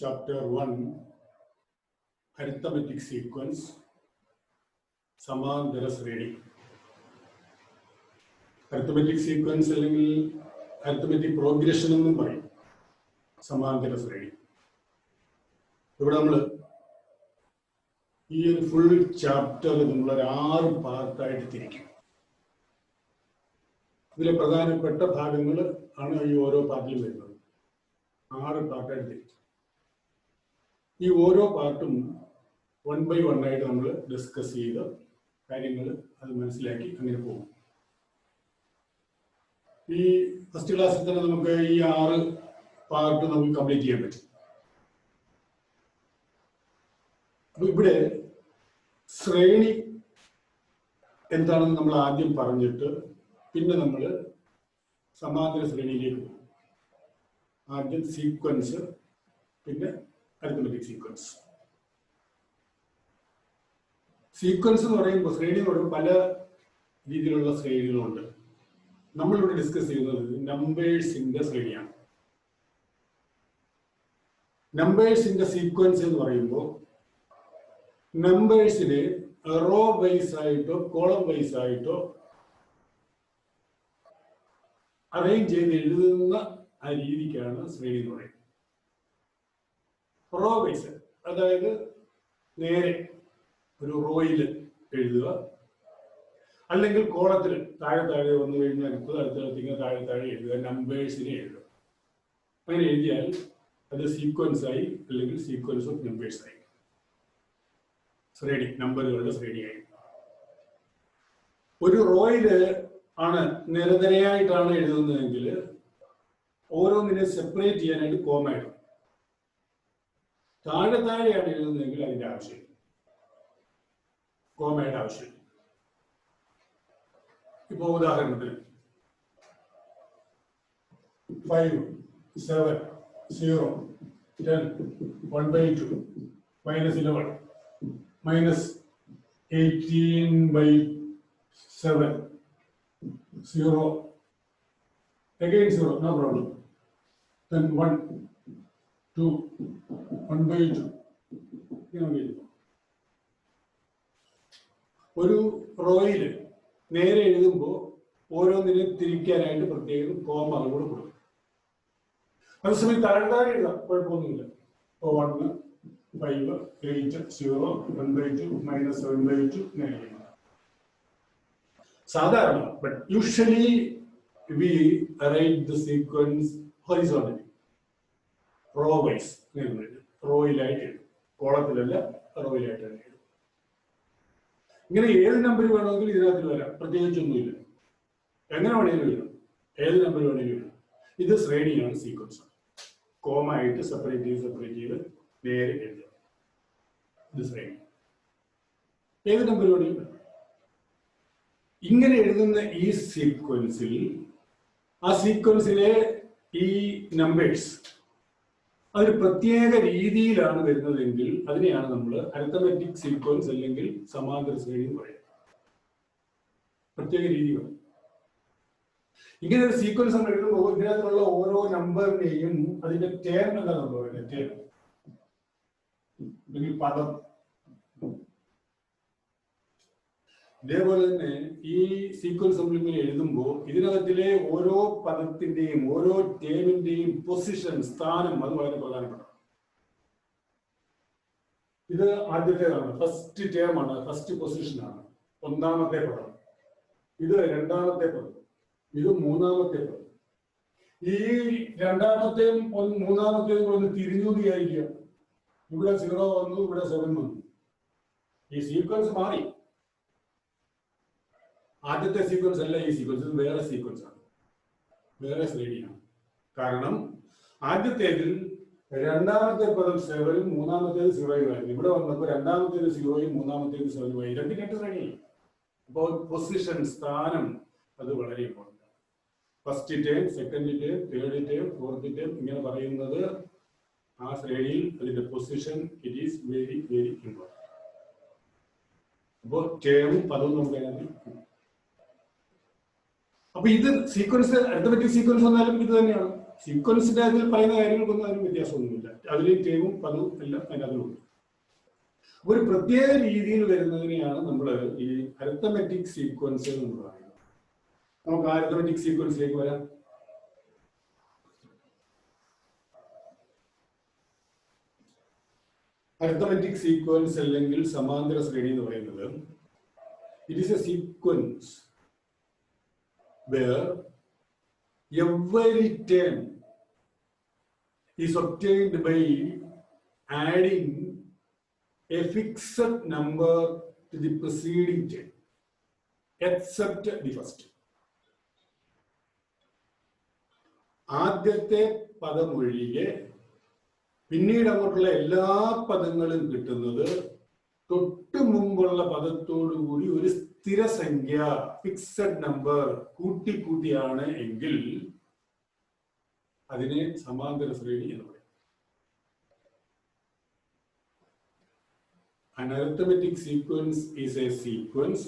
Chapter 1 Arithmetic Sequence Samantara Sreni. Arithmetic sequence അല്ലെങ്കിൽ arithmetic progression എന്നും പറയും. സമാന്തര ശ്രേണി. ഇവിടെ നമ്മൾ ഈ ഒരു ഫുൾ ചാപ്റ്റർ നമ്മളൊരു 6 പാർട്ടായിട്ട് തിരിക്കും. ഇതിലെ പ്രധാനപ്പെട്ട ഭാഗങ്ങൾ ആണ് ഈ ഓരോ പാർട്ടിലും വരുന്നത്. 6 പാർട്ടായിട്ട് തിരിക്കും. ഈ ഓരോ പാർട്ടും 1 by 1 ആയിട്ട് നമ്മൾ ഡിസ്കസ് ചെയ്ത് കാര്യങ്ങൾ അത് മനസ്സിലാക്കി അങ്ങനെ പോകും. ഈ ഫസ്റ്റ് ക്ലാസ്സിൽ തന്നെ നമുക്ക് ഈ 6 പാർട്ട് നമുക്ക് കംപ്ലീറ്റ് ചെയ്യാൻ പറ്റും. അപ്പൊ ഇവിടെ ശ്രേണി എന്താണെന്ന് നമ്മൾ ആദ്യം പറഞ്ഞിട്ട് പിന്നെ നമ്മൾ സമാന്തര ശ്രേണിയിലേക്ക് പോകും. ആദ്യം സീക്വൻസ്, പിന്നെ അരിത്മെറ്റിക് സീക്വൻസ്. സീക്വൻസ് എന്ന് പറയുമ്പോൾ ശ്രേണി എന്ന് പറയുമ്പോൾ പല രീതിയിലുള്ള ശ്രേണികളുണ്ട്. നമ്മളിവിടെ ഡിസ്കസ് ചെയ്യുന്നത് നമ്പേഴ്സിന്റെ ശ്രേണിയാണ്. നമ്പേഴ്സിന്റെ സീക്വൻസ് എന്ന് പറയുമ്പോൾ നമ്പേഴ്സിനെ റോ വൈസ് ആയിട്ടോ കോളം വൈസ് ആയിട്ടോ അറേഞ്ച് ചെയ്ത് എഴുതുന്ന ആ രീതിക്കാണ് ശ്രേണി എന്ന് പറയുന്നത്. റോ വൈസ്, അതായത് നേരെ ഒരു റോയിൽ എഴുതുക, അല്ലെങ്കിൽ കോളത്തിൽ താഴെ താഴെ വന്നു കഴിഞ്ഞാൽ അടുത്തടുത്ത് താഴെ താഴെ എഴുതുക, നമ്പേഴ്സിനെ എഴുതുക. അങ്ങനെ എഴുതിയാൽ അത് സീക്വൻസ് ആയി, അല്ലെങ്കിൽ സീക്വൻസ് ഓഫ് നമ്പേഴ്സ് ആയി, ശ്രേണി, നമ്പറുകളുടെ ശ്രേണിയായി. ഒരു റോയില് ആണ് നിരനിരയായിട്ടാണ് എഴുതുന്നതെങ്കിൽ ഓരോന്നിനെ സെപ്പറേറ്റ് ചെയ്യാനായിട്ട് കോമ ഇടും. താഴെ താഴെയാണ് എഴുതുന്നതെങ്കിൽ അതിന്റെ ആവശ്യം, കോമയുടെ ആവശ്യം. ഇപ്പോ ഉദാഹരണത്തിന് 5, 7, 0, 10, 1/2, -11, -18/7, 0, again 0, no problem. Then 1, 2, 1/2. ഒരു റോയിൽ നേരെ എഴുതുമ്പോൾ ഓരോന്നിനെ തിരിക്കാനായിട്ട് പ്രത്യേകം കോമകൾ കൂടെ കൊടുക്കും. അതേസമയം താഴെ എഴുതാം, കുഴപ്പമൊന്നുമില്ല. 1, 5, 8, 0, 1/2, -7/2 നേരെ. സാധാരണ, but usually we arrange the sequence horizontally, row wise. റോയിലായിട്ട് എഴുതും, കോളത്തിലല്ല, റോയിലായിട്ടാണ് എഴുതും. ഇങ്ങനെ ഏത് നമ്പർ വേണമെങ്കിലും ഇതിനകത്ത് വരാം, പ്രത്യേകിച്ചൊന്നുമില്ല. എങ്ങനെ വേണമെങ്കിലും എഴുതാം, ഏത് നമ്പർ വേണമെങ്കിലും എഴുതാം. ഇത് ശ്രേണിയാണ്, സീക്വൻസ്. കോമ ആയിട്ട് സെപ്പറേറ്റ് ചെയ്ത് നേരെ എഴുതുക. ഇത് ശ്രേണി, ഏത് നമ്പർ വേണമെങ്കിലും. ഇങ്ങനെ എഴുതുന്ന ഈ സീക്വൻസിൽ, ആ സീക്വൻസിലെ ഈ നമ്പേഴ്സ് അതൊരു പ്രത്യേക രീതിയിലാണ് വരുന്നതെങ്കിൽ അതിനെയാണ് നമ്മൾ അരിത്തമെറ്റിക് സീക്വൻസ് അല്ലെങ്കിൽ സമാന്തര ശ്രേണി എന്ന് പറയുന്നത്. പ്രത്യേക രീതികൾ. ഇങ്ങനെ ഒരു സീക്വൻസ് നമ്മൾ എഴുതുമ്പോൾ ഇതിനകത്തുള്ള ഓരോ നമ്പറിനെയും അതിന്റെ ടേം എന്താ നമ്മൾ പറയുന്നത്, ടേം അല്ലെങ്കിൽ പദം. ഇതേപോലെ തന്നെ ഈ സീക്വൻസ് നമ്മൾ എഴുതുമ്പോൾ ഇതിനകത്തിലെ ഓരോ പദത്തിന്റെയും ഓരോ ടേമിന്റെയും പൊസിഷൻ, സ്ഥാനം, അത് വളരെ പ്രധാനപ്പെട്ട. ഇത് ആദ്യത്തേതാണ്, ഫസ്റ്റ് ടേമാണ്, ഫസ്റ്റ് പൊസിഷനാണ്, ഒന്നാമത്തെ പദം. ഇത് രണ്ടാമത്തെ പദം, ഇത് മൂന്നാമത്തെ പദം. ഈ രണ്ടാമത്തെയും മൂന്നാമത്തെയും ഒന്ന് തിരിഞ്ഞു വിചാരിക്കുക. ഇവിടെ 0 വന്നു, ഇവിടെ 7 വന്നു. ഈ സീക്വൻസ് മാറി. ആദ്യത്തെ സീക്വൻസ് അല്ല ഈ സീക്വൻസ്, ഇത് വേറെ സീക്വൻസ് ആണ്, വേറെ ശ്രേണിയാണ്. കാരണം ആദ്യത്തേതിൽ രണ്ടാമത്തെ പദം 7, മൂന്നാമത്തേത് 0 ആയിരുന്നു. ഇവിടെ വന്നപ്പോൾ രണ്ടാമത്തേത് 0, മൂന്നാമത്തേത് 7 ആയി. രണ്ട് ശ്രേണിയായി. അപ്പോൾ പൊസിഷൻ, സ്ഥാനം, അത് വളരെ ഇമ്പോർട്ടൻ്റ് ആണ്. First term, second term, third term, fourth term ഇങ്ങനെ പറയുന്നത് ആ ശ്രേണിയിൽ അതിന്റെ position, it is very very important. അപ്പോൾ ടേമും പദവും നമുക്ക് അപ്പൊ ഇത് സീക്വൻസ്, അരിത്തമെറ്റിക് സീക്വൻസ് വന്നാലും ഇത് തന്നെയാണ്. സീക്വൻസിന്റെ അതിൽ പറയുന്ന കാര്യങ്ങൾക്കൊന്നും അതിന് വ്യത്യാസമൊന്നുമില്ല. അതിലെയും ടേമും പദവും എല്ലാം അതിനകത്തുണ്ട്. ഒരു പ്രത്യേക രീതിയിൽ വരുന്നതിനെയാണ് നമ്മൾ ഈ അരിത്തമെറ്റിക് സീക്വൻസ് എന്ന് പറയുന്നത്. നമുക്ക് അരിത്തമെറ്റിക് സീക്വൻസിലേക്ക് വരാം. അരിത്തമെറ്റിക് സീക്വൻസ് അല്ലെങ്കിൽ സമാന്തര ശ്രേണി എന്ന് പറയുന്നത് it is A sequence where every term is obtained by adding a fixed number to the preceding term, except the first. ആദ്യത്തെ പദം ഒഴികെ പിന്നീട് അങ്ങോട്ടുള്ള എല്ലാ പദങ്ങളും കിട്ടുന്നത് തൊട്ടു മുമ്പുള്ള പദത്തോടുകൂടി ഒരു സ്ഥിരസംഖ്യ ഫിക്സഡ് നമ്പർ കൂട്ടിക്കൂട്ടിയാണ് എങ്കിൽ അതിനെ സമാന്തര ശ്രേണി എന്ന് പറയും. An arithmetic sequence is a sequence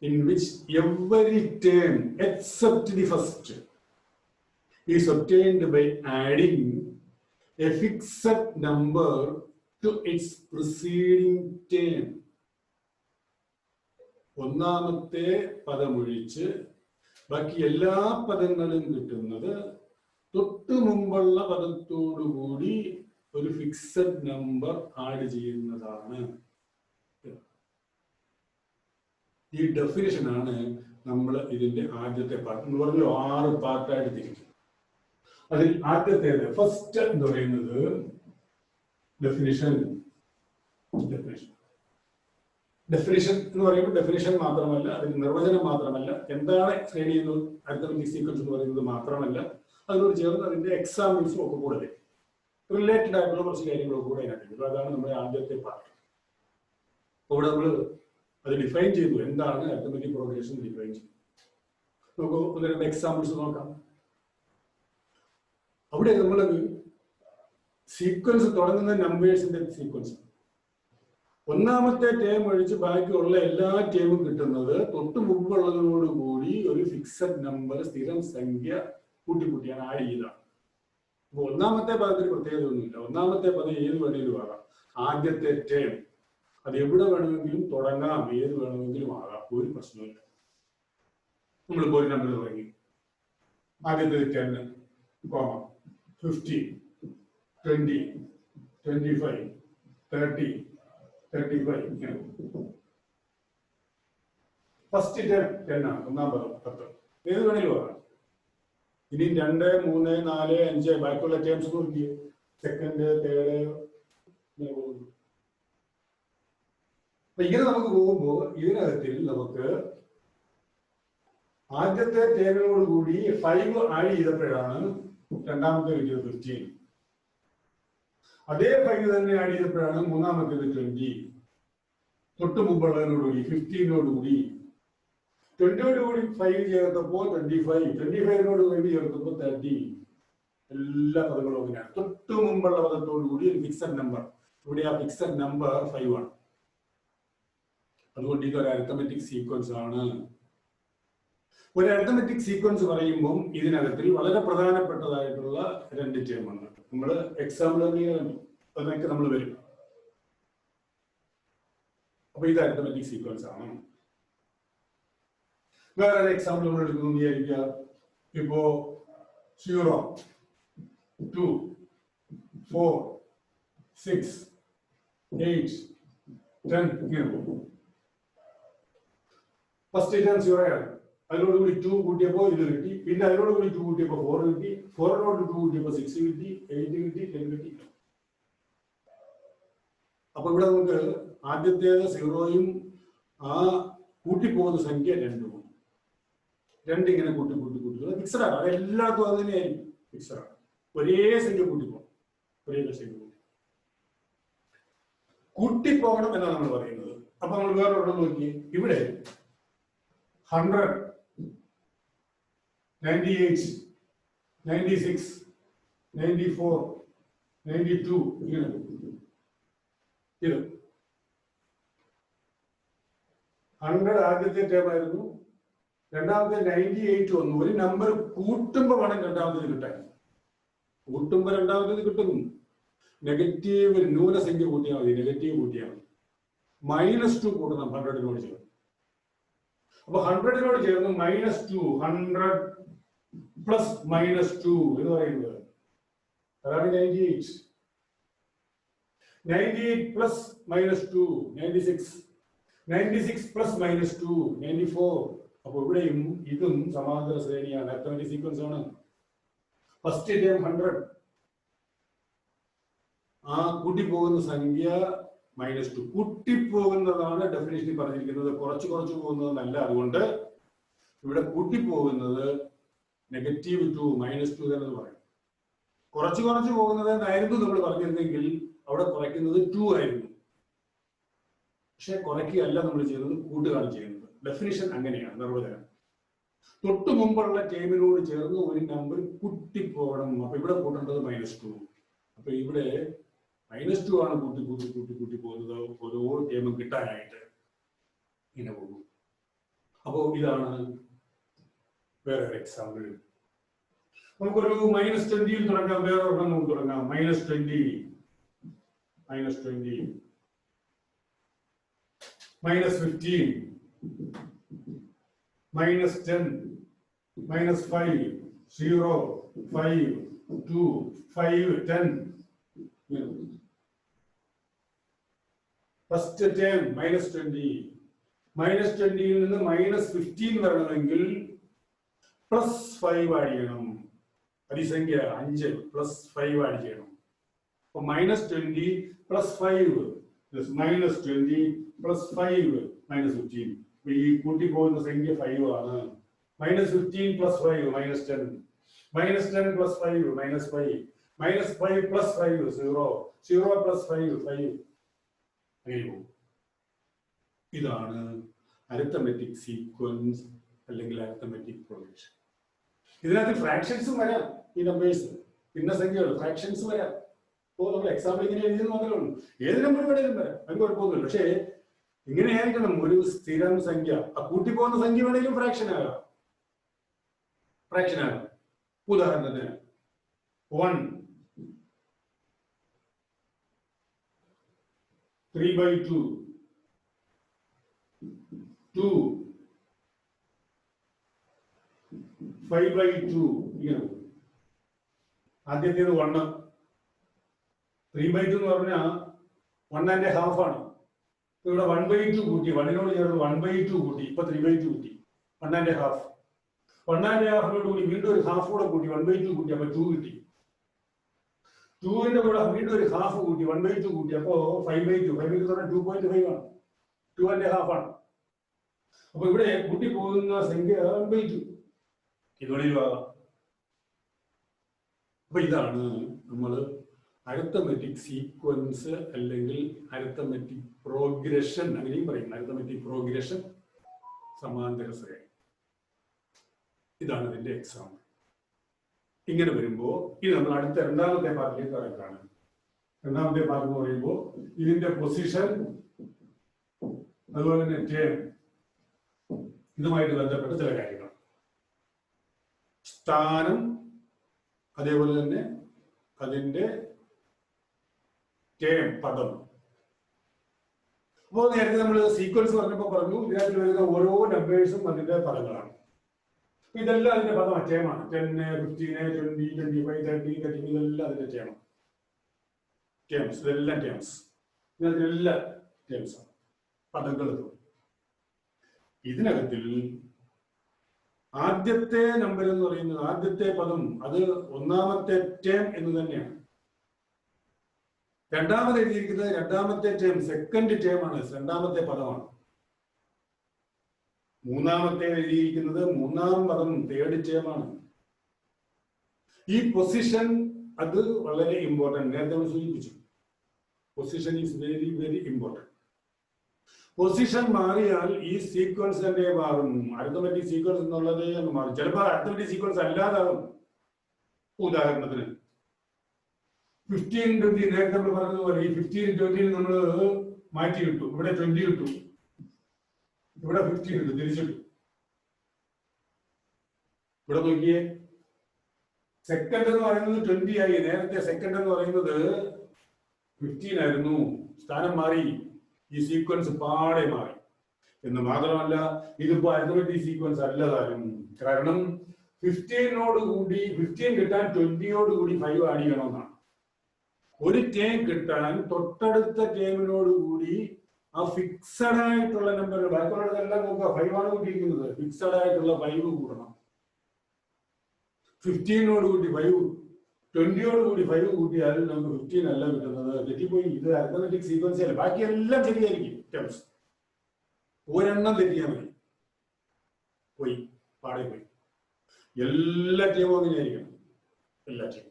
in which every term except the first is obtained by adding a fixed number to its preceding term. ഒന്നാമത്തെ പദമൊഴിച്ച് ബാക്കി എല്ലാ പദങ്ങളും കിട്ടുന്നത് തൊട്ടു മുമ്പുള്ള പദത്തോടുകൂടി ഒരു ഫിക്സഡ് നമ്പർ ആഡ് ചെയ്യുന്നതാണ്. ഈ ഡെഫിനിഷനാണ് നമ്മൾ ഇതിന്റെ ആദ്യത്തെ പാർട്ട് എന്ന് പറഞ്ഞു 6 പാർട്ടായിട്ട് തിരിക്കും. അതിൽ ആദ്യത്തേത് ഫസ്റ്റ് എന്ന് പറയുന്നത് ഡെഫിനിഷൻ എന്ന് പറയുമ്പോൾ ഡെഫിനിഷൻ മാത്രമല്ല, അതിന് നിർവചനം മാത്രമല്ല, എന്താണ് ശ്രേണി എന്ന് അരിത്തമെറ്റിക് സീക്വൻസ് എന്ന് പറയുന്നത് മാത്രമല്ല, അതിനോട് ചേർന്ന് അതിന്റെ എക്സാമ്പിൾസും ഒക്കെ കൂടെ വരും. റിലേറ്റഡ് ആയിട്ടുള്ള കുറച്ച് കാര്യങ്ങളൊക്കെ കൂടെ അതിനകത്ത്. അതാണ് നമ്മുടെ ആദ്യത്തെ പാർട്ട്. ഇവിടെ നമ്മൾ അത് ഡിഫൈൻ ചെയ്തു, എന്താണ് അരിത്തമെറ്റിക് പ്രോഗ്രഷൻ ഡിഫൈൻ ചെയ്തു. നമുക്ക് 1-2 എക്സാമ്പിൾസ് നോക്കാം. അവിടെ നമ്മൾ സീക്വൻസ് തുടങ്ങുന്ന നമ്പേഴ്സിന്റെ സീക്വൻസ്, ഒന്നാമത്തെ ടേം ഒഴിച്ച് ബാക്കിയുള്ള എല്ലാ ടേമും കിട്ടുന്നത് തൊട്ട് മുമ്പുള്ളതോടുകൂടി ഒരു ഫിക്സഡ് നമ്പർ സ്ഥിരം സംഖ്യ കൂട്ടിക്കൂട്ടിയാണ് ആഡ് ചെയ്തതാണ്. അപ്പൊ ഒന്നാമത്തെ പദത്തിന് പ്രത്യേകത ഒന്നുമില്ല. ഒന്നാമത്തെ പദം ഏത് വേണമെങ്കിലും ആകാം. ആദ്യത്തെ ടേം അത് എവിടെ വേണമെങ്കിലും തുടങ്ങാം, ഏത് വേണമെങ്കിലും ആകാം, ഒരു പ്രശ്നമില്ല. നമ്മളിപ്പോ ഒരു നമ്പർ തുടങ്ങി, ആദ്യത്തെ 10, 15, 20, 25, 30, 35. ഫസ്റ്റ് ടേം 10 ആണ്, ഒന്നാം പദം 10, ഏത് വേണമെങ്കിലും ആകാം. ഇനി 2, 3, 4, 5 ബാക്കിയുള്ള ടേംസ് നോക്കിയേ, സെക്കൻഡ്, തേർഡ്, ഇങ്ങനെ പോകുന്നു. അപ്പൊ ഇങ്ങനെ നമുക്ക് പോകുമ്പോൾ ഇതിനകത്തിൽ നമുക്ക് ആദ്യത്തെ ടേമിനോട് കൂടി 5 ആഡ് ചെയ്തപ്പോഴാണ് രണ്ടാമത്തെ കിട്ടിയത് 15. അതേ 5 തന്നെ ആഡ് ചെയ്തപ്പോഴാണ് മൂന്നാമത്തേത് 20. തൊട്ട് മുമ്പുള്ളതിനോടുകൂടി 15നോടുകൂടി 20നോടുകൂടി 5 ചേർത്തപ്പോൾ 25, 25നോട് കൂടി ചേർത്തപ്പോൾ 30. എല്ലാ പദങ്ങളും അങ്ങനെയാണ്. തൊട്ട് മുമ്പുള്ള പദത്തോടുകൂടി ഒരു ഫിക്സഡ് നമ്പർ. ഇവിടെ ആ ഫിക്സഡ് നമ്പർ 5 ആണ്. അതുകൊണ്ട് ഇതൊരു അരിത്തമെറ്റിക് സീക്വൻസ് ആണ്. ഒരു അരിത്തമെറ്റിക് സീക്വൻസ് പറയുമ്പോൾ ഇതിനകത്തിൽ വളരെ പ്രധാനപ്പെട്ടതായിട്ടുള്ള 2 ടേമാണ്. നമ്മൾ എക്സാമ്പിൾ അതിനൊക്കെ നമ്മൾ വരും. അപ്പൊ ഇത് അരിത്തമെറ്റിക് സീക്വൻസ് ആണ്. വേറെ ഒരു എക്സാമ്പിൾ നമ്മൾ എടുക്കുന്നു വിചാരിക്കുക. ഇപ്പോ 0, 2, 4, 6, 8, 10 ഇങ്ങനെ പോകും. ഫസ്റ്റ് ടേം 0 ആണ്. അതിനോടുകൂടി 2 കൂട്ടിയപ്പോൾ ഇത് കിട്ടി. പിന്നെ അതിനോടുകൂടി 2 കൂട്ടിയപ്പോൾ 4 കിട്ടി. 4നോട് 2 കൂട്ടിയപ്പോൾ 6 കിട്ടി, 8 കിട്ടി, 10 കിട്ടി. അപ്പൊ ഇവിടെ നമുക്ക് ആദ്യത്തേത് 0യും ആ കൂട്ടിപ്പോകുന്ന സംഖ്യ 2ഉം. 2 ഇങ്ങനെ കൂട്ടി ഫിക്സഡ് ആണ്. അത് എല്ലായിടത്തും അത് തന്നെയായിരിക്കും, ഫിക്സഡ് ആണ്. ഒരേ സംഖ്യ കൂട്ടിപ്പോകണം, ഒരേ സംഖ്യ കൂട്ടിപ്പോകണം എന്നാണ് നമ്മൾ പറയുന്നത്. അപ്പൊ നമ്മൾ വേറെ നോക്കി, ഇവിടെ 100, 98, 96, 94, 92 ഇങ്ങനെ ഇത് 100 ആദ്യത്തെ ടേം ആയിരുന്നു, രണ്ടാമത്തെ 98 വന്നു. ഒരു നമ്പർ കൂട്ടുമ്പോ വേണം രണ്ടാമത്തേത് കിട്ടാൻ. കൂട്ടുമ്പോ രണ്ടാമത്തേത് കിട്ടും. നെഗറ്റീവ് ന്യൂനസംഖ്യ കൂട്ടിയാൽ മതി, നെഗറ്റീവ് കൂട്ടിയാൽ മതി. -2 കൂട്ടണം 100-നോട് ചേർന്ന്. അപ്പൊ 100-നോട് ചേർന്ന് -2 100 പ്ലസ് -2 എന്ന് പറയുന്നത് അതാണ് 98. 98 പ്ലസ് -2 96. 96 പ്ലസ് -2 94. അപ്പൊ ഇവിടെയും ഇതും സമാന്തര ശ്രേണിയാണ്, അരിത്മെറ്റിക് സീക്വൻസ് ആണ്. ഫസ്റ്റ് ടേം 100, ആ കൂട്ടിപ്പോകുന്ന സംഖ്യ -2. കൂട്ടിപ്പോകുന്നതാണ് ഡെഫിനേഷനിൽ പറഞ്ഞിരിക്കുന്നത്, കുറച്ച് കുറച്ച് പോകുന്നതെന്നല്ല. അതുകൊണ്ട് ഇവിടെ കൂട്ടിപ്പോകുന്നത് -2 -2 എന്ന് പറയും. കുറച്ച് കുറച്ച് പോകുന്നത് എന്നായിരുന്നു നമ്മൾ പറഞ്ഞിരുന്നെങ്കിൽ അവിടെ കുറയ്ക്കുന്നത് 2 ആയിരുന്നു. പക്ഷെ കുറയ്ക്കുകയല്ല നമ്മൾ ചെയ്യുന്നത്, കൂട്ടുകയാണ് ചെയ്യുന്നത്. ഡെഫിനിഷൻ അങ്ങനെയാണ്, നിർവചനം. തൊട്ടു മുമ്പുള്ള ടേമിനോട് ചേർന്ന് ഒരു നമ്പർ കൂട്ടിപ്പോകണം. അപ്പൊ ഇവിടെ കൂട്ടേണ്ടത് -2. അപ്പൊ ഇവിടെ -2 ആണ് കൂട്ടി കൂട്ടി കൂട്ടി കൂട്ടി പോകുന്നത് ഓരോ ടേമും കിട്ടാനായിട്ട്. ഇങ്ങനെ പോകും. അപ്പോ ഇതാണ് വേറെ എക്സാമ്പിൾ. നമുക്കൊരു -20 തുടങ്ങാം. വേറെ ഒരെണ്ണം നമുക്ക് തുടങ്ങാം. -20 -20 -15 -10 -5 0 5 2 5 10. First term -20. -20യിൽ നിന്ന് -15 വരണമെങ്കിൽ +5 ആഡ് ചെയ്യണം. അതിസംഖ്യ 5 +5 ആഡ് ചെയ്യണം. അപ്പൊ -20 +5 -20 +5 -15. ഈ കൂട്ടി പോകുന്ന സംഖ്യ 5 ആണ്. -15 +5 -10. -10 +5 -5. -5 +5 0. 0 +5 5. അങ്ങനെ പോകും. ഇതാണ് അരിത്മെറ്റിക് സീക്വൻസ് അല്ലെങ്കിൽ അരിത്മെറ്റിക് പ്രോഗ്രഷൻ. ഇതിനകത്ത് ഫ്രാക്ഷൻസും വരാം. ഈ നമ്പേഴ്സ് ഭിന്നസംഖ്യകൾ ഫ്രാക്ഷൻസ് വരാം. അപ്പോൾ നമ്മൾ എക്സാമ്പിൾ ഇങ്ങനെ എഴുതുന്ന മാത്രമേ ഉള്ളൂ. ഏത് നമ്പർ വേണേലും വരാം, അതിന് കുഴപ്പമൊന്നുമില്ല. പക്ഷേ ഇങ്ങനെയായിരിക്കണം ഒരു സ്ഥിരം സംഖ്യ. ആ കൂട്ടിപ്പോകുന്ന സംഖ്യ വേണമെങ്കിലും ഫ്രാക്ഷൻ ആകാം. ഉദാഹരണത്തിന് 1 3/2 2 5/2. ഇങ്ങനെ ആദ്യത്തേത് 1. 3/2 എന്ന് പറഞ്ഞാൽ 1.5 ആണ്. ഇവിടെ 1/2 കൂട്ടി, 1നോട് ചേർന്ന് 1/2 കൂട്ടി, ഇപ്പൊ 3/2 കൂട്ടി. 1.5 1.5 കൂടി വീണ്ടും ഒരു ഹാഫ് കൂടെ കൂട്ടി 1/2 കൂട്ടി, അപ്പൊ 2 കിട്ടി. 2ന്റെ കൂടെ വീണ്ടും ഒരു ഹാഫ് കൂട്ടി 1/2 കൂട്ടി, അപ്പോ 5/2. 5/2 പറഞ്ഞാൽ 2.5 ആണ്, 2.5 ആണ്. അപ്പൊ ഇവിടെ കൂട്ടി പോകുന്ന സംഖ്യ 1/2. ഇതുവരെയും ആകാം. അപ്പൊ ഇതാണ് നമ്മൾ അരിത്മെറ്റിക് സീക്വൻസ് അല്ലെങ്കിൽ അരിത്മെറ്റിക് പ്രോഗ്രഷൻ, അങ്ങനെയും പറയും. അരിത്മെറ്റിക് പ്രോഗ്രഷൻ, സമാന്തര ശ്രേണി. ഇതാണ് ഇതിന്റെ എക്സാമ്പിൾ. ഇങ്ങനെ വരുമ്പോ ഇത് നമ്മൾ അടുത്ത രണ്ടാമത്തെ പാർട്ടിലേക്ക് കടക്കാണ്. രണ്ടാമത്തെ പാർട്ട് എന്ന് പറയുമ്പോൾ ഇതിന്റെ പൊസിഷൻ, അതുപോലെ തന്നെ ടേം, ഇതുമായിട്ട് ബന്ധപ്പെട്ട ചില കാര്യങ്ങൾ. സ്ഥാനം, അതേപോലെ തന്നെ അതിന്റെ ടേം, പദം. അപ്പോൾ നേരത്തെ നമ്മൾ സീക്വൻസ് പറഞ്ഞപ്പോൾ പറഞ്ഞു ഇതിനകത്ത് വരുന്ന ഓരോ നമ്പേഴ്സും അതിന്റെ പദങ്ങളാണ്. ഇതെല്ലാം അതിന്റെ പദം ടേമാണ്. 10 15 20 25 30 30 ഇതെല്ലാം അതിന്റെ ടേമാണ്. ടേംസ്, ഇതെല്ലാം ടേംസ്. ഇതിനകത്തെല്ലാം ടേംസാണ്, പദങ്ങൾ. ഇതിനകത്തിൽ ആദ്യത്തെ നമ്പർ എന്ന് പറയുന്നത്, ആദ്യത്തെ പദം, അത് ഒന്നാമത്തെ ടേം എന്ന് തന്നെയാണ്. രണ്ടാമത് എഴുതിയിരിക്കുന്നത് രണ്ടാമത്തെ ടേം, സെക്കൻഡ് ടേം ആണ്, രണ്ടാമത്തെ പദമാണ്. മൂന്നാമത്തെ എഴുതിയിരിക്കുന്നത് മൂന്നാം പദം, തേർഡ് ടേം ആണ്. ഈ പൊസിഷൻ അത് വളരെ ഇമ്പോർട്ടന്റ്. നേരത്തെ നമ്മൾ സൂചിപ്പിച്ചു, position is very very important. Position മാറിയാൽ ഈ സീക്വൻസ് തന്നെ മാറും. അരിത്മെറ്റിക് സീക്വൻസ് എന്നുള്ളത് മാറും. ചിലപ്പോൾ അരിത്മെറ്റിക് സീക്വൻസ് അല്ലാതാകും. ഉദാഹരണത്തിന് 15 20, നേരത്തെ നമ്മൾ പറഞ്ഞതുപോലെ ഈ 15 20 നമ്മൾ മാറ്റി കിട്ടും. ഇവിടെ 20 കിട്ടും, ഇവിടെ 15 കിട്ടും, തിരിച്ചിട്ടു. ഇവിടെ നോക്കിയേ, സെക്കൻഡ് എന്ന് പറയുന്നത് 20 ആയി. നേരത്തെ സെക്കൻഡ് എന്ന് പറയുന്നത് 15 ആയിരുന്നു. സ്ഥാനം മാറി, ഈ സീക്വൻസ് പാടെ മാറി. എന്ന് മാത്രമല്ല, ഇതിപ്പോ അരിത്മെറ്റിക് സീക്വൻസ് അല്ല താനും. കാരണം 15 കിട്ടാൻ 20 കൂടി 5 ആഡ് ചെയ്യണമെന്നാണ്. ഒരു ടേം കിട്ടാൻ തൊട്ടടുത്ത ടേമിനോട് കൂടി ആ ഫിക്സഡ് ആയിട്ടുള്ള നമ്പറുകൾ, ബാക്കിയുള്ളതെല്ലാം നോക്കുക 5 ആണ് കൂട്ടിയിരിക്കുന്നത്, ഫിക്സഡ് ആയിട്ടുള്ള 5 കൂടണം. 15 കൂടി 5, 20 കൂടി 5 കൂട്ടിയാൽ നമുക്ക് 15 അല്ല കിട്ടുന്നത്. തെറ്റിപ്പോയി. ഇത് അരിത്മെറ്റിക് സീക്വൻസ് അല്ല. ബാക്കിയെല്ലാം ശരിയായിരിക്കും. ടേംസ് ഒരെണ്ണം തെറ്റിയാൽ മതി, പോയി, പാടെ പോയി. എല്ലാ ടീമും അങ്ങനെയായിരിക്കണം, എല്ലാ ടീമും.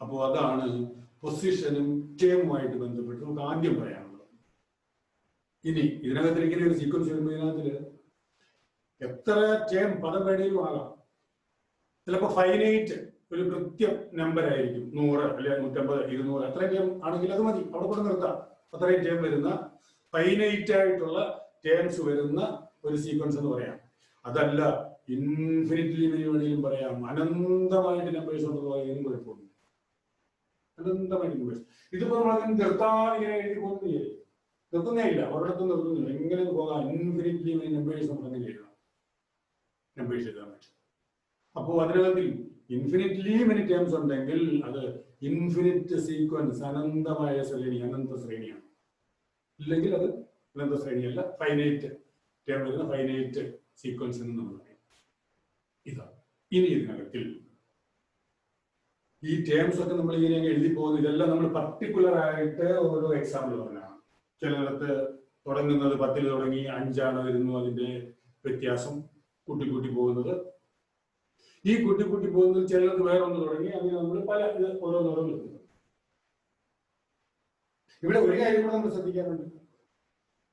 അപ്പോൾ അതാണ് പൊസിഷനും ടേമുമായിട്ട് ബന്ധപ്പെട്ട് നമുക്ക് ആദ്യം പറയാനുള്ളത്. ഇനി ഇതിനകത്ത് ഇങ്ങനെ ഒരു സീക്വൻസ് വരുമ്പോൾ ഇതിനകത്തില് എത്ര ടേം പദം വേണേലും ആകാം. ചിലപ്പോൾ ഫൈനൈറ്റ് ഒരു കൃത്യം നമ്പർ ആയിരിക്കും, 100 അല്ലെങ്കിൽ 150, 200, അത്രയും ടേം ആണെങ്കിൽ അത് മതി, അവിടെ കൊണ്ട് നിർത്താം. അത്രയും ടേം വരുന്ന ഫൈനൈറ്റ് ആയിട്ടുള്ള ടേംസ് വരുന്ന ഒരു സീക്വൻസ് എന്ന് പറയാം. അതല്ല, ഇൻഫിനിറ്റ്ലി വേണമെങ്കിലും പറയാം, അനന്തമായിട്ട് നമ്പേഴ്സ് ഉണ്ടെന്ന് പറയുന്നതിനും കുഴപ്പമില്ല. അനന്തമായിട്ട് നമ്പേഴ്സ്. ഇതിപ്പോ നമ്മളങ്ങനെ നിർത്താൻ ഇങ്ങനെ എഴുതി പോകുന്നില്ലേ, നിർത്തുന്നേ ഇല്ല, ഒരിടത്തും നിർത്തുന്നില്ല. എങ്ങനെ പോകാം, ഇൻഫിനിറ്റ്ലി മെനി നമ്പേഴ്സ് നമ്മൾ അങ്ങനെ എഴുതാം, നമ്പേഴ്സ് എഴുതാൻ പറ്റും. അപ്പോൾ അതിനകത്തിൽ ഇൻഫിനിറ്റ്ലി മെനി ടേംസ് ഉണ്ടെങ്കിൽ അത് ഇൻഫിനിറ്റ് സീക്വൻസ്, അനന്തമായ ശ്രേണി, അനന്ത ശ്രേണിയാണ്. ഇല്ലെങ്കിൽ അത് അനന്ത ശ്രേണിയല്ല, ഫൈനൈറ്റ് ടേം വരുന്ന ഫൈനൈറ്റ് സീക്വൻസ് എന്ന് നമ്മൾ പറയും. ഇതാണ്. ഇനി ഇതിനകത്തിൽ ഈ ടേംസ് ഒക്കെ നമ്മൾ ഇങ്ങനെ എഴുതി പോകുന്നത്, ഇതെല്ലാം നമ്മൾ പർട്ടിക്കുലർ ആയിട്ട് ഓരോ എക്സാമ്പിൾ പറഞ്ഞാണ്. ചിലയിടത്ത് തുടങ്ങുന്നത് 10 തുടങ്ങി 5 വരുന്നു, അതിന്റെ വ്യത്യാസം കൂട്ടി പോകുന്നത്. ഈ കൂട്ടി പോകുന്നത് ചിലർക്ക് വേറെ ഒന്ന് തുടങ്ങി, അങ്ങനെ നമ്മൾ പല ഓരോന്നോരോന്ന്. ഇവിടെ ഒരു കാര്യം കൂടെ നമ്മൾ ശ്രദ്ധിക്കാറുണ്ട്.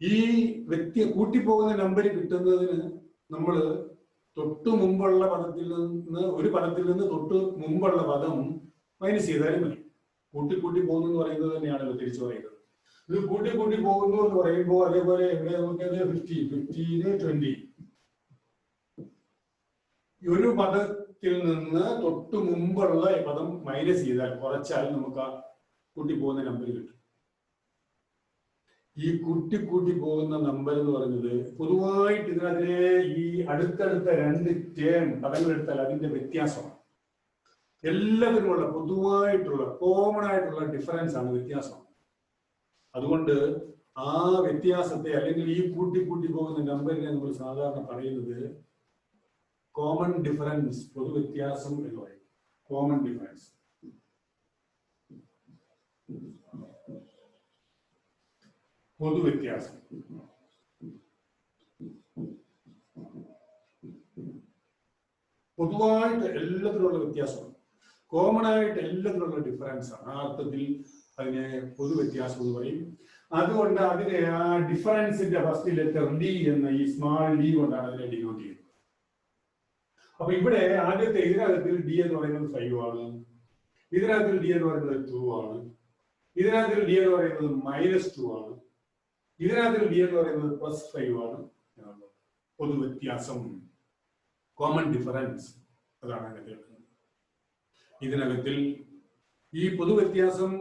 ഈ കൂട്ടിപ്പോകുന്ന നമ്പർ കിട്ടുന്നതിന് നമ്മൾ തൊട്ടു മുമ്പുള്ള പദത്തിൽ നിന്ന്, ഒരു പദത്തിൽ നിന്ന് തൊട്ട് മുമ്പുള്ള പദം മൈനസ് ചെയ്താലും മതി. കൂട്ടി പോകുന്നു എന്ന് പറയുന്നത് തന്നെയാണ് തിരിച്ചു പറയുന്നത്. ഇത് കൂട്ടി പോകുന്നു എന്ന് പറയുമ്പോൾ അതേപോലെ ഇവിടെ നോക്കിയത് 15, 20. ഒരു പദത്തിൽ നിന്ന് തൊട്ടു മുമ്പുള്ള പദം മൈനസ് ചെയ്താൽ, കുറച്ചാൽ നമുക്ക് ആ കൂട്ടി പോകുന്ന നമ്പർ കിട്ടും. ഈ കൂട്ടി പോകുന്ന നമ്പർ എന്ന് പറയുന്നത് പൊതുവായിട്ട് ഇതിനതിലെ ഈ അടുത്തടുത്ത 2 ടേം പദങ്ങൾ എടുത്താൽ അതിന്റെ വ്യത്യാസമാണ്. എല്ലാത്തിനുമുള്ള പൊതുവായിട്ടുള്ള കോമൺ ആയിട്ടുള്ള ഡിഫറൻസ് ആണ്, വ്യത്യാസമാണ്. അതുകൊണ്ട് ആ വ്യത്യാസത്തെ, അല്ലെങ്കിൽ ഈ കൂട്ടി പോകുന്ന നമ്പറിനെ നമ്മൾ സാധാരണ പറയുന്നത് കോമൺ ഡിഫറൻസ്, പൊതു വ്യത്യാസം എന്ന് പറയും. കോമൺ ഡിഫറൻസ്, പൊതു വ്യത്യാസം. പൊതുവായിട്ട് എല്ലാത്തിലുള്ള വ്യത്യാസമാണ്, കോമൺ ആയിട്ട് എല്ലാത്തിലുള്ള ഡിഫറൻസ് ആണ്. ആ അർത്ഥത്തിൽ അതിനെ പൊതു വ്യത്യാസം എന്ന് പറയും. അതുകൊണ്ട് അതിനെ ആ ഡിഫറൻസിന്റെ ഫസ്റ്റ് ലെറ്റർ ഡി എന്ന ഈ സ്മാൾ ഡി കൊണ്ടാണ് അതിനെ ഡിനോട്ട് ചെയ്യുന്നത്. അപ്പൊ ഇവിടെ ആദ്യത്തെ ഇതിനകത്തിൽ ഡി എന്ന് പറയുന്നത് 5 ആണ്, ഇതിനകത്തിൽ ഡി എന്ന് പറയുന്നത് 2 ആണ്, ഇതിനകത്തിൽ ഡി എന്ന് പറയുന്നത് -2 ആണ്, ഇതിനകത്തിൽ ഡി എന്ന് പറയുന്നത് +5 ആണ്. പൊതു വ്യത്യാസം, കോമൺ ഡിഫറൻസ്, അതാണ് അതിനകത്ത്. ഇതിനകത്തിൽ ഈ പൊതു വ്യത്യാസം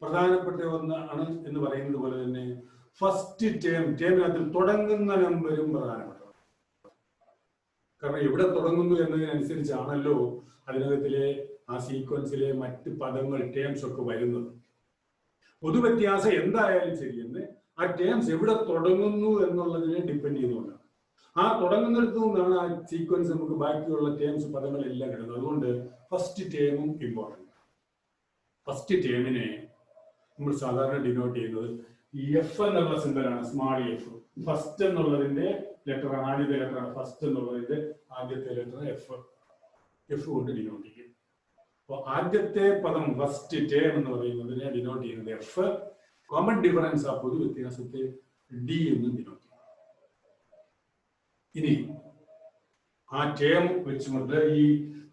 പ്രധാനപ്പെട്ട ഒന്നാണ് എന്ന് പറയുന്നത് പോലെ തന്നെ ഫസ്റ്റ് ടേമിനകത്തിൽ തുടങ്ങുന്ന നമ്പരും പ്രധാനപ്പെട്ടതാണ്. കാരണം എവിടെ തുടങ്ങുന്നു എന്നതിനനുസരിച്ചാണല്ലോ അതിനകത്തിലെ ആ സീക്വൻസിലെ മറ്റ് പദങ്ങൾ, ടേംസ് ഒക്കെ വരുന്നത്. പൊതുവ്യത്യാസം എന്തായാലും ശരിയെന്ന് ആ ടേംസ് എവിടെ തുടങ്ങുന്നു എന്നുള്ളതിനെ ഡിപ്പെൻഡ് ചെയ്യുന്നതുകൊണ്ടാണ്. ആ തുടങ്ങുന്നിടത്തു നിന്നാണ് ആ സീക്വൻസ് നമുക്ക് ബാക്കിയുള്ള ടേംസ്, പദങ്ങളെല്ലാം കിട്ടുന്നത്. അതുകൊണ്ട് ഫസ്റ്റ് ടേമും ഇമ്പോർട്ടൻ്റ്. ഫസ്റ്റ് ടേമിനെ നമ്മൾ സാധാരണ ഡിനോട്ട് ചെയ്യുന്നത് ഈ എഫ് എന്നുള്ള സിമ്പലാണ്, സ്മാൾ എഫ്. ഫസ്റ്റ് എന്നുള്ളതിന്റെ ലെറ്റർ, ആദ്യത്തെ ലെറ്ററാണ്. ഫസ്റ്റ് എന്നുള്ളതിന്റെ ആദ്യത്തെ ലെറ്റർ എഫ് കൊണ്ട് ഡിനോട്ട് ചെയ്യും. അപ്പോൾ ആദ്യത്തെ പദം, ഫസ്റ്റ് ടേം എന്ന് പറയുന്നതിനെ ഡിനോട്ട് ചെയ്യുന്നത് എഫ്. കോമൺ ഡിഫറൻസ്, ആ പൊതു വ്യത്യാസത്തെ ഡി എന്ന് ഡിനോട്ട് ചെയ്യും. ഇനി ആ ടേം വെച്ചുകൊണ്ട്, ഈ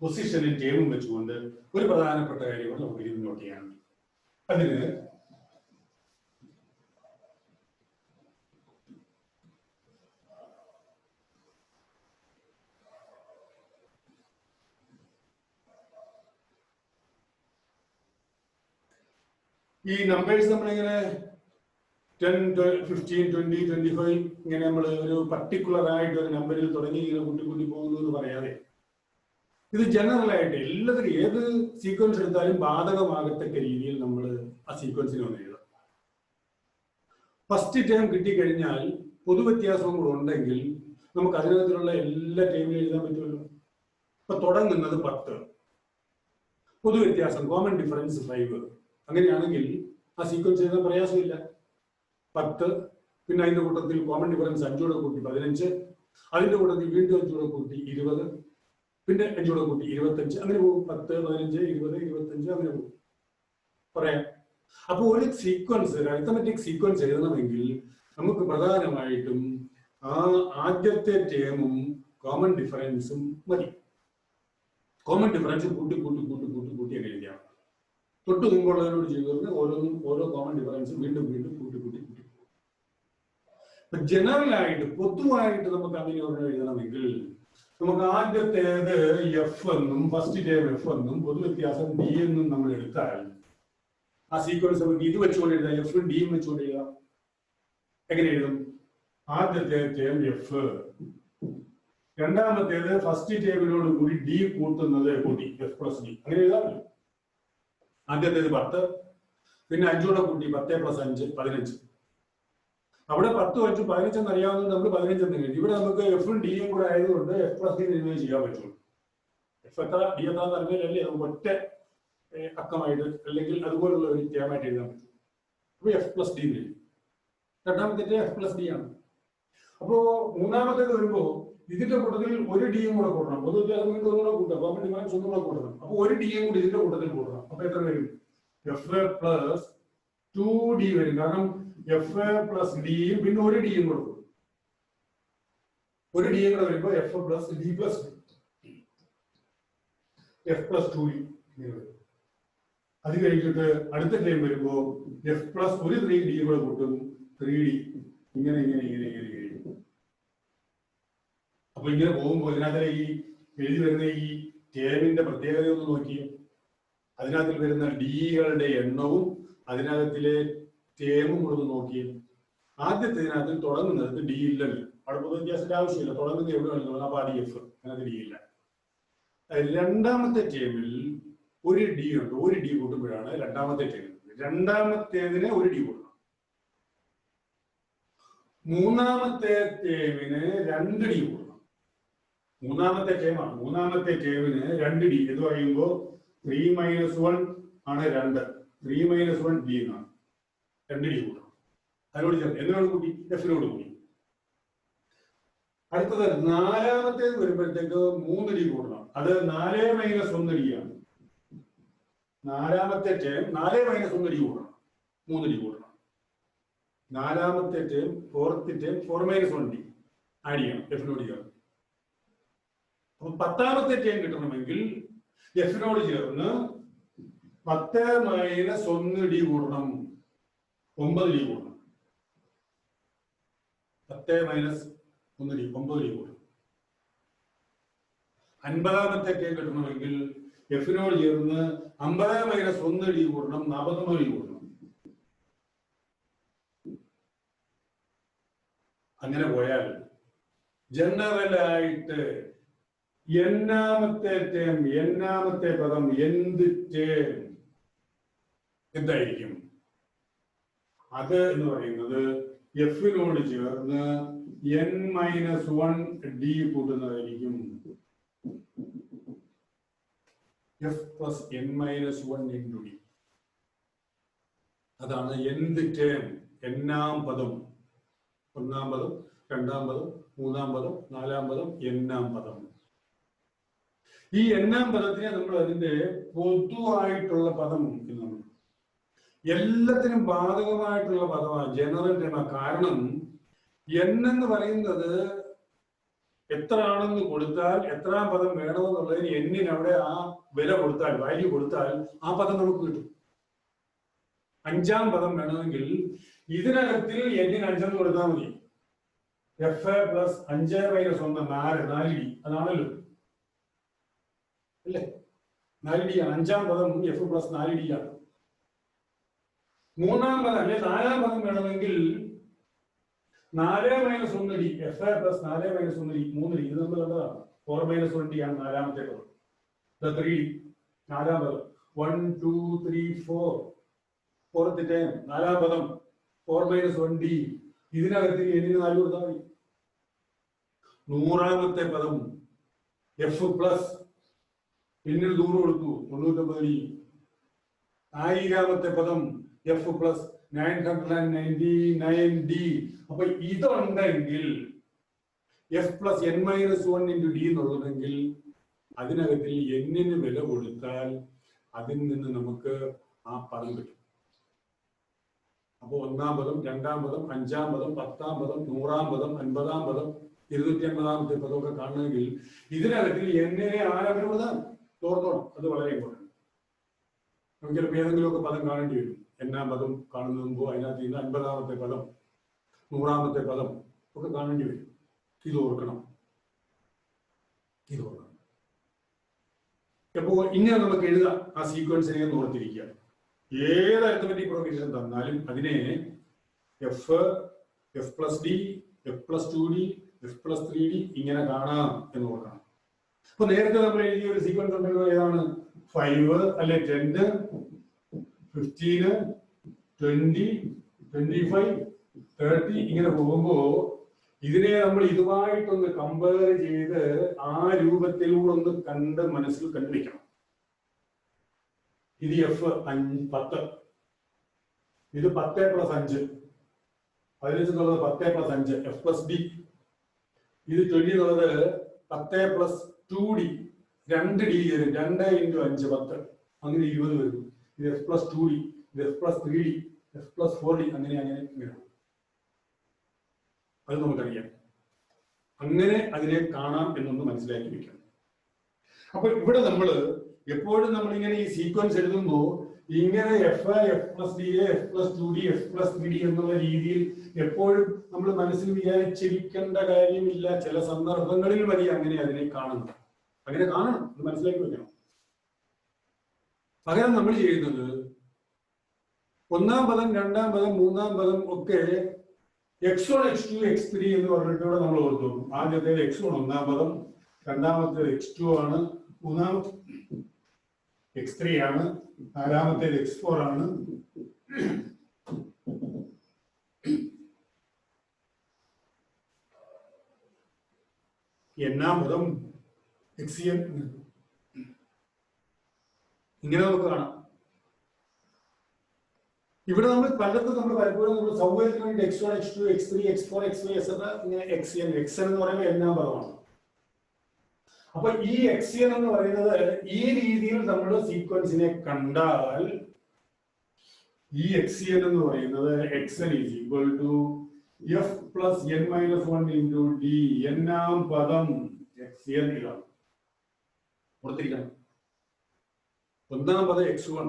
പൊസിഷനും ടേമും വെച്ചുകൊണ്ട് ഒരു പ്രധാനപ്പെട്ട കാര്യങ്ങൾ നമുക്ക് ഇത് നോട്ട് ചെയ്യാനുണ്ട്. അതിന് ഈ നമ്പേഴ്സ് നമ്മളിങ്ങനെ 10, 15, 20, 25 ഇങ്ങനെ നമ്മൾ ഒരു പർട്ടിക്കുലർ ആയിട്ട് ഒരു നമ്പറിൽ തുടങ്ങി ഇങ്ങനെ കൂട്ടി കൂട്ടി പോകുന്നു എന്ന് പറയാതെ ഇത് ജനറൽ ആയിട്ട് എല്ലാത്തിനും ഏത് സീക്വൻസ് എടുത്താലും ബാധകമാകത്തക്ക രീതിയിൽ നമ്മൾ ആ സീക്വൻസിനെ ഒന്ന് എഴുതാം. ഫസ്റ്റ് ടേം കിട്ടിക്കഴിഞ്ഞാൽ പൊതുവ്യത്യാസവും കൂടെ ഉണ്ടെങ്കിൽ നമുക്ക് അതിനകത്തിലുള്ള എല്ലാ ടേമിലും എഴുതാൻ പറ്റുമല്ലോ. ഇപ്പൊ തുടങ്ങുന്നത് 10, പൊതുവ്യത്യാസം കോമൺ ഡിഫറൻസ് 5. അങ്ങനെയാണെങ്കിൽ ആ സീക്വൻസ് എഴുതാൻ പ്രയാസമില്ല. 10, പിന്നെ അതിന്റെ കൂട്ടത്തിൽ കോമൺ ഡിഫറൻസ് 5 കൂടെ കൂട്ടി 15, അതിന്റെ കൂട്ടത്തിൽ വീണ്ടും 5 കൂടെ കൂട്ടി 20, പിന്നെ 5 കൂടെ കൂട്ടി 25, അങ്ങനെ പോകും. 10, 15, 20, 25 അങ്ങനെ പോകും. പറയാം. അപ്പൊ ഒരു സീക്വൻസ്, ഒരു അരിത്തമെറ്റിക് സീക്വൻസ് എഴുതണമെങ്കിൽ നമുക്ക് പ്രധാനമായിട്ടും ആ ആദ്യത്തെ ടേമും കോമൺ ഡിഫറൻസും മതി. കോമൺ ഡിഫറൻസ് കൂട്ടി കൂട്ടി കൂട്ടി കൂട്ടി കൂട്ടി അങ്ങനെ എഴുതിയാണ്. തൊട്ട് മുമ്പുള്ളവരോട് ചെയ്തു ഓരോന്നും ഓരോ കോമൺ ഡിഫറൻസും വീണ്ടും വീണ്ടും കൂട്ടി കൂട്ടി കൂട്ടി. അപ്പൊ ജനറൽ ആയിട്ട് പൊതുവായിട്ട് നമുക്ക് അങ്ങനെ ഒരെണ്ണം എഴുതണമെങ്കിൽ നമുക്ക് ആദ്യത്തേത് എഫ് എന്നും ഫസ്റ്റ് ടേം എഫ് എന്നും പൊതുവ്യത്യാസം ഡി എന്നും നമ്മൾ എടുത്താൽ ആ സീക്വൻസ് നമുക്ക് ഇത് വെച്ചുകൊണ്ട് എഴുതാം. എഫും ഡിയും വെച്ചുകൊണ്ട് എഴുതാം. എങ്ങനെ എഴുതും? ആദ്യത്തെ ടേം എഫ്, രണ്ടാമത്തേത് ഫസ്റ്റ് ടേമിനോട് കൂടി ഡി കൂട്ടുന്നത് കൂട്ടി എഫ് പ്ലസ് ഡി, അങ്ങനെ എഴുതാമല്ലോ. ആദ്യത്തേത് 10, പിന്നെ 5 കൂടെ കൂട്ടി 10 + 5 15. അവിടെ 10, 5, 15 എന്ന് അറിയാവുന്നത് നമ്മൾ 15 എന്ന് എഴുതി. ഇവിടെ നമുക്ക് എഫും ഡിയും കൂടെ ആയതുകൊണ്ട് എഫ് പ്ലസ് ഡി എഴുതുകയും ചെയ്യാൻ പറ്റുള്ളൂ. എഫ് എത്ര ഡി എത്താന്ന് അറിഞ്ഞാലല്ലേ നമുക്ക് ഒറ്റ അക്കമായിട്ട് അല്ലെങ്കിൽ അതുപോലുള്ള ഒരു ടേമായിട്ട് എഴുതാൻ പറ്റും. അപ്പൊ എഫ് പ്ലസ് ഡി എഴുതി. രണ്ടാമത്തെ എഫ് പ്ലസ് ഡി ആണ്. അപ്പോ മൂന്നാമത്തേത് വരുമ്പോ ഇതിന്റെ കൂട്ടത്തിൽ ഒരു ഡിയും കൂടെ കൂട്ടണം. പൊതുവ്യത്യാസം വീണ്ടും ഒന്നുകൂടെ കൂട്ടാം. കോമൺ ഡിഫറൻസ് ഒന്നുകൂടെ കൂട്ടണം. അപ്പൊ ഒരു ഡിയും കൂടി ഇതിന്റെ കൂട്ടത്തിൽ കൂട്ടണം. അപ്പൊ എത്ര വരും? എഫ് പ്ലസ് 2d വരും. കാരണം എഫ് പ്ലസ് ഡിയും പിന്നെ ഒരു ഡിയും കൂടെ കൂട്ടും. ഒരു ഡിയും കൂടെ വരുമ്പോ F plus D plus F plus 2d. അത് കഴിഞ്ഞിട്ട് അടുത്ത ടൈം വരുമ്പോ എഫ് പ്ലസ് ഒരു 3d കൂടെ കൂട്ടും. 3d ഇങ്ങനെ ഇങ്ങനെ ഇങ്ങനെ ഇങ്ങനെ ഇങ്ങനെ. അപ്പൊ ഇങ്ങനെ പോകുമ്പോൾ ഇതിനകത്ത് ഈ എഴുതി വരുന്ന ഈ ടേമിന്റെ പ്രത്യേകത ഒന്ന് നോക്കി. അതിനകത്തിൽ വരുന്ന ഡികളുടെ എണ്ണവും അതിനകത്തിലെ ടേമും കൂടെ ഒന്ന് നോക്കി. ആദ്യത്തേതിനകത്ത് തുടങ്ങുന്നത് ഡി ഇല്ലല്ലോ. അവിടെ പൊതുവ്യത്യാസത്തിന്റെ ആവശ്യമില്ല. തുടങ്ങുന്നത് എവിടെ വേണമെങ്കിലും അപ്പൊ ഡി എഫ്, അതിനകത്ത് ഡി ഇല്ല. രണ്ടാമത്തെ ടേമിൽ ഒരു ഡി ഉണ്ട്. ഒരു ഡി കൂട്ടുമ്പോഴാണ് രണ്ടാമത്തെ ടേമിൽ. രണ്ടാമത്തേതിന് ഒരു ഡി കൂട്ടണം. മൂന്നാമത്തെ ടേമിന് 2 ഡി കൂട്ടണം. മൂന്നാമത്തെ ടേമാണ്. മൂന്നാമത്തെ ടേമിന് 2 ഡി എന്ന് പറയുമ്പോൾ 3 - 1 ആണ് 2. 3 - 1 ഡി എന്നാണ്. 2 ഡി കൂട്ടണം. അതിനോട് ചേർത്ത് എന്തിനോട് കൂട്ടി? എഫിനോട് കൂടി. അടുത്തത് നാലാമത്തേത് വരുമ്പോഴത്തേക്ക് 3 ഡി കൂട്ടണം. അത് 4 - 1 ഡി ആണ്. നാലാമത്തെ ടേം 4 - 1 ഡി കൂട്ടണം. 3 ഡി കൂട്ടണം. നാലാമത്തെ term fourth term 4 - 1 D add ചെയ്യണം. എഫിനോട് ചേർന്ന്. അപ്പൊ 10ാമത്തെ ടേം കിട്ടണമെങ്കിൽ എഫിനോട് ചേർന്ന് 10 - 1 ഡി കൂട്ടണം. 9 ഡി കൂട്ടണം. 10 - 1 ഡി 9 ഡി കൂട്ടണം. 50ാമത്തെ ടേം കിട്ടണമെങ്കിൽ എഫിനോട് ചേർന്ന് 50 - 1 ഡി കൂട്ടണം. 49 ഡി കൂട്ടണം. അങ്ങനെ പോയാൽ ജനറലായിട്ട് എന്നാമത്തെ ടേം, എന്നാമത്തെ പദം, എന്ത് ടേം എന്തായിരിക്കും? അത് എന്ന് പറയുന്നത് എഫിനോട് ചേർന്ന് n-1 ഡി കൂട്ടുന്നതായിരിക്കും. F plus n-1 into D. അതാണ് എന്ത് ടേം, എന്നാം പദം. ഒന്നാം പദം, രണ്ടാം പദം, മൂന്നാം പദം, നാലാം പദം, എന്നാം പദം. ഈ എന്നാം പദത്തിനെ നമ്മൾ അതിന്റെ പൊതുവായിട്ടുള്ള പദം എന്നാണ്. എല്ലാത്തിനും ബാധകമായിട്ടുള്ള പദമാണ്, ജനറൽ ടേമാണ്. കാരണം എന്ന് പറയുന്നത് എത്ര ആണെന്ന് കൊടുത്താൽ, എത്രാം പദം വേണമെന്നുള്ളതിന് എന്നിന് അവിടെ ആ വില കൊടുത്താൽ, വാല്യൂ കൊടുത്താൽ ആ പദം നമുക്ക് കിട്ടും. 5ാം പദം വേണമെങ്കിൽ ഇതിനകത്തിൽ എന്നിന് 5 എന്ന് കൊടുത്താൽ മതി. F plus 5 - 1 4 D. അതാണല്ലോ അല്ലേ? 4 ഡി ആണ്. 5ാം പദം എഫ് പ്ലസ് 4 ഡി ആണ്. മൂന്നാം പദം അല്ലെ നാലാം പദം വേണമെങ്കിൽ 4 - 1 D F A plus 4 - 1 D 3 D ഇത് നമ്മൾ കണ്ടതാണ്. 4 - 1 ഡി ആണ് നാലാമത്തെ പദം. 3 ഡി നാലാം പദം 1 2 3 4 ഫോർത്ത് ടൈം നാലാം പദം 4 - 1 ഡി. ഇതിനകത്ത് എന്നിന് 4 കൊടുത്താൽ മതി. 100ാമത്തെ പദം എഫ് പ്ലസ് പിന്നീട് 100 കൊടുത്തു 99 ഡി. 1000ാമത്തെ പദം എഫ് പ്ലസ് 999 ഡി. അപ്പൊ ഇതുണ്ടെങ്കിൽ F plus n - 1 into D എന്നുള്ളതെങ്കിൽ അതിനകത്തിൽ എന്നിന് വില കൊടുത്താൽ അതിൽ നിന്ന് നമുക്ക് ആ പദം കിട്ടും. അപ്പൊ 1ാം പദം 2ാം പദം 5ാം പദം 10ാം പദം 100ാം പദം 50ാം പദം 250ാമത്തെ പദമൊക്കെ കാണണമെങ്കിൽ ഇതിനകത്തിൽ എന്നിനെ ആരാവിന് കൊടുത്താൽ തോർത്തോണം. അത് വളരെ ഇമ്പോർട്ടൻറ്റ്. നമുക്ക് ചിലപ്പോൾ ഏതെങ്കിലുമൊക്കെ പദം കാണേണ്ടി വരും. എന്നാം പദം കാണുന്നതിന് മുമ്പ് അതിനകത്ത് നിന്ന് 50ാമത്തെ പദം 100ാമത്തെ പദം ഒക്കെ കാണേണ്ടി വരും. ഇത് ഓർക്കണം. അപ്പോ ഇങ്ങനെ നമുക്ക് എഴുതാം. ആ സീക്വൻസിനെ ഓർത്തിരിക്കുക. ഏത് അരിത്മെറ്റിക് പ്രോഗ്രഷൻ തന്നാലും അതിനെ F F plus D F plus 2 D F plus 3 D ഇങ്ങനെ കാണാം എന്ന് ഓർക്കണം. അപ്പൊ നേരത്തെ നമ്മൾ എഴുതിയ ഒരു സീക്വൻസ് ഉണ്ടെങ്കിൽ ഏതാണ്? 5 അല്ലെ 10 15 20 25 30 ഇങ്ങനെ പോകുമ്പോ ഇതിനെ നമ്മൾ ഇതുമായിട്ടൊന്ന് കമ്പയർ ചെയ്ത് ആ രൂപത്തിലൂടെ ഒന്ന് കണ്ട് മനസ്സിൽ കണ്ടുപിടിക്കണം. ഇത് എഫ് 10, ഇത് 10 + 5 15 എന്നുള്ളത് 10 + 5 എഫ് പ്ലസ് ഡി. ഇത് 20 എന്നുള്ളത് 10 + 2 ഡി 2 ഡി 2 × 5 10 അങ്ങനെ 20 വരുന്നു. ഇത് എഫ് പ്ലസ് 2 ഡി ഇത് F plus 3 D F plus 4 D അങ്ങനെ അത് നമുക്കറിയാം. അങ്ങനെ അതിനെ കാണാം എന്നൊന്ന് മനസ്സിലാക്കി വെക്കണം. അപ്പൊ ഇവിടെ നമ്മൾ എപ്പോഴും നമ്മളിങ്ങനെ ഈ സീക്വൻസ് എഴുതുമ്പോൾ ഇങ്ങനെ F F plus D F plus 2 D F plus 3 D എന്നുള്ള രീതിയിൽ എപ്പോഴും നമ്മൾ മനസ്സിൽ വിചാരിച്ചിരിക്കേണ്ട കാര്യമില്ല. ചില സന്ദർഭങ്ങളിൽ മതി അങ്ങനെ അതിനെ കാണണം. അങ്ങനെ കാണണം എന്ന് മനസ്സിലാക്കി വെക്കണം. പകരം നമ്മൾ ചെയ്യുന്നത് 1ാം പദം 2ാം പദം 3ാം പദം ഒക്കെ x1 x2 x3 എന്ന് പറഞ്ഞിട്ടൂടെ നമ്മൾ ഓർത്തു. ആദ്യത്തേത് x1 1ാം പദം, രണ്ടാമത്തേത് x2 ആണ്, മൂന്നാമത്തെ x3 ആണ്, നാലാമത്തേത് x4 ആണ്, n-ാം പദം xn. ഇങ്ങനെ നമുക്ക് കാണാം. ഇവിടെ നമ്മൾ പലർക്കും നമ്മൾ പലപ്പോഴും നമ്മൾ സൗകര്യത്തിന് വേണ്ടി x1 x2 x3 x4 x5 ഇങ്ങനെ xn എന്ന് പറയുമ്പോൾ n-ാം പദമാണ്. അപ്പൊ ഈ xn എന്ന് പറയുന്നത് ഈ രീതിയിൽ നമ്മൾ സീക്വൻസിനെ കണ്ടാൽ ഈ xn എന്ന് പറയുന്നത് xn = f + n - 1 × d n-ാം പദം xn ഇതാണ്. ഓർത്തിരിക്കണം. 1ാം പദം x1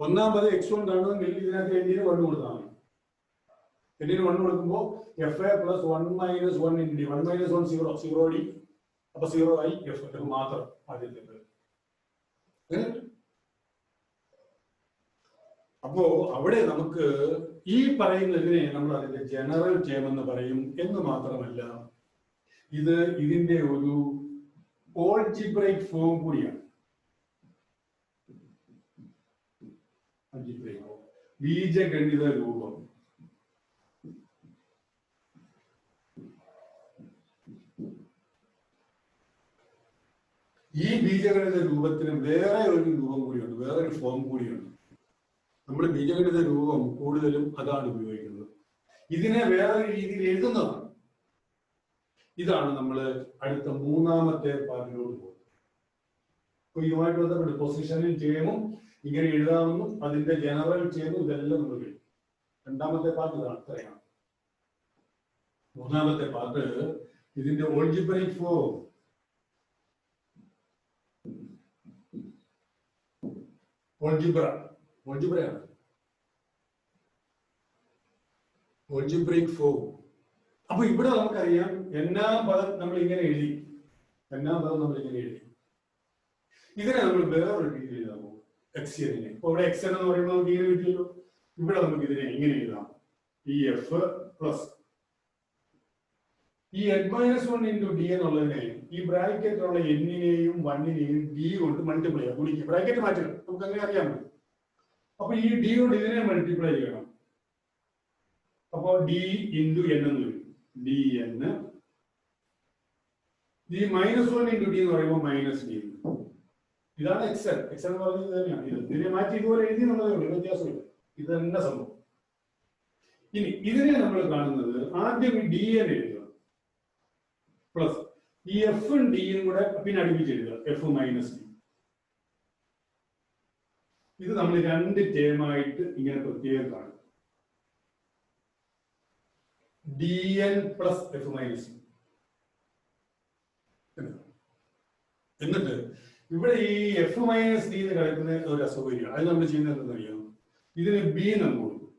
1ാം പദം x1 കാണുമെങ്കിൽ ഇതിനകത്ത് n-ന് 1 കൊടുത്താൽ മതി. n-ന് 1 കൊടുക്കുമ്പോൾ f a + 1 - 1 × d 1 - 1 0 0 d അപ്പൊ 0 ആയി f മാത്രം ആദ്യത്തെ. അപ്പോ അവിടെ നമുക്ക് ഈ പറയുന്നതിനെ നമ്മൾ അതിന്റെ ജനറൽ ടേം എന്ന് പറയും. എന്ന് മാത്രമല്ല ഇത് ഇതിന്റെ ഒരു ഓൾജിബ്രൈക് ഫോം കൂടിയാണ്. ബീജഗണിത രൂപം. ഈ ബീജഗണിത രൂപത്തിന് വേറെ ഒരു രൂപം കൂടിയുണ്ട്, വേറൊരു ഫോം കൂടിയുണ്ട്. നമ്മൾ ബീജഗണിത രൂപം കൂടുതലും അതാണ് ഉപയോഗിക്കുന്നത്. ഇതിനെ വേറൊരു രീതിയിൽ എഴുതുന്നതാണ്. ഇതാണ് നമ്മൾ അടുത്ത 3ാമത്തെ പാർട്ടിലോട്ട് പോകുന്നത്. അപ്പൊ ഇതുമായിട്ട് ബന്ധപ്പെട്ട് പൊസിഷനിൽ ടേമും ഇങ്ങനെ എഴുതാമെന്നും അതിന്റെ ജനറൽ ടേമും ഇതെല്ലാം നമ്മൾ കഴിയും. 2ാമത്തെ പാർട്ട് ഇതാണ്, ഇത്രയാണ്. 3ാമത്തെ പാർട്ട് ഇതിന്റെ ഓൾജിബ്രൈക് ഫോം. ഓൾജിബ്രയാണ് ഓൾജിബ്രൈക് ഫോം. അപ്പൊ ഇവിടെ നമുക്കറിയാം n-ാം പദം നമ്മൾ ഇങ്ങനെ എഴുതി. ഇതിനെ നമ്മൾ വേറൊരു രീതിയിൽ എഴുതാമോ? xn. ഇപ്പൊ ഇവിടെ xn എന്ന് പറയുമ്പോൾ നമുക്ക് ഇങ്ങനെ കിട്ടിയല്ലോ. ഇവിടെ നമുക്ക് ഇതിനെ എങ്ങനെ എഴുതാം? ഈ എഫ് പ്ലസ് ഈ n-1 ഇൻറ്റു ഡി എന്നുള്ളതിനെ ഈ ബ്രാക്കറ്റിലുള്ള എന്നിനെയും 1-നെയും ഡി കൊണ്ട് മൾട്ടിപ്ലൈ ചെയ്യാം. ഗുണിക്കുക, ബ്രാക്കറ്റ് മാറ്റണം, നമുക്ക് അങ്ങനെ അറിയാൻ പറ്റും. അപ്പൊ ഈ ഡി കൊണ്ട് ഇതിനെ മൾട്ടിപ്ലൈ ചെയ്യണം. അപ്പൊ ഡി ഇൻറ്റു എൻ എന്ന് വരും. ഡി എൻ ഈ -1 ഇൻറ്റു ഡി എന്ന് പറയുമ്പോൾ മൈനസ് ഡി. ഇതാണ് എക്സൽ. എക്സൽ എന്ന് പറയുന്നത് തന്നെയാണ്. ഇതിനെ മാറ്റി ഇതുപോലെ എഴുതി എന്നുള്ളതേ ഉള്ളൂ, വ്യത്യാസമില്ല. ഇത് തന്നെ സംഭവം. ഇനി ഇതിനെ നമ്മൾ കാണുന്നത് ആദ്യം ഈ ഡി എൻ എഴുതുക പ്ലസ് ഈ എഫും ഡിയും കൂടെ പിന്നെ അടുപ്പിച്ച് എഴുതുക, എഫ് മൈനസ് ഡി. ഇത് നമ്മൾ രണ്ട് ടേമായിട്ട് ഇങ്ങനെ പ്രത്യേകം കാണും. D N plus F minus D. എന്നിട്ട് ഇവിടെ ഈ എഫ് മൈനസ് ഡി എന്ന് കിടക്കുന്ന ഒരു അസൗകര്യം. അത് നമ്മൾ ചെയ്യുന്നത് എന്താണെന്നറിയാം? ഇതിന് ബി നമ്മൾ കൊടുക്കും.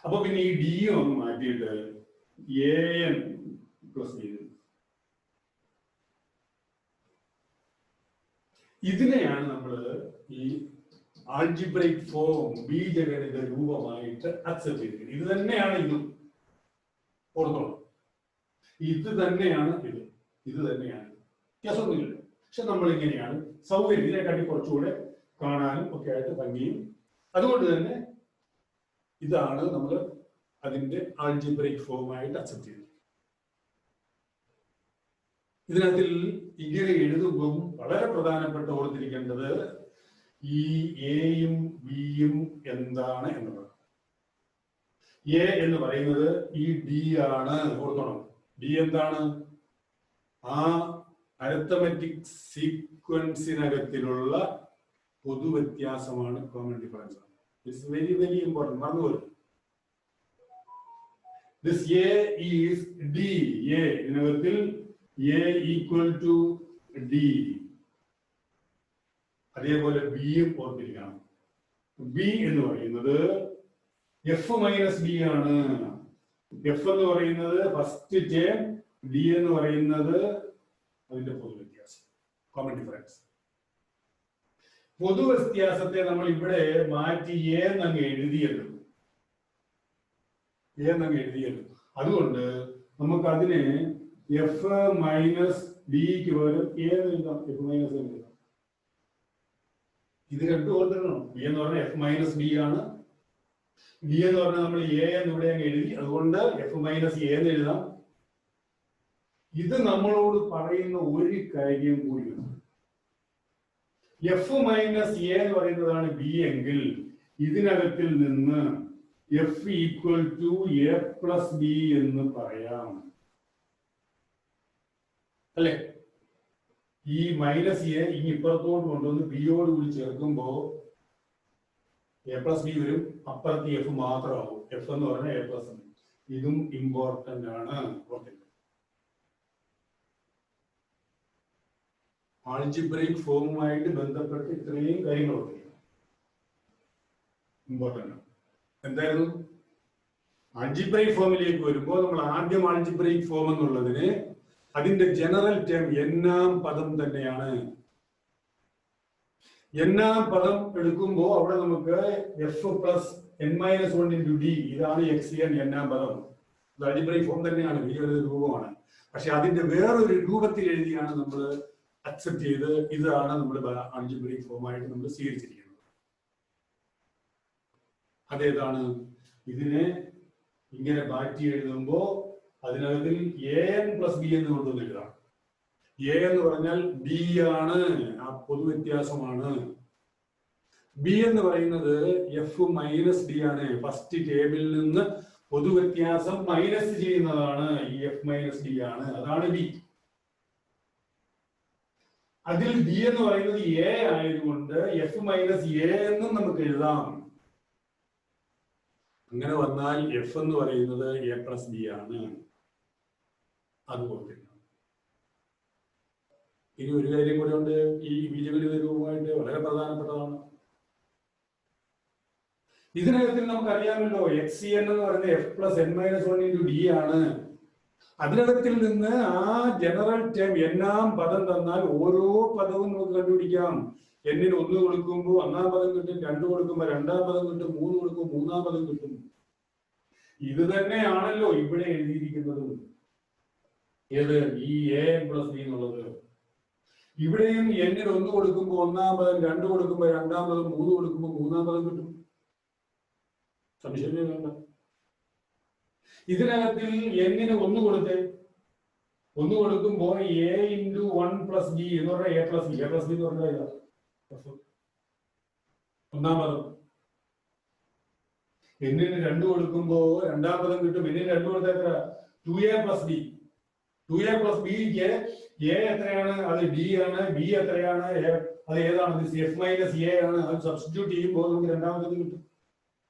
അപ്പൊ പിന്നെ ഈ ഡി ഒന്ന് മാറ്റിയിട്ട് എ എൻ പ്ലസ് ബി. ഇതിനെയാണ് നമ്മൾ ഈ ആൾജിബ്രൈക് ഫോം ബീജഗണിത രൂപമായിട്ട് അക്സെപ്റ്റ് ചെയ്തിരിക്കുന്നത്. ഇത് തന്നെയാണ് ഇതും, ഓർത്തോളം. ഇത് തന്നെയാണ് ഇത്, ഇത് തന്നെയാണ്, വ്യത്യാസമൊന്നുമില്ല. പക്ഷെ നമ്മൾ ഇങ്ങനെയാണ് സൗകര്യം, ഇതിനെക്കാട്ടി കുറച്ചുകൂടെ കാണാനും ഒക്കെ ആയിട്ട് ഭംഗിയും. അതുകൊണ്ട് തന്നെ ഇതാണ് നമ്മൾ അതിന്റെ ആൾജിബ്രൈക് ഫോമായിട്ട് അക്സെപ്റ്റ് ചെയ്തത്. ഇതിനകത്തിൽ ഇങ്ങനെ എഴുതുമ്പം വളരെ പ്രധാനപ്പെട്ട ഓർത്തിരിക്കേണ്ടത് ഈ എയും ബിയും എന്താണ് എന്നുള്ളത്. എ എന്ന് പറയുന്നത് ഈ ഡി ആണ്, ഓർക്കണം. ഡി എന്താണ്? ആ അരിത്തമെറ്റിക് സീക്വൻസിനകത്തിലുള്ള പൊതുവ്യത്യാസമാണ്, common difference. It's very very important, മറന്നുപോലും. This A is D. A ഇതിനകത്തിൽ എ ഈക്വൽ ടു ഡി. അതേപോലെ ബിയും ഓർത്തിരിക്കണം. ബി എന്ന് പറയുന്നത് എഫ് മൈനസ് ഡി ആണ്. എഫ് എന്ന് പറയുന്നത് ഫസ്റ്റ് ടേം, ഡി എന്ന് പറയുന്നത് അതിന്റെ പൊതുവ്യത്യാസം, കോമൺ ഡിഫറൻസ്. പൊതുവ്യത്യാസത്തെ നമ്മൾ ഇവിടെ മാറ്റി എന്നങ്ങ് എഴുതിയല്ലോ, എന്നങ്ങ് എഴുതിയല്ലോ. അതുകൊണ്ട് നമുക്ക് അതിനെ എഫ് മൈനസ് ഡിക്ക് പകരം എഴുതാം, എഫ് മൈനസ് എഴുതാം. ഇത് രണ്ടും ഓർത്തിരണം. ബി എന്ന് പറഞ്ഞാൽ എഫ് മൈനസ് ഡി ആണ്. ഡി എന്ന് പറഞ്ഞാൽ നമ്മൾ എ എന്ന് ഇവിടെ അങ്ങ് എഴുതി, അതുകൊണ്ട് എഫ് മൈനസ് എ എന്ന് എഴുതാം. ഇത് നമ്മളോട് പറയുന്ന ഒരു കാര്യം കൂടി, എഫ് മൈനസ് എ എന്ന് പറയുന്നതാണ് ബി എങ്കിൽ ഇതിനകത്തിൽ നിന്ന് f equal to a plus b എന്ന് പറയാം, അല്ലെ? ഈ മൈനസ് എ ഇനി ഇപ്പുറത്തോട്ട് കൊണ്ടുവന്ന് ബിയോട് കൂടി ചേർക്കുമ്പോ എ പ്ലസ് ബി വരും, അപ്പുറത്ത് എഫ് മാത്രമാവും. എഫ് എന്ന് പറഞ്ഞാൽ എ പ്ലസ്. ഇതും ഇമ്പോർട്ടന്റ് ആണ്. ആൾജിബ്രൈക് ഫോമുമായിട്ട് ബന്ധപ്പെട്ട് ഇത്രയും കാര്യങ്ങളുണ്ട്, ഇമ്പോർട്ടന്റ്. എന്തായിരുന്നു? ആൾജിബ്രൈക് ഫോമിലേക്ക് വരുമ്പോൾ നമ്മൾ ആദ്യം ആൾജിബ്രൈക് ഫോം എന്നുള്ളതിന് അതിന്റെ ജനറൽ ടേം എന്നാം പദം തന്നെയാണ്. എന്നാം പദം എടുക്കുമ്പോൾ അവിടെ നമുക്ക് F plus n-1 into D, ഇതാണ് എക്സ് എൻ എന്നാം പദം. ആൾജിബ്രൈക് ഫോം തന്നെയാണ്, വലിയൊരു രൂപമാണ്. പക്ഷെ അതിന്റെ വേറൊരു രൂപത്തിൽ എഴുതിയാണ് നമ്മൾ അക്സെപ്റ്റ് ചെയ്ത്, ഇതാണ് നമ്മൾ ആൾജിബ്രൈക് ഫോമായിട്ട് നമ്മൾ സ്വീകരിച്ചിരിക്കുന്നത്. അതേതാണ്? ഇതിനെ ഇങ്ങനെ മാറ്റി എഴുതുമ്പോ അതിനകത്തിൽ എ എൻ പ്ലസ് ബി എന്ന് കൊണ്ടുവന്ന് എഴുതാം. എ എന്ന് പറഞ്ഞാൽ ബി ആണ്, ആ പൊതുവ്യത്യാസമാണ്. ബി എന്ന് പറയുന്നത് എഫ് മൈനസ് ഡി ആണ്. ഫസ്റ്റ് ടേബിളിൽ നിന്ന് പൊതുവ്യത്യാസം മൈനസ് ചെയ്യുന്നതാണ് ഈ എഫ് മൈനസ് ഡി ആണ്, അതാണ് ബി. അതിൽ ഡി എന്ന് പറയുന്നത് എ ആയതുകൊണ്ട് എഫ് മൈനസ് എ എന്നും നമുക്ക് എഴുതാം. അങ്ങനെ വന്നാൽ എഫ് എന്ന് പറയുന്നത് എ പ്ലസ് ബി ആണ്. അതുപോലെ ഇനി ഒരു കാര്യം കൂടെ ഉണ്ട്, ഈ ബീജഗണിത രൂപമായിട്ട് വളരെ പ്രധാനപ്പെട്ടതാണ്. ഇതിനകത്തിൽ നമുക്ക് അറിയാമല്ലോ, എക്സ് എൻ എന്ന് പറയുന്നത് F plus n-1 into D ആണ്. അതിനകത്തിൽ നിന്ന് ആ ജനറൽ ടേം എന്നാം പദം തന്നാൽ ഓരോ പദവും നമുക്ക് കണ്ടുപിടിക്കാം. എന്നിന് 1 കൊടുക്കുമ്പോൾ ഒന്നാം പദം കിട്ടും, 2 കൊടുക്കുമ്പോൾ രണ്ടാം പദം കിട്ടും, 3 കൊടുക്കുമ്പോൾ മൂന്നാം പദം കിട്ടും. ഇത് തന്നെയാണല്ലോ ഇവിടെ എഴുതിയിരിക്കുന്നത്. ഏത്? ഈ an+b എന്നുള്ളത്. ഇവിടെയും എന്നിന് 1 കൊടുക്കുമ്പോൾ ഒന്നാം പദം, 2 കൊടുക്കുമ്പോൾ രണ്ടാം പദം, 3 കൊടുക്കുമ്പോൾ മൂന്നാം പദം കിട്ടും. സംശയമേ വേണ്ട. ഇതിനകത്തിൽ എന്നിന് 1 കൊടുത്തേ, 1 കൊടുക്കുമ്പോൾ a×1+b എന്ന് പറഞ്ഞാൽ a+b എന്ന് പറഞ്ഞാൽ ഒന്നാം പദം. എന്നിന് 2 കൊടുക്കുമ്പോ രണ്ടാം പദം കിട്ടും. എന്നിന് 2 കൊടുത്താൽ എത്ര? 2a+b. 2a+bക്ക് a എത്രയാണ്? അത് d ആണ്. b എത്രയാണ്? അത് ഏതാണ്? f-a ആണ്. അത് സബ്സ്റ്റിറ്റ്യൂട്ട് ചെയ്യുമ്പോൾ നമുക്ക് രണ്ടാമത്തേത് കിട്ടും.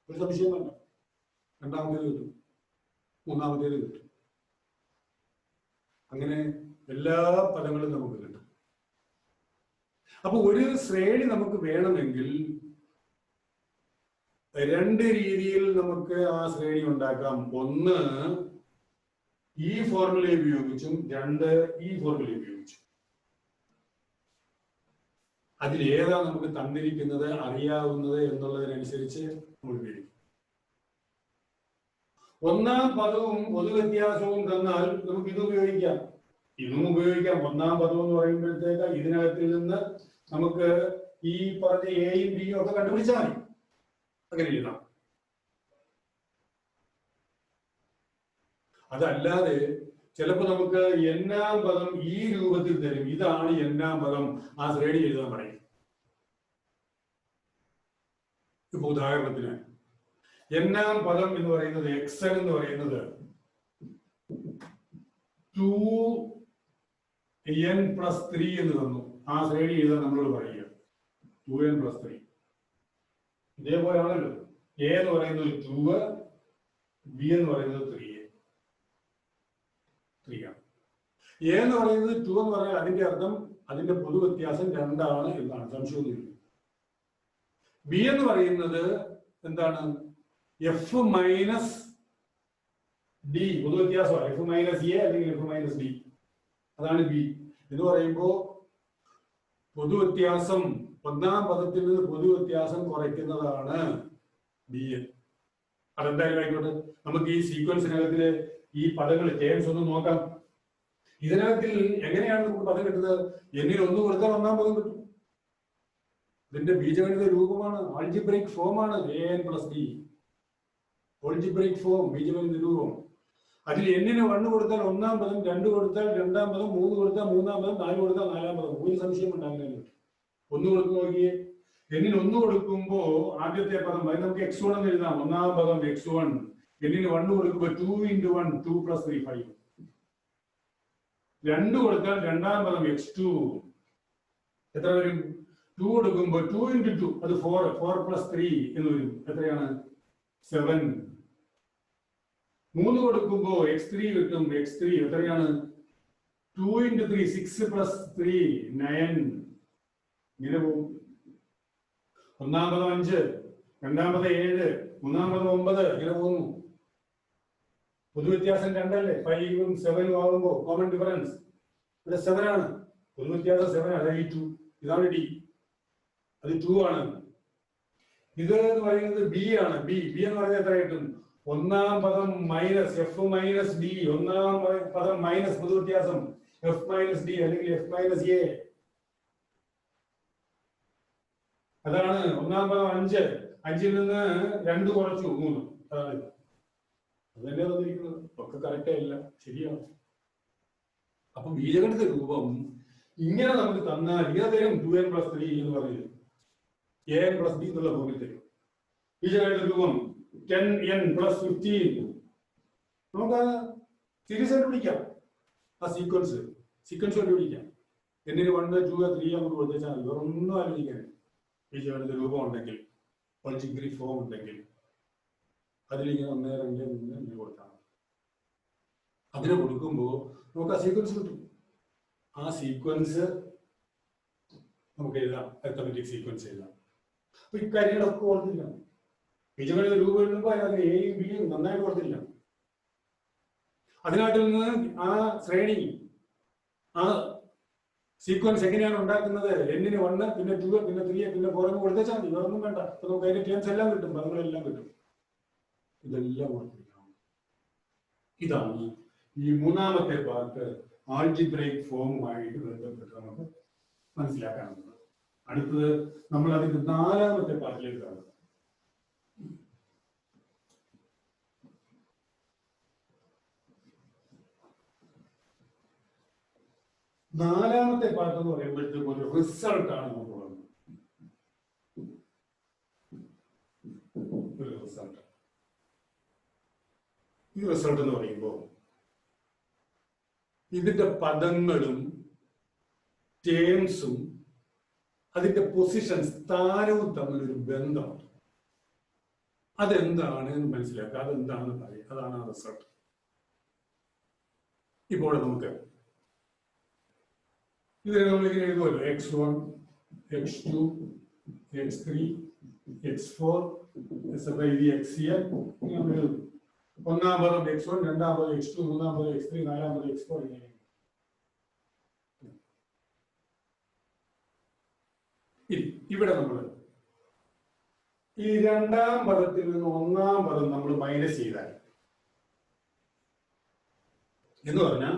ഒരു സംശയം വേണ്ട. രണ്ടാമത്തേത് കിട്ടും, മൂന്നാമത്തേത് കിട്ടും. അങ്ങനെ എല്ലാ പദങ്ങളും നമുക്ക് കിട്ടും. അപ്പൊ ഒരു ശ്രേണി നമുക്ക് വേണമെങ്കിൽ 2 രീതിയിൽ നമുക്ക് ആ ശ്രേണി ഉണ്ടാക്കാം. ഒന്ന് ഈ ഫോർമുല ഉപയോഗിച്ചും, 2 ഈ ഫോർമുല ഉപയോഗിച്ചും. അതിലേതാ നമുക്ക് തന്നിരിക്കുന്നത്, അറിയാവുന്നത് എന്നുള്ളതിനനുസരിച്ച് നമ്മൾ ഉപയോഗിക്കും. ഒന്നാം പദവും പൊതുവ്യത്യാസവും തന്നാൽ നമുക്ക് ഇത് ഉപയോഗിക്കാം, ഇതും ഉപയോഗിക്കാം. ഒന്നാം പദം എന്ന് പറയുമ്പോഴത്തേക്ക് ഇതിനകത്തിൽ നിന്ന് നമുക്ക് ഈ പറഞ്ഞ എയും ബിയും ഒക്കെ കണ്ടുപിടിച്ചാൽ മതി. അങ്ങനെ എഴുതാം. അതല്ലാതെ ചിലപ്പോൾ നമുക്ക് എന്നാം പദം ഈ രൂപത്തിൽ തരും, ഇതാണ് എന്നാം പദം, ആ ശ്രേണി എഴുതാൻ പറയും. ഇപ്പൊ ഉദാഹരണത്തിന് എന്നാം പദം എന്ന് പറയുന്നത് xn എന്ന് പറയുന്നത് 2n+3 എന്ന് തന്നു. ആ ശ്രേണി എഴുതാൻ നമ്മളോട് പറയുക 2n+3. ഇതേപോലെയാണല്ലോ. a എന്ന് പറയുന്നത് 2, b എന്ന് പറയുന്നത് 3 ആണ്. a എന്ന് പറയുന്നത് 2 എന്ന് പറഞ്ഞാൽ അതിന്റെ അർത്ഥം അതിന്റെ പൊതു വ്യത്യാസം 2 ആണ് എന്നാണ്, സംശയമൊന്നുമില്ല. b എന്ന് പറയുന്നത് എന്താണ്? f-d പൊതു വ്യത്യാസമാണ്. f-a അല്ലെങ്കിൽ f-d, അതാണ് b എന്ന് പറയുമ്പോ പൊതു വ്യത്യാസം, ഒന്നാം പദത്തിൽ നിന്ന് പൊതു വ്യത്യാസം കുറയ്ക്കുന്നതാണ് bn. അതെന്തായാലും ആയിക്കോട്ടെ. നമുക്ക് ഈ സീക്വൻസിനകത്തില് ഈ പദങ്ങൾ ടേംസ് ഒന്ന് നോക്കാം. ഇതിനകത്തിൽ എങ്ങനെയാണ് നമുക്ക് പദം കിട്ടുന്നത്? എന്നിൽ 1 കൊടുത്താൽ ഒന്നാം പദം കിട്ടും. ഇതിന്റെ ബീജഗണിത രൂപമാണ്, ആൾജിബ്രൈക് ഫോമാണ് an+d. ആൾജിബ്രൈക് ഫോം, ബീജഗണിത രൂപം. അതിൽ എന്നിന് 1 കൊടുത്താൽ ഒന്നാം പദം, 2 കൊടുത്താൽ രണ്ടാം പദം, 3 കൊടുത്താൽ മൂന്നാം പദം, 4 കൊടുത്താൽ നാലാം പദം. ഒരു സംശയം ഉണ്ടാകുന്നില്ല. 1 കൊടുത്തു നോക്കിയേ. എന്നിന് 1 കൊടുക്കുമ്പോ ആദ്യത്തെ പദം അത് നമുക്ക് x1 എന്ന് എഴുതാം. ഒന്നാം പദം x1. എന്നിന് 1 കൊടുക്കുമ്പോ 2×1 2 + 3 5. 2 കൊടുത്താൽ രണ്ടാം പദം x2. എത്ര വരും? 2 കൊടുക്കുമ്പോ 2×2 അത് 4 + 3 എന്ന് വരും. എത്രയാണ്? 7. 3 കൊടുക്കുമ്പോ x3 കിട്ടും. x3 എത്രയാണ്? 2×3 6 + 3 9. ഇങ്ങനെ പോകും. ഒന്നാം പദം 5, രണ്ടാം പദം 7, മൂന്നാം പദം 9. ഇങ്ങനെ പോകുന്നു. പൊതുവ്യത്യാസം 2 അല്ലേ? 5ഉം 7ഉം ആകുമ്പോ കോമൺ ഡിഫറൻസ് ഇവിടെ 7 ആണ്. പൊതുവ്യത്യാസം 7 ആണ്. അതായത് 2. ഇതാണ് d. അത് 2 ആണ്. ഇത് എന്ന് പറയുന്നത് b ആണ്. b എന്ന് പറയുന്നത് എത്ര കിട്ടും? ഒന്നാം പദം മൈനസ് f-d. ഒന്നാം പദം മൈനസ് പൊതുവ്യത്യാസം f-d അല്ലെങ്കിൽ f-a. അതാണ് ഒന്നാം പദം 5. 5ൽ നിന്ന് 2 കുറച്ചു 3. അതാണ് അതല്ലേ തന്നിരിക്കുന്നത്. ഒക്കെ കറക്റ്റ് ആയില്ല, ശരിയാണ്. അപ്പൊ ബീജഗണിത രൂപം ഇങ്ങനെ നമുക്ക് തന്നാൽ ഇങ്ങനെ തരും. 2n+3 എന്ന് പറയുന്നത് an+b എന്നുള്ള ഫോമിൽ തരും. ബീജഗണിത രൂപം 10n+15. നമുക്ക് സീരീസ് കണ്ടുപിടിക്കാം. ആ സീക്വൻസ് കണ്ടുപിടിക്കാം. എന്നിന് 1, 2, 3 അങ്ങോട്ട് കൊടുത്താൽ വേറെ ഒന്നും ആലോചിക്കാൻ. ബീജഗണിത രൂപം ഉണ്ടെങ്കിൽ, ആൾജിബ്രിക് ഫോം ഉണ്ടെങ്കിൽ അതിലിങ്ങനെ 1, 2, 3 ഇങ്ങനെ കൊടുത്താൽ അതിനെ കൊടുക്കുമ്പോൾ നമുക്ക് ആ സീക്വൻസ് കിട്ടും. ആ സീക്വൻസ് നമുക്ക് എഴുതാം, അരിത്തമെറ്റിക് സീക്വൻസ് എഴുതാം. അപ്പൊ ഇക്കാര്യങ്ങളൊക്കെ ഓർത്തില്ല. ബീജഗണിത രൂപം എഴുതുമ്പോൾ അതിനകത്ത് എയും ബിയും നന്നായിട്ട് ഓർത്തില്ല. അതിനാട്ടിൽ നിന്ന് ആ ശ്രേണി, ആ സീക്വൻസ് എങ്ങനെയാണ് ഉണ്ടാക്കുന്നത്? എന്നിന് 1, പിന്നെ 2, പിന്നെ 3, പിന്നെ 4 എന്ന് കൊടുത്തേച്ചാൽ മതി, വേറൊന്നും വേണ്ട. അപ്പൊ നമുക്ക് അതിന്റെ ടേംസ് എല്ലാം കിട്ടും, പദങ്ങളെല്ലാം കിട്ടും. ഇതെല്ലാം ഓർത്തിരിക്കണം. ഇതാണ് ഈ മൂന്നാമത്തെ പാർട്ട് ആൾജിബ്രൈക് ഫോമുമായിട്ട് ബന്ധപ്പെട്ട് നമുക്ക് മനസ്സിലാക്കാനുള്ളത്. അടുത്തത് നമ്മൾ അതിന്റെ നാലാമത്തെ പാർട്ടിലേക്ക് കാണും. നാലാമത്തെ പാർട്ട് എന്ന് പറയുമ്പോഴത്തേക്ക് ഒരു റിസൾട്ടാണ് നമുക്ക് ഉള്ളത്. ഒരു റിസൾട്ട്. ഈ റിസൾട്ട് എന്ന് പറയുമ്പോൾ ഇതിന്റെ പദങ്ങളും ടേംസും അതിന്റെ പൊസിഷൻ, സ്ഥാനവും തമ്മിലൊരു ബന്ധമാണ്. അതെന്താണ് എന്ന് മനസ്സിലാക്കുക, അതെന്താണെന്ന് പറയുക, അതാണ് ആ റിസൾട്ട്. ഇപ്പോൾ നമുക്ക് ഇതിനെ നമ്മളിങ്ങനെ എഴുതുമല്ലോ, x1, x2, x3, x4, xn നമ്മൾ എഴുതും. ഒന്നാം പദം x1, രണ്ടാം പദം x2, മൂന്നാം പദം x3, നാലാം പദം x4 ഇങ്ങനെ. ഇവിടെ നമ്മൾ ഈ രണ്ടാം പദത്തിൽ നിന്ന് ഒന്നാം പദം നമ്മൾ മൈനസ് ചെയ്താൽ എന്ന് പറഞ്ഞാൽ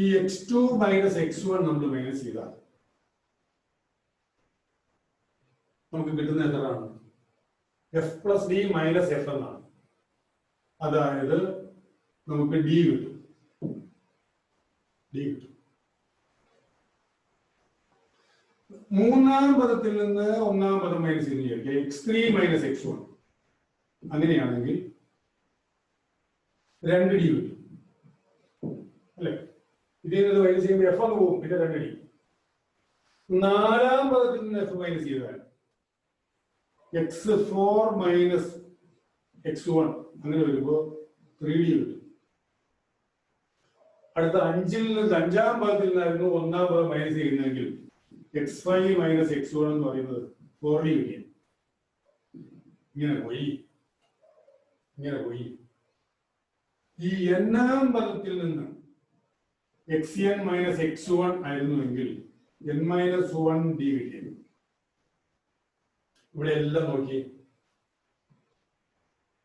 ഈ x2 മൈനസ് x1 നമ്മൾ മൈനസ് ചെയ്താൽ നമുക്ക് കിട്ടുന്ന എത്രയാണ്? F plus D minus F എന്നാണ്. അതായത് നമുക്ക് ഡി കിട്ടും. മൂന്നാം പദത്തിൽ നിന്ന് ഒന്നാം പദം മൈനസ് ചെയ്ത് വിചാരിക്കുക, x3 മൈനസ് x1. അങ്ങനെയാണെങ്കിൽ 2D കിട്ടും അല്ലെ? ഇതിൽ നിന്ന് മൈനസ് ചെയ്യുമ്പോൾ എഫ് അങ്ങ് പോകും, പിന്നെ 2D. നാലാം പദത്തിൽ നിന്ന് എഫ് മൈനസ് ചെയ്താൽ x4 മൈനസ് x1 അങ്ങനെ വരുമ്പോ 3D കിട്ടും. അടുത്ത അഞ്ചാം പദത്തിൽ നിന്നായിരുന്നു ഒന്നാം പദം മൈനസ് ചെയ്യുന്നതെങ്കിൽ x5 മൈനസ് x1 എന്ന് പറയുന്നത് 4D കിട്ടിയ. ഇങ്ങനെ പോയി ഈ n-ാം പദത്തിൽ നിന്ന് xn മൈനസ് x1 ആയിരുന്നുവെങ്കിൽ n-1d കിട്ടിയത്. ഇവിടെ എല്ലാം നോക്കി,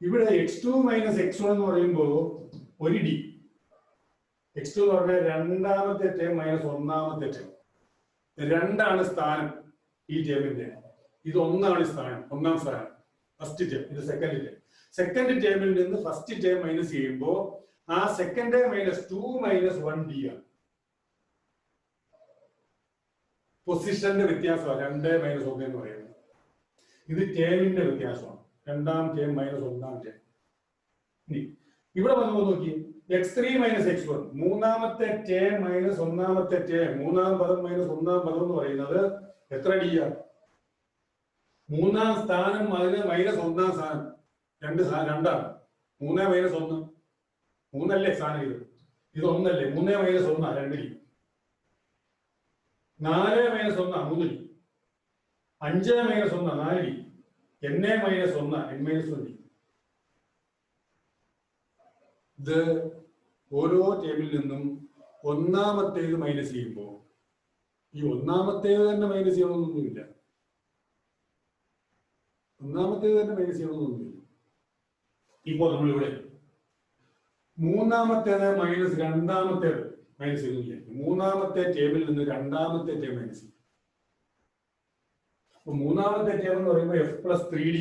ഇവിടെ x2 മൈനസ് x1 എന്ന് പറയുമ്പോൾ ഒരു ഡി. x2 എന്ന് പറഞ്ഞാൽ രണ്ടാമത്തെ ടേം മൈനസ് ഒന്നാമത്തെ ടേം. രണ്ടാണ് സ്ഥാനം ഈ ടേമിന്റെ. ഇത് ഒന്നാണ് സ്ഥാനം, ഒന്നാം സ്ഥാനം, ഫസ്റ്റ് ടേം. ഇത് സെക്കൻഡ് ടേം. സെക്കൻഡ് ടേമിൽ നിന്ന് ഫസ്റ്റ് ടേം മൈനസ് ചെയ്യുമ്പോൾ ആ second term minus 2 minus 1d ആണ്. പൊസിഷന്റെ വ്യത്യാസമാണ് 2 മൈനസ് 1 എന്ന് പറയുന്നത്. ഇത് ടേമിന്റെ വ്യത്യാസമാണ്, രണ്ടാം ടേം മൈനസ് ഒന്നാം ടേം. ഇവിടെ വന്നു നോക്കി, x3 മൈനസ് x1 മൂന്നാമത്തെ ടേം മൈനസ് ഒന്നാമത്തെ ടേം, മൂന്നാം പദം മൈനസ് ഒന്നാം പദം എന്ന് പറയുന്നത് എത്ര ഡി ആണ്? മൂന്നാം സ്ഥാനം അതിന് മൈനസ് ഒന്നാം സ്ഥാനം, രണ്ടാണ്. 3 മൈനസ് 1, 3 സ്ഥാനം. ഇത് 1 3 minus 1 2D. 4 minus 1 3D. 5 minus 1 4D. n minus 1 n minus 1D. ഇത് ഓരോ ടേബിളിൽ നിന്നും ഒന്നാമത്തേത് മൈനസ് ചെയ്യുമ്പോൾ ഈ ഒന്നാമത്തേത് തന്നെ മൈനസ് ചെയ്യണമെന്നൊന്നുമില്ല. ഇപ്പോൾ നമ്മളിവിടെ മൂന്നാമത്തേത് മൈനസ് രണ്ടാമത്തേത് മൈനസ് ചെയ്യുന്നില്ല. മൂന്നാമത്തെ ടേബിളിൽ നിന്ന് രണ്ടാമത്തെ ടേം മൈനസ് ചെയ്യും. അപ്പൊ മൂന്നാമത്തെ ടേം എന്ന് പറയുമ്പോൾ എഫ് പ്ലസ് 3D,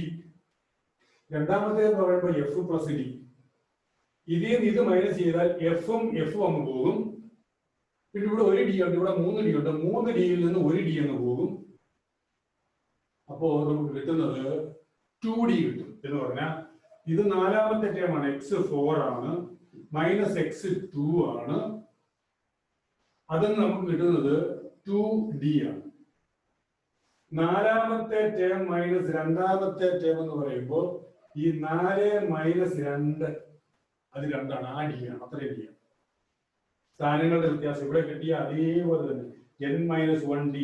രണ്ടാമത്തേത് എന്ന് പറയുമ്പോൾ എഫ് പ്ലസ് ഡി. ഇതിൽ നിന്ന് ഇത് മൈനസ് ചെയ്താൽ എഫും അങ്ങ് പോകും. പിന്നെ ഇവിടെ ഒരു ഡി ഉണ്ട്, ഇവിടെ 3D ഉണ്ട്. 3Dയിൽ നിന്ന് ഒരു ഡി അങ്ങ് പോകും. അപ്പോ നമുക്ക് കിട്ടുന്നത് 2D കിട്ടും. എന്ന് പറഞ്ഞാൽ ഇത് നാലാമത്തെ ടേമാണ്, x4 ആണ്, മൈനസ് x2 ആണ്. അതിന് നമുക്ക് കിട്ടുന്നത് 2D ആണ്. നാലാമത്തെ ടേം മൈനസ് രണ്ടാമത്തെ ടേം എന്ന് പറയുമ്പോൾ ഈ 4 മൈനസ് 2 അത് 2 ആണ്, ആ ഡി ആണ്, അത്രയും ഡി ആണ്. സ്ഥാനങ്ങളുടെ വ്യത്യാസം ഇവിടെ കിട്ടിയ അതേപോലെ തന്നെ n-1d,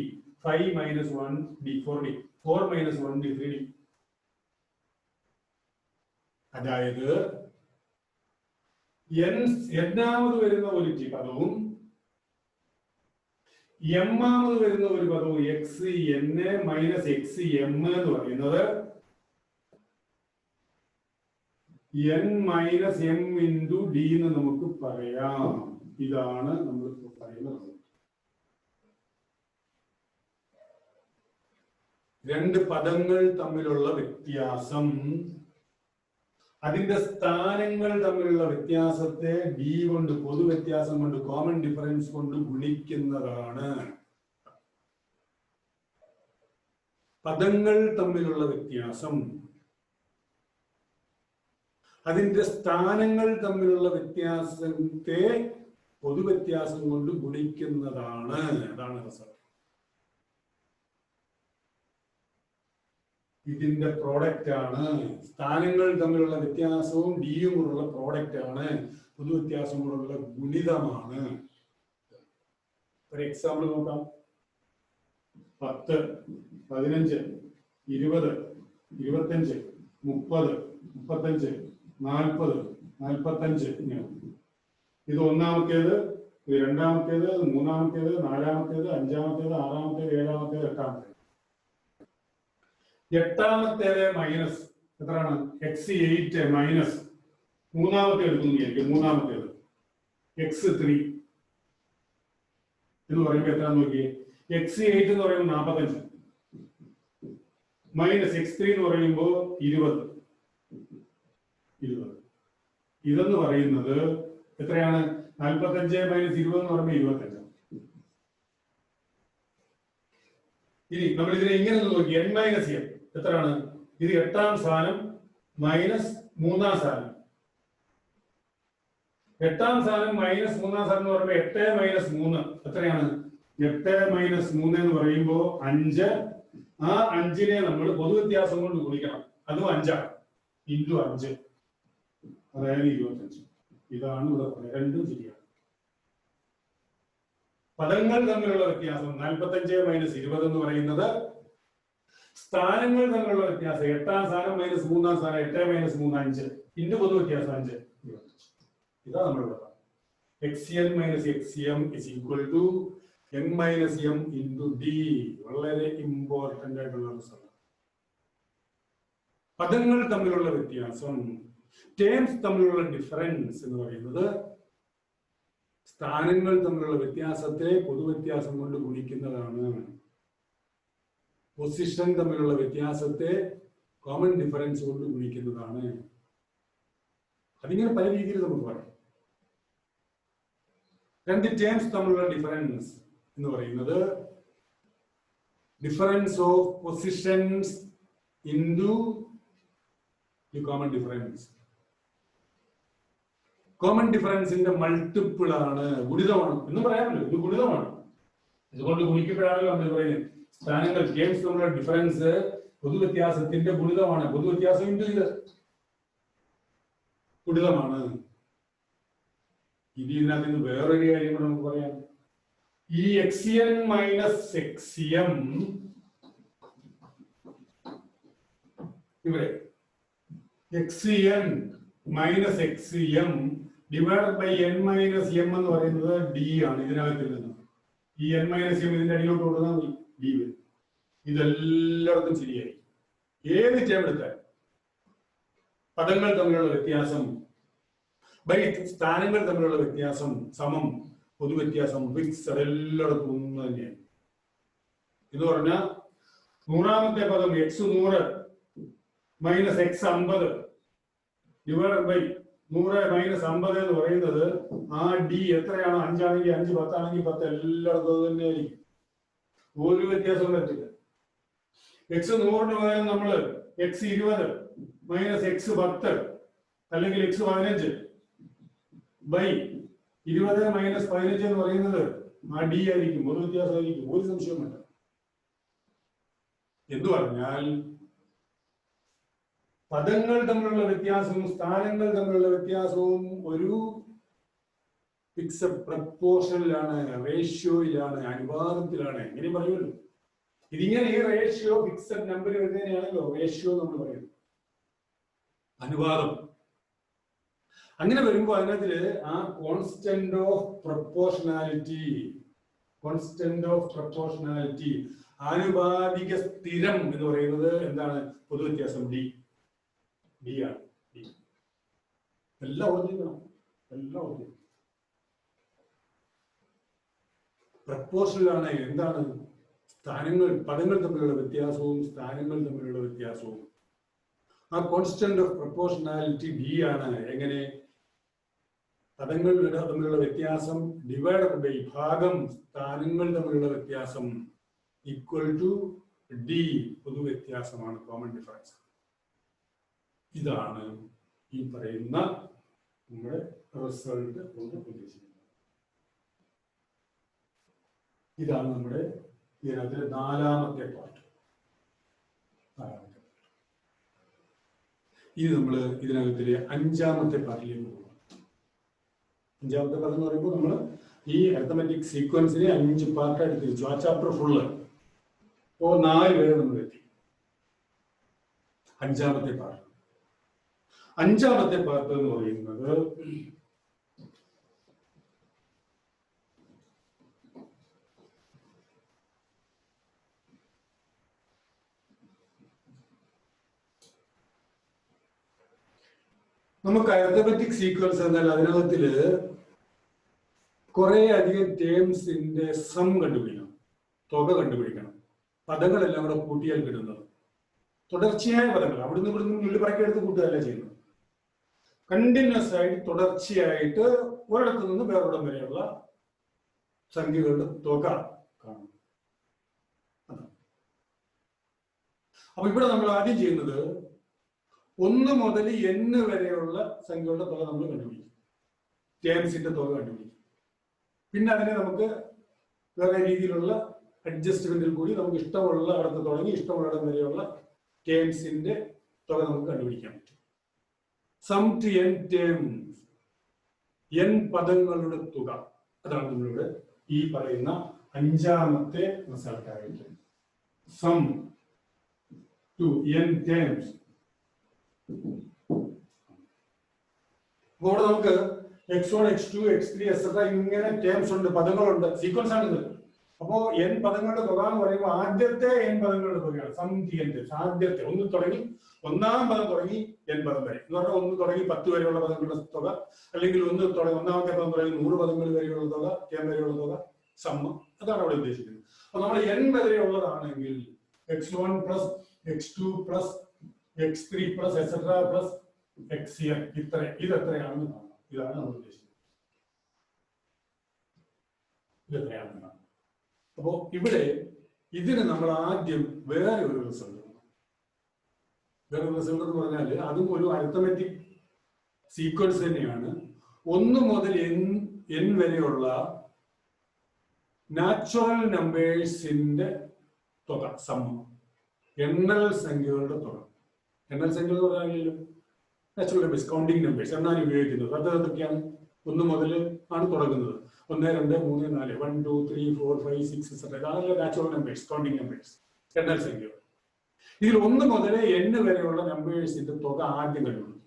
5 minus 1d 4d, 4 minus 1d 3d. അതായത് n-ാമത് വരുന്ന ഒരു പദവും എമ്മാമത് വരുന്ന ഒരു പദവും X N minus X M എന്ന് പറയുന്നത് N minus M into D എന്ന് നമുക്ക് പറയാം. ഇതാണ് നമ്മൾ പറയുന്നത്. രണ്ട് പദങ്ങൾ തമ്മിലുള്ള വ്യത്യാസം, അതിന്റെ സ്ഥാനങ്ങൾ തമ്മിലുള്ള വ്യത്യാസത്തെ ഡി കൊണ്ട്, പൊതു വ്യത്യാസം കൊണ്ട്, കോമൺ ഡിഫറൻസ് കൊണ്ട് ഗുണിക്കുന്നതാണ്. പദങ്ങൾ തമ്മിലുള്ള വ്യത്യാസം അതിന്റെ സ്ഥാനങ്ങൾ തമ്മിലുള്ള വ്യത്യാസത്തെ പൊതുവ്യത്യാസം കൊണ്ട് ഗുണിക്കുന്നതാണ്. അതാണ് റിസൾട്ട്. ഇതിന്റെ പ്രോഡക്റ്റ് ആണ്. സ്ഥാനങ്ങൾ തമ്മിലുള്ള വ്യത്യാസവും ഡിയും കൂടെയുള്ള പ്രോഡക്റ്റ് ആണ്. പൊതുവ്യത്യാസം കൂടെയുള്ള ഗുണിതമാണ്. ഒരു എക്സാമ്പിൾ നോക്കാം. 10, 15, 20, 25, 30, 35, 40, 45. ഇത് ഒന്നാമത്തേത്, ഇത് രണ്ടാമത്തേത്, മൂന്നാമത്തേത്, നാലാമത്തേത്, അഞ്ചാമത്തേത്, ആറാമത്തേത്, ഏഴാമത്തേത്, എട്ടാമത്തേത്. എട്ടാമത്തേത് മൈനസ് എത്രയാണ്? x8 മൈനസ് മൂന്നാമത്തെ എടുക്കുന്നു. മൂന്നാമത്തേത് x3 എന്ന് പറയുമ്പോൾ എത്രയാണെന്ന് നോക്കിയേ. x8 എന്ന് പറയുമ്പോൾ 45 മൈനസ് x3 എന്ന് പറയുമ്പോൾ 20. ഇതെന്ന് പറയുന്നത് എത്രയാണ്? 45 മൈനസ് 20 എന്ന് പറയുമ്പോൾ 25. ഇനി നമ്മൾ ഇതിനെ ഇങ്ങനെ നോക്കി. n മൈനസ് എം എത്രയാണ്? ഇത് എട്ടാം സ്ഥാനം മൈനസ് മൂന്നാം സ്ഥാനം. എട്ടാം സ്ഥാനം മൈനസ് മൂന്നാം സ്ഥാനം എന്ന് പറയുമ്പോൾ 8 മൈനസ് 3 എത്രയാണ്? 8 മൈനസ് 3 എന്ന് പറയുമ്പോൾ 5. ആ 5നെ നമ്മൾ പൊതുവ്യത്യാസം കൊണ്ട് ഗുണിക്കണം. അതും 5 ഇൻറ്റു 5, അതായത് 25. ഇതാണ് ഇവിടെ പറയുന്നത്. രണ്ടും ശരിയാണ്. പദങ്ങൾ തമ്മിലുള്ള വ്യത്യാസം 45 മൈനസ് 20 എന്ന് പറയുന്നത് സ്ഥാനങ്ങൾ തമ്മിലുള്ള വ്യത്യാസം. എട്ടാം സ്ഥാനം മൈനസ് മൂന്നാം സ്ഥാനം 8 മൈനസ് 3 5 ഇൻറ്റു പൊതു വ്യത്യാസം 5 25. ഇതാണ് നമ്മളിവിടെ xn minus xm is equal to n minus m into d. വളരെ ഇമ്പോർട്ടന്റ് ആയിട്ടുള്ള റിസൾട്ട്. പദങ്ങൾ തമ്മിലുള്ള വ്യത്യാസം, ടേംസ് തമ്മിലുള്ള ഡിഫറൻസ് എന്ന് പറയുന്നത് സ്ഥാനങ്ങൾ തമ്മിലുള്ള വ്യത്യാസത്തെ പൊതുവ്യത്യാസം കൊണ്ട് ഗുണിക്കുന്നതാണ്. പൊസിഷൻ തമ്മിലുള്ള വ്യത്യാസത്തെ കോമൺ ഡിഫറൻസ് കൊണ്ട് ഗുണിക്കുന്നതാണ്. അതിങ്ങനെ പല രീതിയിൽ നമുക്ക് പറയാം. രണ്ട് ടേംസ് തമ്മിലുള്ള ഡിഫറൻസ് എന്ന് പറയുന്നത് difference of positions into the common difference. Common ഡിഫറൻസിന്റെ മൾട്ടിപ്പിൾ ആണ്, ഗുണിതമാണ് എന്ന് പറയാമല്ലോ. ഇത് ഗുണിതമാണ്. ഇതുകൊണ്ട് ഗുണിക്കപ്പെടാണല്ലോ നമ്മൾ പറയുന്നത്. സ്ഥാനങ്ങൾ, ടേംസ് തമ്മിലുള്ള ഡിഫറൻസ് പൊതുവ്യത്യാസത്തിന്റെ ഗുണിതമാണ്. പൊതുവ്യത്യാസം ഇൻറ്റു ഇത് ഗുണിതമാണ്. ഇതിനകത്ത് നിന്ന് വേറൊരു കാര്യം കൂടെ നമുക്ക് പറയാം. ഈ xn മൈനസ് xm ഇവിടെ xn minus xm divided by n minus m എന്ന് പറയുന്നത് d ആണ്. ഇതിനകത്തിൽ നിന്ന് ഈ n മൈനസ് m ഇതിന്റെ അടിയിലോട്ട് കൊടുത്താൽ d വരും. ഇതെല്ലായിടത്തും ശരിയായി. ഏത് ടേം എടുത്താൽ പദങ്ങൾ തമ്മിലുള്ള വ്യത്യാസം ബൈ സ്ഥാനങ്ങൾ തമ്മിലുള്ള വ്യത്യാസം സമം പൊതുവ്യത്യാസം ഫിക്സഡ്, എല്ലായിടത്തും ഒന്ന് തന്നെയാണ്. എന്ന് പറഞ്ഞാൽ 100ാമത്തെ പദം x100 minus x50 divided by 100 minus 50 എന്ന് പറയുന്നത് ആ ഡി എത്രയാണോ? 5 ആണെങ്കിൽ 5, 10 ആണെങ്കിൽ 10, എല്ലായിടത്തും തന്നെ ആയിരിക്കും. ഒരു വ്യത്യാസവും വരത്തില്ല. x100 പകരം നമ്മൾ x20 മൈനസ് x10 അല്ലെങ്കിൽ x15 ബൈ 20 മൈനസ് 15 എന്ന് പറയുന്നത് ആ ഡി ആയിരിക്കും. ഒരു വ്യത്യാസമായിരിക്കും. ഒരു സംശയവും വേണ്ട. എന്ന് പറഞ്ഞാൽ പദങ്ങൾ തമ്മിലുള്ള വ്യത്യാസവും സ്ഥാനങ്ങൾ തമ്മിലുള്ള വ്യത്യാസവും ഒരു ഫിക്സഡ് പ്രപ്പോർഷനിലാണ്, റേഷ്യോയിലാണ്, അനുപാതത്തിലാണ്. എങ്ങനെ പറയുമല്ലോ. ഇതിങ്ങനെ ഈ റേഷ്യോ ഫിക്സഡ് നമ്പർ വരുന്നതിനാണല്ലോ റേഷ്യോ നമ്മൾ പറയുന്നത്, അനുപാതം. അങ്ങനെ വരുമ്പോൾ അതിനകത്തില് ആ constant of proportionality constant of proportionality, ആനുപാതിക സ്ഥിരം എന്ന് പറയുന്നത് എന്താണ്? പൊതുവ്യത്യാസം ഡി ആണ്. ഡി എല്ലാം ഓർമ്മിക്കണം, എല്ലാം ഓർമ്മിക്കണം. പ്രപ്പോർഷനിലാണ് എന്താണ്? സ്ഥാനങ്ങൾ, പദങ്ങൾ തമ്മിലുള്ള വ്യത്യാസവും സ്ഥാനങ്ങൾ തമ്മിലുള്ള വ്യത്യാസവും. ആ കോൺസ്റ്റന്റ് ഓഫ് പ്രപ്പോർഷണാലിറ്റി ഡി ആണ്. എങ്ങനെ? പദങ്ങൾ തമ്മിലുള്ള വ്യത്യാസം ഡിവൈഡഡ് ബൈ ഭാഗം സ്ഥാനങ്ങൾ തമ്മിലുള്ള വ്യത്യാസം ഈക്വൽ ടു ഡി, പൊതുവ്യത്യാസമാണ്, കോമൺ ഡിഫറൻസ്. ഇതാണ് ഈ പറയുന്ന നമ്മുടെ റിസൾട്ട് കൊണ്ട് ഉദ്ദേശിക്കുന്നത്. ഇതാണ് നമ്മുടെ ഇതിനകത്തിലെ നാലാമത്തെ പാർട്ട്. ഇനി നമ്മൾ ഇതിനകത്തിലെ അഞ്ചാമത്തെ പാർട്ടിലേക്ക് പോകും. അഞ്ചാമത്തെ പാർട്ട് എന്ന് പറയുമ്പോൾ നമ്മൾ ഈ അരിത്തമെറ്റിക് സീക്വൻസിനെ 5 പാർട്ടായിട്ട് തിരിച്ചു. ആ ചാപ്റ്റർ ഫുള്ള് 4 വരെ നമ്മൾ എത്തി. അഞ്ചാമത്തെ പാർട്ട് എന്ന് പറയുന്നത് നമുക്ക് അരിത്തമെറ്റിക് സീക്വൻസ് എന്നാൽ അതിനകത്തില് കുറെ അധികം ടേംസിന്റെ സം കണ്ടുപിടിക്കണം, തുക കണ്ടുപിടിക്കണം. പദങ്ങളെല്ലാം കൂടെ കൂട്ടിയാൽ കിട്ടുന്നത് തുടർച്ചയായ പദങ്ങൾ. അവിടുന്ന് ഇവിടുന്ന് നുള്ളിപ്പറക്കി എടുത്ത് കൂട്ടുകയല്ല ചെയ്യുന്നത്. കണ്ടിന്യൂസ് ആയിട്ട് തുടർച്ചയായിട്ട് ഒരിടത്തു നിന്ന് വേറൊരിടം വരെയുള്ള സംഖ്യകളുടെ തുക കാണും. അപ്പൊ ഇവിടെ നമ്മൾ ആദ്യം ചെയ്യുന്നത് 1 മുതൽ n വരെയുള്ള സംഖ്യകളുടെ തുക നമ്മൾ കണ്ടുപിടിക്കും. ടേംസിന്റെ തുക കണ്ടുപിടിക്കും. പിന്നെ അതിനെ നമുക്ക് വേറെ രീതിയിലുള്ള അഡ്ജസ്റ്റ്മെന്റിൽ കൂടി നമുക്ക് ഇഷ്ടമുള്ള ഇടത്ത് തുടങ്ങി ഇഷ്ടമുള്ള ഇടം വരെയുള്ള ടേംസിന്റെ തുക നമുക്ക് കണ്ടുപിടിക്കാൻ പറ്റും. Sum to n terms, n പദങ്ങളുടെ തുക. അതാണ് നമ്മളിവിടെ ഈ പറയുന്ന അഞ്ചാമത്തെ റിസൾട്ടായിട്ട്. Sum to n terms. അപ്പോൾ നമുക്ക് x1, x2, x3 എക്സെട്ര ഇങ്ങനെ ടേംസ് ഉണ്ട്, പദങ്ങളുണ്ട്, സീക്വൻസ് ആണിത്. അപ്പോ n പദങ്ങളുടെ തുക എന്ന് പറയുമ്പോൾ ആദ്യത്തെ n പദങ്ങളുടെ തുകയാണ് സം ടു n ടേംസ്. ആദ്യത്തെ ഒന്ന് തുടങ്ങി, ഒന്നാം പദം തുടങ്ങി n പദം വരെ എന്ന് പറഞ്ഞാൽ 1 തുടങ്ങി 10 വരെയുള്ള പദങ്ങളുടെ തുക, അല്ലെങ്കിൽ ഒന്നാമത്തെ പദം തുടങ്ങി 100 പദങ്ങൾ വരെയുള്ള തുക, n വരെയുള്ള തുക, സമ്മ്. അതാണ് അവിടെ ഉദ്ദേശിക്കുന്നത്. അപ്പൊ നമ്മൾ n വരെയുള്ളതാണെങ്കിൽ x1 plus x2 plus x3 plus etcetera plus xn ഇതെത്രയാണെന്ന് കാണാം. ഇതാണ് നമ്മൾ ഉദ്ദേശിക്കുന്നത്. ഇതെത്രയാണെന്ന് കാണാം. അപ്പോ ഇവിടെ ഇതിന് നമ്മൾ ആദ്യം വേറെ ഒരു റിസൾട്ട് എന്ന് പറഞ്ഞാൽ അതും ഒരു അരിത്തമെറ്റിക് സീക്വൻസ് തന്നെയാണ്. 1 മുതൽ n വരെയുള്ള നാച്ചുറൽ നമ്പേഴ്സിന്റെ തുക, സമ്മ. എണ്ണൽ സംഖ്യകളുടെ തുക. എണ്ണൽ സംഖ്യകൾ എന്ന് പറഞ്ഞാലും നാച്ചുറൽ നമ്പേഴ്സ്, കൗണ്ടിങ് നമ്പേഴ്സ് എന്നാണ് ഉപയോഗിക്കുന്നത്. അത് എന്തൊക്കെയാണ്? 1 മുതൽ ആണ് തുടങ്ങുന്നത്. 1, 2, 3, 4, 1, 2, 3, 4, 5, 6 അതാണ് നാച്ചുറൽ നമ്പേഴ്സ്, കൗണ്ടിങ് നമ്പേഴ്സ്, എണ്ണൽ സംഖ്യകൾ. ഇതിൽ 1 മുതൽ n വരെയുള്ള നമ്പേഴ്സിന്റെ തുക ആദ്യം കണ്ടുപിടിക്കും.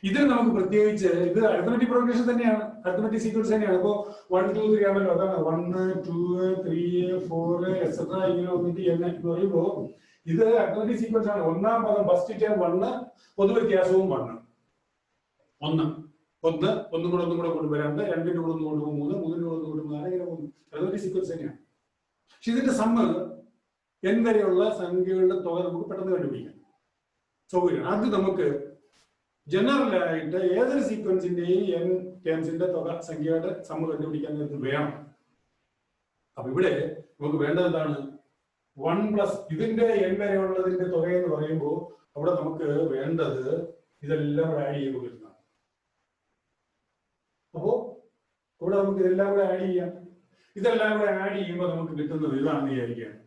ഇതിൽ നമുക്ക് പ്രത്യേകിച്ച് ഇത് അരിത്തമെറ്റിക് പ്രോഗ്രഷൻ തന്നെയാണ്, അരിത്തമെറ്റിക് സീക്വൻസ് തന്നെയാണ്. അപ്പോ 1, 2, 3 ആണല്ലോ. അതാണ് 1, 2, 3, 4 എക്സെട്ര ഇങ്ങനെ വന്നിട്ട് n എന്ന് പറയുമ്പോൾ ഇത് അരിത്തമെറ്റിക് സീക്വൻസ് ആണ്. ഒന്നാം പദം ഫസ്റ്റ് ടേം 1, പൊതുവ്യത്യാസവും 1. ഒന്നും കൂടെ കൊണ്ടുവരാൻ 2 കൂടെ ഒന്ന് കൊണ്ടുപോകും 3, 3 കൂടെ ഒന്ന് കൊണ്ടുപോകും 4, ഇങ്ങനെ പോകും. അതൊരു സീക്വൻസ് തന്നെയാണ്. പക്ഷെ ഇതിന്റെ സമ്മ് n വരെയുള്ള സംഖ്യകളുടെ തുക നമുക്ക് പെട്ടെന്ന് കണ്ടുപിടിക്കാം, സൗകര്യം. അത് നമുക്ക് ജനറലായിട്ട് ഏതൊരു സീക്വൻസിന്റെയും n ടേംസിന്റെ തുക സംഖ്യയുടെ സമ്മ് കണ്ടുപിടിക്കാൻ നേരത്ത് വേണം. അപ്പൊ ഇവിടെ നമുക്ക് വേണ്ടത് എന്താണ്? 1 പ്ലസ് ഇതിന്റെ n വരെയുള്ളതിന്റെ തുക എന്ന് പറയുമ്പോൾ അവിടെ നമുക്ക് വേണ്ടത് ഇതെല്ലാം കൂടെ ആഡ് ചെയ്യുമ്പോൾ കിട്ടുന്നതാണ്. അപ്പോ ഇവിടെ നമുക്ക് ഇതെല്ലാം കൂടെ ആഡ് ചെയ്യാം. ഇതെല്ലാം കൂടെ ആഡ് ചെയ്യുമ്പോൾ നമുക്ക് കിട്ടുന്നത് ഇതാണെന്ന് വിചാരിക്കുകയാണ്.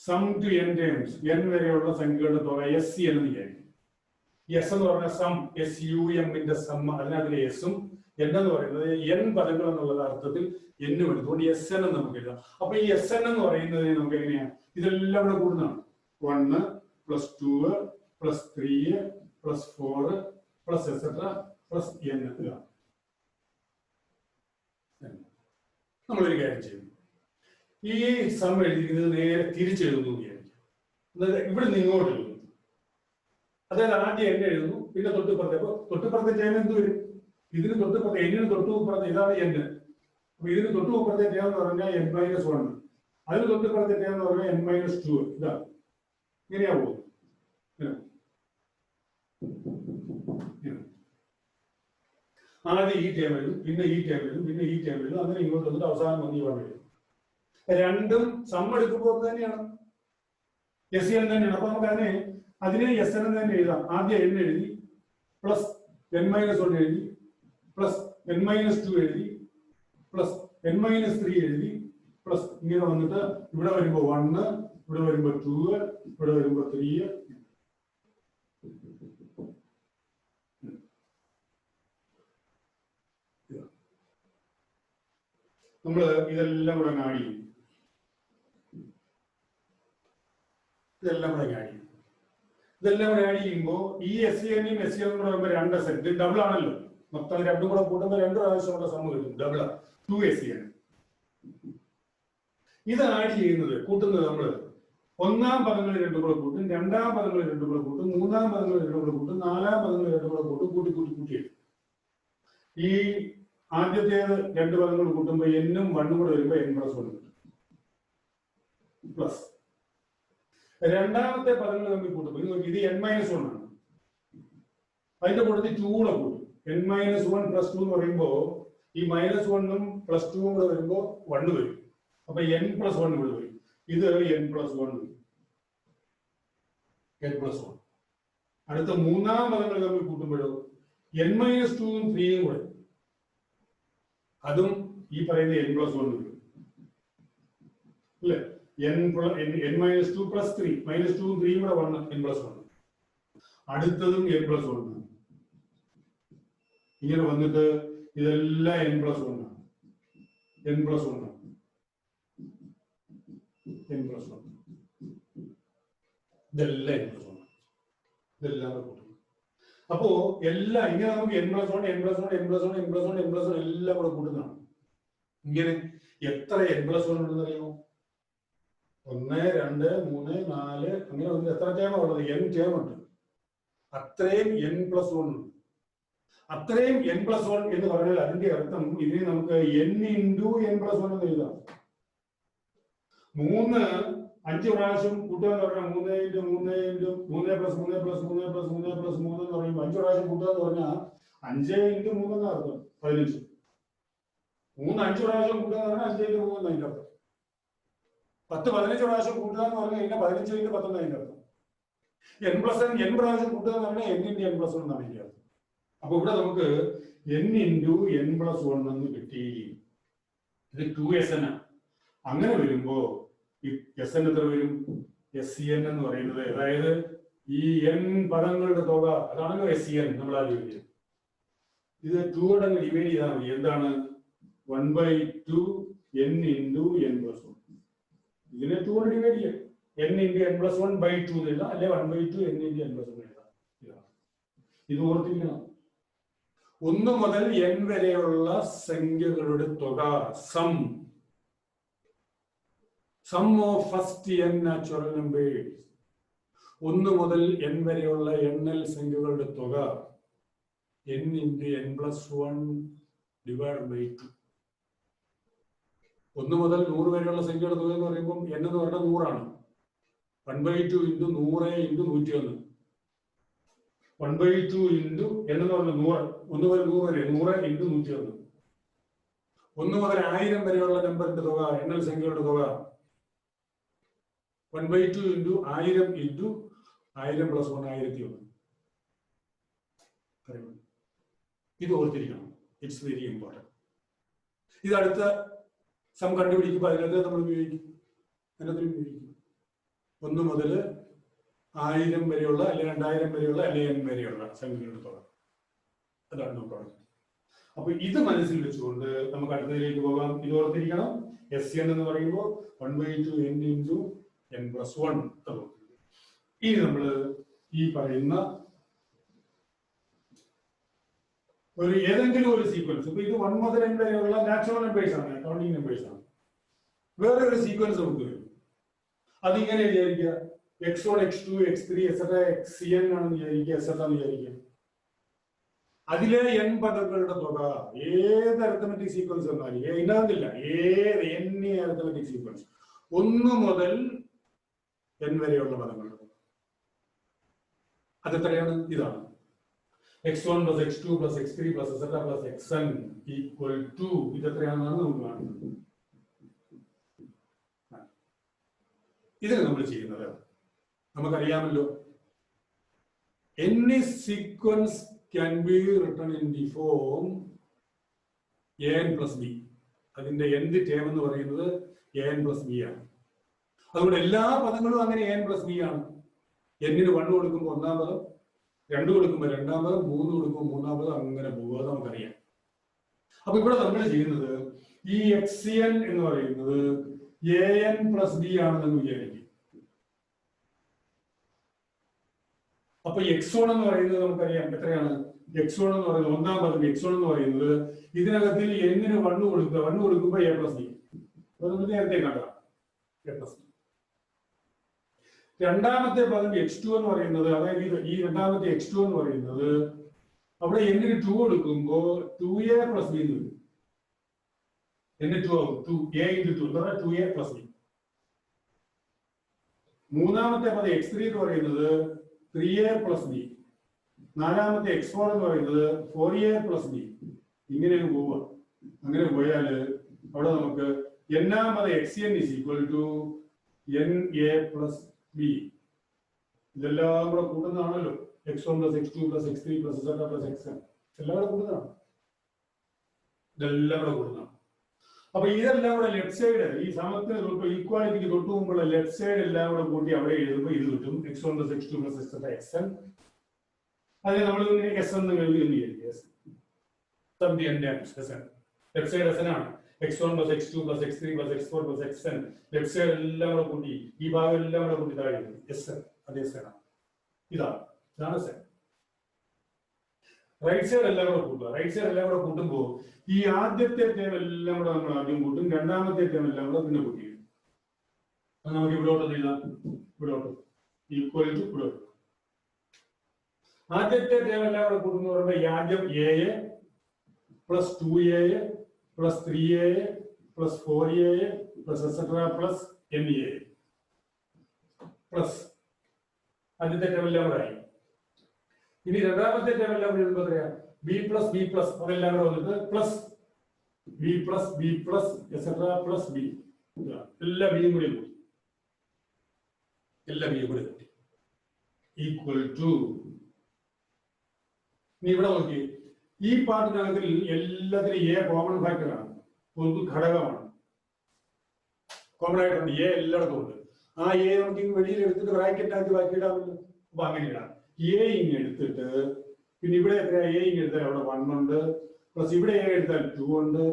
Sum to n terms, n വരെയുള്ള സംഖ്യകളുടെ തുക SC എന്ന് വിചാരിക്കും. എസ് എന്ന് പറഞ്ഞ സം, SUM സം, അതിനകത്തിലെ എസും n എന്ന് പറയുന്നത് n പദങ്ങൾ എന്നുള്ള അർത്ഥത്തിൽ n എടുത്തുകൊണ്ട് SN എന്ന് നമുക്ക് എഴുതാം. അപ്പൊ ഈ SN എന്ന് പറയുന്നത് നമുക്ക് എങ്ങനെയാണ്? ഇതെല്ലാം കൂടെ കൂടുന്നതാണ്. 1 plus 2 plus 3 plus 4 plus etcetera plus n. ഇതാണ് നമ്മളൊരു കാര്യം ചെയ്യുന്നു. ഈ സം എഴുതിയിരിക്കുന്നത് നേരെ തിരിച്ചെഴുതുന്നു വിചാരിക്കും. ഇവിടെ നിന്ന് ഇങ്ങോട്ട് എഴുതുന്നു. അതായത് ആദ്യം എന്നെ എഴുതുന്നു, പിന്നെ തൊട്ടുപുറത്തെ. അപ്പൊ തൊട്ടുപുറത്തെ ടേം എന്ത് വരും? ഇതിന് തൊട്ടുപുറത്തെ എന്നിന് തൊട്ടുപുറത്തെ ഇതാണ് എന്ന്. അപ്പൊ ഇതിന് തൊട്ടുപുറത്തെ ടേം എന്ന് പറഞ്ഞാൽ n-1. അതിന് തൊട്ടുപുറത്തെ ടേം എന്ന് പറഞ്ഞാൽ n-2. ഇതാണ്. ഇങ്ങനെയാ പോകും. ആദ്യം ഈ ടേം എഴുതും, പിന്നെ ഈ ടേം എഴുതും, പിന്നെ ഈ ടേം എഴുതും, അങ്ങനെ ഇങ്ങോട്ട് വന്നിട്ട് അവസാനം വന്ന് ഈ വൺ എഴുതും. രണ്ടും സം എടുക്കുമ്പോൾ തന്നെയാണ്, എസ് എൻ തന്നെയാണ്. അപ്പൊ നമുക്ക് അതിനെ എസ് എൻ തന്നെ എഴുതാം. ആദ്യം n എഴുതി, പ്ലസ് n-1 എഴുതി, പ്ലസ് n-2 എഴുതി, പ്ലസ് n-3 എഴുതി, പ്ലസ് ഇങ്ങനെ വന്നിട്ട് ഇവിടെ വരുമ്പോ 1, ഇവിടെ വരുമ്പോ 2, ഇവിടെ വരുമ്പോ 3. നമ്മള് ഇതെല്ലാം കൂടെ ആഡ് ചെയ്യും. ഇതെല്ലാം കൂടെ ആഡ് ചെയ്യും. ഇതെല്ലാം കൂടെ ആഡ് ചെയ്യുമ്പോ ഈ എസ് സി എന്നും എസ് സി എന്നും കൂടെ വരുമ്പോ 2 സെറ്റ് ഡബിൾ ആണല്ലോ. മൊത്തം രണ്ടും കൂടെ കൂട്ടുമ്പോ 2 പ്രാവശ്യമുള്ള സം കിട്ടും. Double 2 S C N. ഇത് ആഡ് ചെയ്യുന്നത് കൂട്ടുന്നത് നമ്മള് ഒന്നാം പദങ്ങളിൽ രണ്ടും കൂടെ കൂട്ടും, രണ്ടാം പദങ്ങളിൽ രണ്ടും കൂടെ കൂട്ടും, മൂന്നാം പദങ്ങളിൽ രണ്ടും കൂടെ കൂട്ടും, നാലാം പദങ്ങളിൽ രണ്ടും കൂടെ കൂട്ടും, കൂട്ടി കൂട്ടി കൂട്ടിയിട്ട് ഈ ആദ്യത്തേത് 2 പദങ്ങൾ കൂട്ടുമ്പോ എന്നും 1 കൂടെ വരുമ്പോ n+1 കിട്ടും. പ്ലസ് രണ്ടാമത്തെ പദങ്ങൾ തമ്മിൽ കൂട്ടുമ്പോൾ ഇത് n-1 ആണ്. അതിന്റെ കൂട്ടത്തിൽ 2 കൂടെ കൂട്ടും. n-1 + 2 എന്ന് പറയുമ്പോ ഈ -1ഉം +2ഉം കൂടെ വരുമ്പോ 1 വരും. അപ്പൊ n+1 ഇവിടെ വരും. ഇത് n+1. അടുത്ത മൂന്നാം പദങ്ങൾ തമ്മിൽ കൂട്ടുമ്പോഴോ n-2ഉം 3ഉം കൂടെ, അതും ഈ പറയുന്ന n+1 വരും അല്ലേ. n-2 + 3, -2ഉം 3ഉം കൂടെ 1, n+1. അടുത്തതും n+1. ഇങ്ങനെ വന്നിട്ട് ഇതെല്ലാം n+1 ആണ്. n+1 ഇതെല്ലാം n+1. ഇതെല്ലാം കൂട്ടും. അപ്പോ എല്ലാം ഇങ്ങനെ നമുക്ക് n+1 എല്ലാം കൂടെ കൂട്ടുന്നതാണ്. ഇങ്ങനെ എത്ര n+1 ഉണ്ടെന്ന് അറിയുമോ? 1, 2, 3, 4 അങ്ങനെ വന്നിട്ട് എത്ര ടേമാ ഉള്ളത്? n ടേം ഉണ്ട്. അത്രയും n+1 ഉണ്ട്. അത്രയും n+1 എന്ന് പറഞ്ഞാൽ അതിന്റെ അർത്ഥം ഇതിനെ നമുക്ക് n × n+1 എന്ന് എഴുതാം. 3 5 പ്രാവശ്യം കൂട്ടുക എന്ന് പറഞ്ഞാൽ 3 × 3 × 3 + 3 + 3 + 3 + 3 എന്ന് പറയുമ്പോൾ 5 പ്രാവശ്യം കൂട്ടുക എന്ന് പറഞ്ഞാൽ 5 × 3 എന്നാണ് അർത്ഥം. 15. 3 5 പ്രാവശ്യം കൂട്ടുക എന്ന് പറഞ്ഞാൽ 5 × 3 എന്ന് അതിന്റെ അർത്ഥം. 10 15 പ്രാവശ്യം കൂട്ടുക എന്ന് പറഞ്ഞു കഴിഞ്ഞാൽ 15 × 10 എന്ന് അതിന്റെ അർത്ഥം. n+n n പ്രാവശ്യം കൂട്ടുക എന്ന് പറഞ്ഞാൽ n × n+1 എന്നാണ് അതിന്റെ അർത്ഥം. അപ്പൊ ഇവിടെ നമുക്ക് n × n+1 എന്ന് കിട്ടി. ഇത് 2SN ആണ്. അങ്ങനെ വരുമ്പോ ഈ SN എത്ര വരും? SCN എന്ന് പറയുന്നത്, അതായത് ഈ n പദങ്ങളുടെ തുക, അതാണല്ലോ SCN നമ്മൾ ആദ്യം. ഇത് 2 കൊണ്ട് അങ്ങ് ഡിവൈഡ് ചെയ്താൽ മതി. എന്താണ്? 1/2 n × n+1. ഇതിനെ 2 കൊണ്ട് ഡിവൈഡ് ചെയ്യാം. n × n+1/2 എഴുതാം, അല്ലെ 1/2 n × n+1 എഴുതാം. ഇത് ഓർത്തിരിക്കണം. 1 മുതൽ n വരെയുള്ള സംഖ്യകളുടെ തുക sum of first n natural numbers. 1 മുതൽ n വരെയുള്ള എണ്ണൽ സംഖ്യകളുടെ തുക n × n+1 ÷ 2. 1 മുതൽ 100 വരെയുള്ള സംഖ്യയുടെ തുക എന്ന് പറയുമ്പോൾ n എന്ന് പറഞ്ഞാൽ 100 ആണ്. 1/2 × 100 × 101. 1/2 × n എന്ന് പറഞ്ഞാൽ 100. 1 മുതൽ 100 വരെ 100 × 101. 1 മുതൽ 1000 വരെയുള്ള നമ്പറിന്റെ തുക, എണ്ണൽ സംഖ്യയുടെ തുക 1/2 × 1000 × 1000 + 1 1001. ഇത് ഓർത്തിരിക്കണം. It's very important. ഇത് അടുത്ത സം കണ്ടുപിടിക്കുമ്പോൾ അതിനകത്ത് നമ്മൾ ഉപയോഗിക്കും. 1 മുതൽ 1000 വരെയുള്ള, അല്ലെങ്കിൽ 2000 വരെയുള്ള, അല്ലെങ്കിൽ n വരെയുള്ള സംഖ്യകളുടെ തുക. അതാണ് നമുക്ക്. അപ്പൊ ഇത് മനസ്സിൽ വെച്ചുകൊണ്ട് നമുക്ക് അടുത്തതിലേക്ക് പോകാം. ഇത് ഓർത്തിരിക്കണം. SN എന്ന് പറയുമ്പോൾ 1/2 n × n+1. ഇനി നമ്മൾ ഈ പറയുന്ന ഒരു ഏതെങ്കിലും ഒരു സീക്വൻസ്, ഇപ്പൊ ഇത് 1 മുതൽ n വരെയുള്ള നാച്ചുറൽ നമ്പേഴ്സ് ആണ്, കൗണ്ടിങ് നമ്പേഴ്സ് ആണ്. വേറെ ഒരു സീക്വൻസ് നമുക്ക് വരും. അതിങ്ങനെ വിചാരിക്കുക, x1 x2 x3 etcetera xn ആണെന്ന് വിചാരിക്കുക, എക്സെട്ര എന്ന് വിചാരിക്കുക. അതിലെ n പദങ്ങളുടെ തുക ഏത് അരിത്തമെറ്റിക് സീക്വൻസ് എന്നാലും ഇല്ലാന്നില്ല, ഏത് എനി അരിത്തമെറ്റിക് സീക്വൻസ് 1 മുതൽ n വരെയുള്ള പദങ്ങളുടെ തുക അതെത്രയാണ്? ഇതാണ് x1 plus x2 plus x3 plus etc plus xn equal to ഇതെത്രയാണെന്നാണ് നമുക്ക് കാണുന്നത്. ഇതിന് നമ്മൾ ചെയ്യുന്നത് നമുക്കറിയാമല്ലോ, any sequence can be written in the form an plus b. അതിന്റെ nth ടേം എന്ന് പറയുന്നത് an plus b ആണ്. അതുകൊണ്ട് എല്ലാ പദങ്ങളും അങ്ങനെ an plus b ആണ്. n-ന് 1 കൊടുക്കുമ്പോൾ ഒന്നാം പദം, 2 കൊടുക്കുമ്പോൾ രണ്ടാം പദം, 3 കൊടുക്കുമ്പോൾ മൂന്നാം പദം, അങ്ങനെ പോവുക നമുക്കറിയാം. അപ്പൊ ഇവിടെ നമ്മൾ ചെയ്യുന്നത് ഈ xn എന്ന് പറയുന്നത് an plus b ആണെന്ന് വിചാരിക്കും. അപ്പൊ x1 എന്ന് പറയുന്നത് നമുക്കറിയാം എത്രയാണ്? x1 എന്ന് പറയുന്നത് ഒന്നാം പദം x1 എന്ന് പറയുന്നത് ഇതിനകത്തിൽ n-ന് 1 കൊടുക്കുക, 1 കൊടുക്കുമ്പോൾ a plus b. അപ്പൊ നമ്മൾ നേരത്തെ കണ്ടതാണ് a plus b. രണ്ടാമത്തെ പദം x2 എന്ന് പറയുന്നത്, അതായത് ഈ രണ്ടാമത്തെ x2 എന്ന് പറയുന്നത് അവിടെ n-ന് 2 കൊടുക്കുമ്പോൾ 2a plus b എന്ന് വരും. n 2 ആവും, 2a into 2 എന്ന് പറഞ്ഞാൽ 2a plus b. മൂന്നാമത്തെ പദം x3 എന്ന് പറയുന്നത് 3a plus b. നാലാമത്തെ x4 എന്ന് പറയുന്നത് 4a plus b. ഇങ്ങനെ പോവുക. അങ്ങനെ പോയാൽ അവിടെ നമുക്ക് n-ാമത് xn is equal to na plus b. ഇതെല്ലാം കൂടെ കൂട്ടുന്നതാണല്ലോ, x1 plus x2 plus x3 plus etc plus xn എല്ലാം കൂടെ കൂട്ടുന്നതാണ്. ഇതെല്ലാം കൂടെ കൂട്ടുന്നതാണ്. അപ്പൊ ഇതെല്ലാം കൂടെ ലെഫ്റ്റ് സൈഡ് ഈ സമത്തിന് തൊട്ട് ഈക്വാലിറ്റിക്ക് തൊട്ട് മുമ്പുള്ള ലെഫ്റ്റ് സൈഡ് എല്ലാം കൂടെ കൂട്ടി അവിടെ എഴുതുമ്പോൾ ഇത് കിട്ടും x1 plus x2 plus etc xn. അതിനെ നമ്മൾ s എന്ന് എഴുതി ലെഫ്റ്റ് സൈഡ് എസ് ആണ്. x1 plus x2 plus x3 plus x4 plus xn left side എല്ലാം കൂടെ കൂട്ടി ഈ ഭാഗം എല്ലാം കൂടെ കൂട്ടി താഴെ എസ് അതേ സൈഡാണ്. ഇതാണ് സെൻ. റൈറ്റ് സൈഡ് എല്ലാം കൂടെ കൂട്ടുക. റൈറ്റ് സൈഡ് എല്ലാം കൂടെ കൂട്ടുമ്പോൾ ഈ ആദ്യത്തെ ടേം എല്ലാം കൂടെ നമ്മൾ ആദ്യം കൂട്ടും, രണ്ടാമത്തെ ടേം എല്ലാം കൂടെ പിന്നെ കൂട്ടി. നമുക്ക് ഇവിടോട്ട് എഴുതാം, ഇവിടോട്ട് ഈക്വൽ ടു ഇവിടോട്ട്. ആദ്യത്തെ ടേം എല്ലാം കൂടെ കൂട്ടുന്ന പറയുമ്പോൾ ഈ ആദ്യം a plus 2a plus 3a plus 4a plus etcetera plus na plus ആദ്യത്തെ ടേം എല്ലാം കൂടെ ആയി. ഇനി രണ്ടാമത്തെ ടേം എല്ലാം കൂടെ എഴുതുമ്പോൾ എത്രയാ? b പ്ലസ് അതെല്ലാം കൂടെ വന്നിട്ട് plus b plus etcetera plus b. എല്ലാ ബിയും കൂടി കൂടി, എല്ലാ ബിയും കൂടി കൂട്ടി ഈക്വൽ ടു. ഇനി ഇവിടെ നോക്കി, ഈ പാർട്ടിനകത്തിൽ എല്ലാത്തിനും എ കോമൺ ഫാക്ടറാണ്, ഒരു ഘടകമാണ്, കോമൺ ആയിട്ടുണ്ട്. എ എല്ലായിടത്തും ഉണ്ട്. ആ എ നമുക്ക് വെളിയിൽ എടുത്തിട്ട് ബ്രാക്കറ്റിനകത്ത് ബാക്കിയിടാമല്ലോ. അപ്പൊ അങ്ങനെ ഇടാം. എ ഇങ് എടുത്തിട്ട് പിന്നെ ഇവിടെ എത്രയാ? എ ഇങ് എടുത്താൽ അവിടെ 1 ഉണ്ട്, പ്ലസ് ഇവിടെ എ എടുത്താൽ 2 ഉണ്ട്,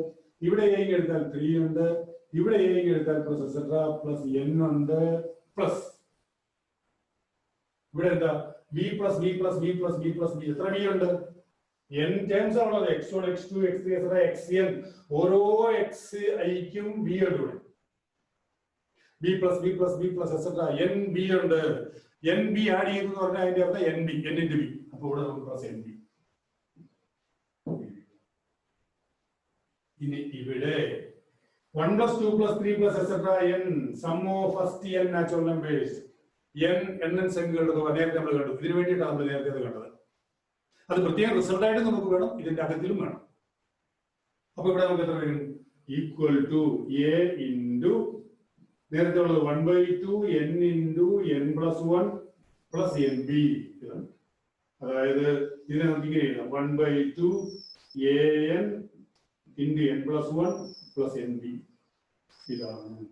ഇവിടെ എ ഇങ് എടുത്താൽ 3 ഉണ്ട്, ഇവിടെ എ ഇങ് എടുത്താൽ പ്ലസ് എക്സെട്ര പ്ലസ് n ഉണ്ട്, പ്ലസ് ഇവിടെ എന്താ? b plus b plus b plus b plus b. എത്ര b ഉണ്ട്? n ടേംസ് ആണുള്ളത്. x1 x2 x3 etcetera xn. ഓരോ xi-ക്കും b ഉണ്ട്. b plus b plus b plus etcetera nb ഉണ്ട്. nb add ചെയ്യുന്നു പറഞ്ഞാൽ അതിന്റെ അർത്ഥം nb, n into b. അപ്പൊ ഇവിടെ നമുക്ക് പ്ലസ് nb. ഇനി ഇവിടെ 1 plus 2 plus 3 plus etc n sum of first n natural numbers n സംഖ്യകളുടെ തുക നേരത്തെ നമ്മൾ കണ്ടു. ഇതിനു വേണ്ടിയിട്ടാണ് നമ്മൾ നേരത്തെ അത് കണ്ടത്. അത് പ്രത്യേക റിസൾട്ട് ആയിട്ട് നമുക്ക് വേണം, ഇതിന്റെ അകത്തിലും വേണം. അപ്പൊ ഇവിടെ നമുക്ക് എത്ര വരും? ഈക്വൽ ടു a ഇൻറ്റു നേരത്തെ ഉള്ളത് 1/2 n into n plus 1 plus nb. അതായത് ഇതിനെ നമുക്ക് ഇങ്ങനെ എഴുതാം, 1/2 an into n plus 1 plus nb. ഇതാണ്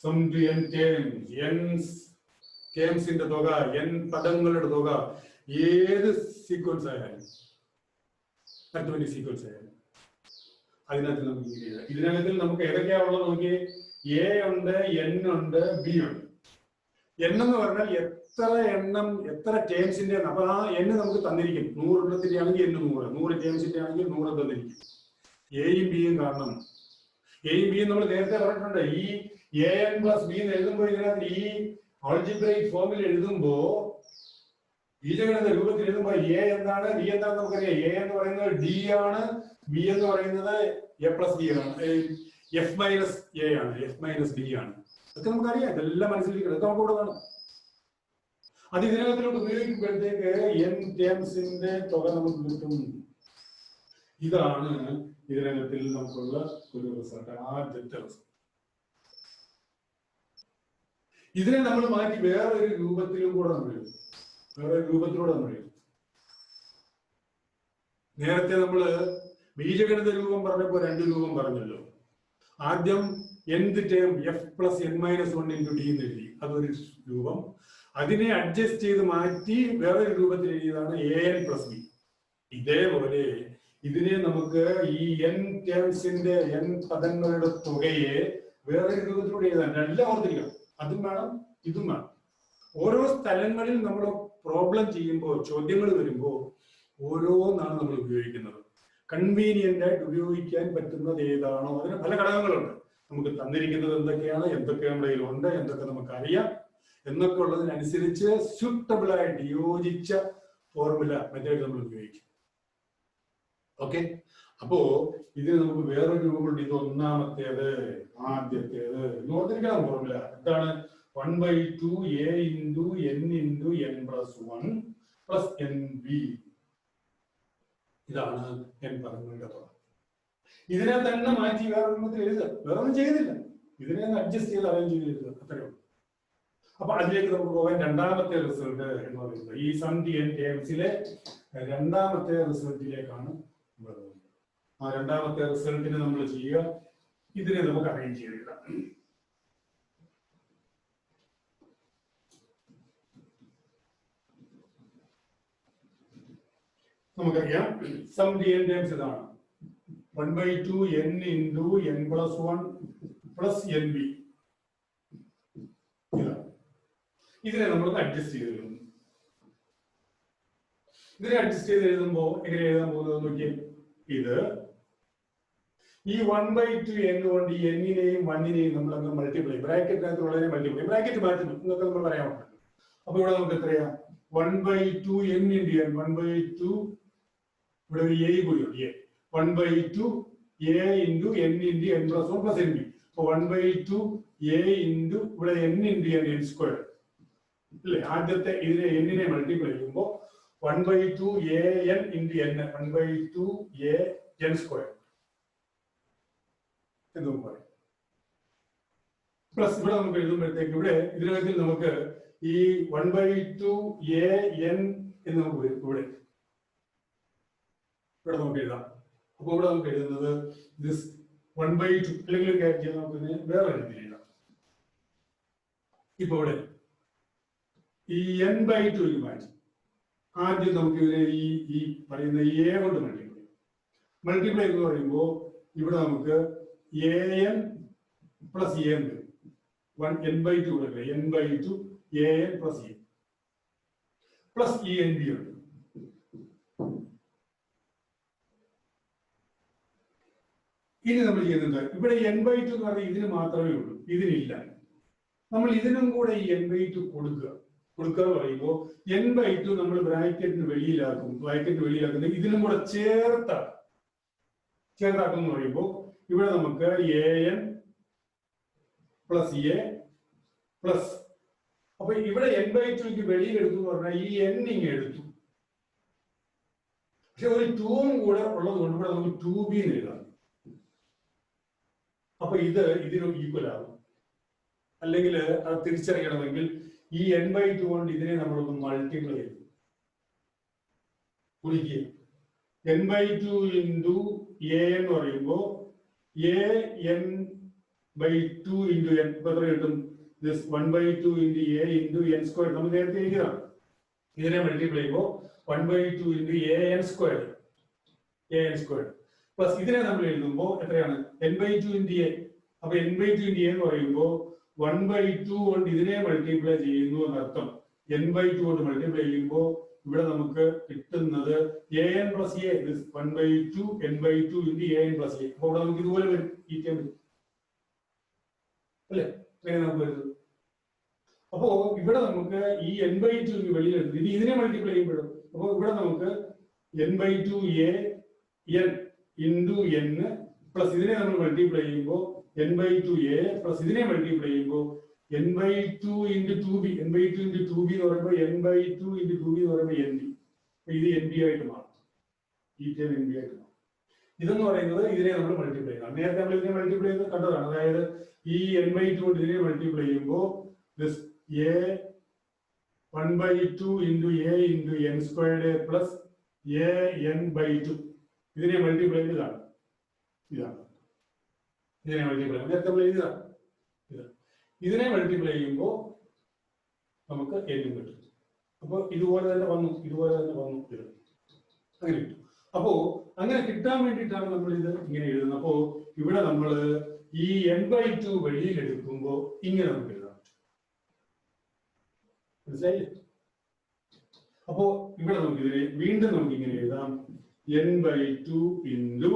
സം ടു n ടേംസിന്റെ തുക, n പദങ്ങളുടെ തുക, ഏത് സീക്വൻസ് ആയാലും, അരിത്മെറ്റിക് സീക്വൻസ് ആയാലും അതിനകത്ത് നമുക്ക് ഇതിനകത്തിൽ നമുക്ക് ഏതൊക്കെയാ ഉള്ളത് നോക്കി. എ ഉണ്ട്, n ഉണ്ട്, b ഉണ്ട്. n എന്ന് പറഞ്ഞാൽ എത്ര എണ്ണം, എത്ര ടേംസിന്റെ. അപ്പൊ ആ n നമുക്ക് തന്നിരിക്കും. 100 എണ്ണത്തിന്റെ ആണെങ്കിൽ n 100, 100 ടേംസിന്റെ ആണെങ്കിൽ 100 തന്നിരിക്കും. എയും ബിയും കാണണം. എയും ബിയും നമ്മൾ നേരത്തെ പറഞ്ഞിട്ടുണ്ട്. ഈ എ എൻ പ്ലസ് ബി എന്ന് എഴുതുമ്പോൾ ഇതിനകത്ത് ഈ ആൾജിബ്രൈക് ഫോമിൽ എഴുതുമ്പോ ബീജഗണിത രൂപത്തിൽ എഴുതുമ്പോൾ എ എന്താണ് ബി എന്താണെന്ന് നമുക്കറിയാം. എ എന്ന് പറയുന്നത് ഡി ആണ്, ബി എന്ന് പറയുന്നത് എ പ്ലസ് ബി ആണ്, എഫ് മൈനസ് എ ആണ്, എഫ് മൈനസ് ബി ആണ്. ഇതൊക്കെ നമുക്കറിയാം, ഇതെല്ലാം മനസ്സിലിരിക്കണം. ഇതൊക്കെ നമുക്ക് ഇവിടെ കാണും. അത് ഇതിനകത്തിലോട്ട് ഉപയോഗിക്കുമ്പോഴത്തേക്ക് എൻ ടേംസിന്റെ തുക നമുക്ക് കിട്ടും. ഇതാണ് ഇതിനകത്തിൽ നമുക്കുള്ള ഒരു റിസൾട്ട്, ആദ്യത്തെ റിസൾട്ട്. ഇതിനെ നമ്മൾ മാറ്റി വേറൊരു രൂപത്തിലും കൂടെ നമ്മൾ എഴുതും, വേറൊരു രൂപത്തിലൂടെ നമ്മൾ എഴുതും. നേരത്തെ നമ്മള് ബീജഗണിത രൂപം പറഞ്ഞപ്പോ രണ്ട് രൂപം പറഞ്ഞല്ലോ. ആദ്യം nth term F plus N minus one into D എന്ന് എഴുതി, അതൊരു രൂപം. അതിനെ അഡ്ജസ്റ്റ് ചെയ്ത് മാറ്റി വേറൊരു രൂപത്തിൽ എഴുതിയതാണ് എ എൻ പ്ലസ് ബി. ഇതേപോലെ ഇതിനെ നമുക്ക് ഈ എൻ ടേംസിന്റെ എൻ പദങ്ങളുടെ തുകയെ വേറൊരു രൂപത്തിലൂടെ എഴുതാൻ എല്ലാം ഓർത്തിരിക്കണം. അതും വേണം, ഇതും വേണം. ഓരോ സ്ഥലങ്ങളിൽ നമ്മൾ പ്രോബ്ലം ചെയ്യുമ്പോൾ, ചോദ്യങ്ങൾ വരുമ്പോൾ ഓരോന്നാണ് നമ്മൾ ഉപയോഗിക്കുന്നത്. കൺവീനിയന്റ് ആയിട്ട് ഉപയോഗിക്കാൻ പറ്റുന്നത് ഏതാണോ അതിന് പല ഘടകങ്ങളുണ്ട്. നമുക്ക് തന്നിരിക്കുന്നത് എന്തൊക്കെയാണ്, എന്തൊക്കെ നമ്മുടെ കയ്യിലുണ്ട്, എന്തൊക്കെ നമുക്കറിയാം എന്നൊക്കെ ഉള്ളതിനനുസരിച്ച് സ്യൂട്ടബിൾ ആയിട്ട് യോജിച്ച ഫോർമുല മെത്തേഡ് നമ്മൾ ഉപയോഗിക്കും. ഓക്കെ, അപ്പോ ഇതിന് നമുക്ക് വേറൊരു രൂപമുണ്ട്. ഇത് ഒന്നാമത്തേത്, ആദ്യത്തേത് ഓർത്തിരിക്കണം ഫോർമുല. എന്താണ്? 1/2 a into n into n plus 1 plus nb. ഇതാണ് n പദങ്ങളുടെ തുക. ഇതിനെ തന്നെ മാറ്റി വേറെ രൂപത്തിൽ എഴുതുക, വേറെ ഒന്നും ചെയ്തില്ല. ഇതിനെ അഡ്ജസ്റ്റ് ചെയ്ത് അറേഞ്ച് ചെയ്ത് എഴുതുക, അത്രയേ ഉള്ളൂ. അപ്പൊ അതിലേക്ക് നമുക്ക് പോകാൻ രണ്ടാമത്തെ റിസൾട്ട് എന്ന് പറയുന്നത് ഈ സം ടി എൻ ടേംസിലെ രണ്ടാമത്തെ റിസൾട്ടിലേക്കാണ് നമ്മൾ പോകുന്നത്. ആ രണ്ടാമത്തെ റിസൾട്ടിന് നമ്മൾ ചെയ്യുക, ഇതിനെ നമുക്ക് അറേഞ്ച് ചെയ്തിടാം. നമുക്കറിയാം സം ടി എൻ ടേംസ് ഇതാണ് 1/2 n into n plus 1 plus nb. ഇതിനെ നമ്മൾ അഡ്ജസ്റ്റ് ചെയ്ത് എഴുതുന്നു. ഇതിനെ അഡ്ജസ്റ്റ് ചെയ്ത് എഴുതുമ്പോ എങ്ങനെ എഴുതാൻ പോകുന്നത് നോക്കിയേ. ഇത് ഈ 1/2 n കൊണ്ട് ഈ n-നെയും 1-നെയും നമ്മൾ അങ്ങ് മൾട്ടിപ്ലൈ, ബ്രാക്കറ്റിനകത്തുള്ളതിനെ മൾട്ടിപ്ലൈ, ബ്രാക്കറ്റ് മാറ്റുന്നു എന്നൊക്കെ നമ്മൾ പറയാൻ പറ്റും. അപ്പൊ ഇവിടെ നമുക്ക് എത്രയാ? 1/2 n into n, 1/2 ഇവിടെ ഒരു a കൂടിയുണ്ട്, a 1/2 a into n into n plus 1 plus nb. അപ്പൊ 1/2 a into ഇവിടെ n into n, n square അല്ലേ? ആദ്യത്തെ ഇതിനെ n-നെ മൾട്ടിപ്ലൈ ചെയ്യുമ്പോൾ 1/2 a n into n, 1/2 a n square എന്ന് പറയും. പ്ലസ് ഇവിടെ നമുക്ക് എഴുതുമ്പോഴത്തേക്ക് ഇവിടെ ഇതിനകത്തിൽ നമുക്ക് ഈ 1/2 a n എന്ന് നമുക്ക് വരും. ഇവിടെ നമുക്ക് എഴുതാം. അപ്പൊ ഇവിടെ നമുക്ക് എഴുതുന്നത് ദിസ് 1/2 അല്ലെങ്കിൽ ഒരു കാര്യം ചെയ്യാൻ നമുക്ക് വേറെ രീതിയിൽ എഴുതാം. ഇപ്പൊ ഇവിടെ ഈ n/2 മാറ്റി ആദ്യം നമുക്ക് ഇതിനെ ഈ പറയുന്ന a കൊണ്ട് മൾട്ടിപ്ലൈ എന്ന് പറയുമ്പോൾ ഇവിടെ നമുക്ക് an പ്ലസ് a ഉണ്ട്. n/2 കൊടുക്കുക, n/2 an plus a plus ഈ nb ഉണ്ട്. ഇനി നമ്മൾ ചെയ്യുന്നത് ഇവിടെ n/2 എന്ന് പറഞ്ഞാൽ ഇതിന് മാത്രമേ ഉള്ളൂ, ഇതിനില്ല. നമ്മൾ ഇതിനും കൂടെ ഈ n/2 കൊടുക്കുക എന്ന് പറയുമ്പോൾ n/2 നമ്മൾ ബ്രാക്കറ്റിന് വെളിയിലാക്കുന്ന ഇതിനും കൂടെ ചേർത്താക്കും എന്ന് പറയുമ്പോൾ ഇവിടെ നമുക്ക് an പ്ലസ് a പ്ലസ്, അപ്പൊ ഇവിടെ n/2 വെളിയിൽ എടുത്തു എന്ന് പറഞ്ഞാൽ ഈ n ഇങ്ങനെ എടുത്തു. പക്ഷെ ഒരു 2 കൂടെ ഉള്ളത് കൊണ്ട് ഇവിടെ നമുക്ക് 2b എന്ന് എഴുതാം. അപ്പൊ ഇതിന് ഈക്വൽ ആകും. അല്ലെങ്കിൽ അത് തിരിച്ചറിയണമെങ്കിൽ ഈ n/2 കൊണ്ട് ഇതിനെ നമ്മളൊന്ന് മൾട്ടിപ്ലൈ ചെയ്യും, ഗുണിക്കുക. n/2 ഇൻറ്റു a എന്ന് പറയുമ്പോൾ an/2 ഇൻറ്റു n എത്ര കിട്ടും? 1/2 into a into n square നമ്മൾ നേരത്തെ എഴുതിയതാണ്. ഇതിനെ മൾട്ടിപ്ലൈ ചെയ്യുമ്പോൾ 1/2 ഇൻറ്റു an സ്ക്വയർ പ്ലസ് ഇതിനെ നമ്മൾ എഴുതുമ്പോൾ എത്രയാണ്? n/2 into a. അപ്പൊ n/2 ഇൻറ്റു a എന്ന് പറയുമ്പോൾ 1/2 കൊണ്ട് ഇതിനെ മൾട്ടിപ്ലൈ ചെയ്യുന്നു എന്നർത്ഥം. n/2 കൊണ്ട് മൾട്ടിപ്ലൈ ചെയ്യുമ്പോൾ ഇവിടെ നമുക്ക് കിട്ടുന്നത് an plus a, 1/2 n/2 into an plus a. അപ്പൊ ഇവിടെ നമുക്ക് ഇതുപോലെ വരും, ഈ ടേം അല്ലെ? അങ്ങനെ നമുക്ക് വരുന്നത്. അപ്പോ ഇവിടെ നമുക്ക് ഈ n/2 വെളിയിലെടുത്ത് ഇനി ഇതിനെ മൾട്ടിപ്ലൈ ചെയ്യുമ്പോഴും അപ്പൊ ഇവിടെ നമുക്ക് n/2 a n into n plus ഇതിനെ നമ്മൾ മൾട്ടിപ്ലൈ ചെയ്യുമ്പോൾ n/2 a പ്ലസ് ഇതിനെ മൾട്ടിപ്ലൈ ചെയ്യുമ്പോൾ n/2 into 2b n/2 into 2b എന്ന് പറയുമ്പോൾ n/2 ഇൻറ്റു 2b എന്ന് പറയുമ്പോൾ nb. ഇത് nb ആയിട്ട് മാറും. ഈ ടേം nb ആയിട്ട് മാറും. ഇതെന്ന് പറയുന്നത് ഇതിനെ നമ്മൾ മൾട്ടിപ്ലൈ ചെയ്യണം. നേരത്തെ നമ്മൾ ഇതിനെ മൾട്ടിപ്ലൈ ചെയ്ത് കണ്ടതാണ്. അതായത് ഈ n/2 കൊണ്ട് ഇതിനെ മൾട്ടിപ്ലൈ ചെയ്യുമ്പോൾ a 1/2 into a into n squared a plus a n/2 ഇതിനെ മൾട്ടിപ്ലൈ ചെയ്താണ്. ഇതാണ് ഇതിനെ മൾട്ടിപ്ലൈ നേരത്തെ നമ്മൾ എഴുതിയതാണ്. ഇതിനെ മൾട്ടിപ്ലൈ ചെയ്യുമ്പോൾ നമുക്ക് n കിട്ടും. അപ്പോൾ ഇതുപോലെ തന്നെ വന്നു ഇത് അങ്ങനെ കിട്ടും. അപ്പോ അങ്ങനെ കിട്ടാൻ വേണ്ടിയിട്ടാണ് നമ്മൾ ഇത് ഇങ്ങനെ എഴുതുന്നത്. അപ്പോ ഇവിടെ നമ്മൾ ഈ n/2 വെളിയിൽ എടുക്കുമ്പോൾ ഇങ്ങനെ നമുക്ക് എഴുതാം. മനസ്സിലായി? അപ്പോ ഇവിടെ നമുക്ക് ഇതിനെ വീണ്ടും നമുക്ക് ഇങ്ങനെ എഴുതാം n/2 ഇൻറ്റു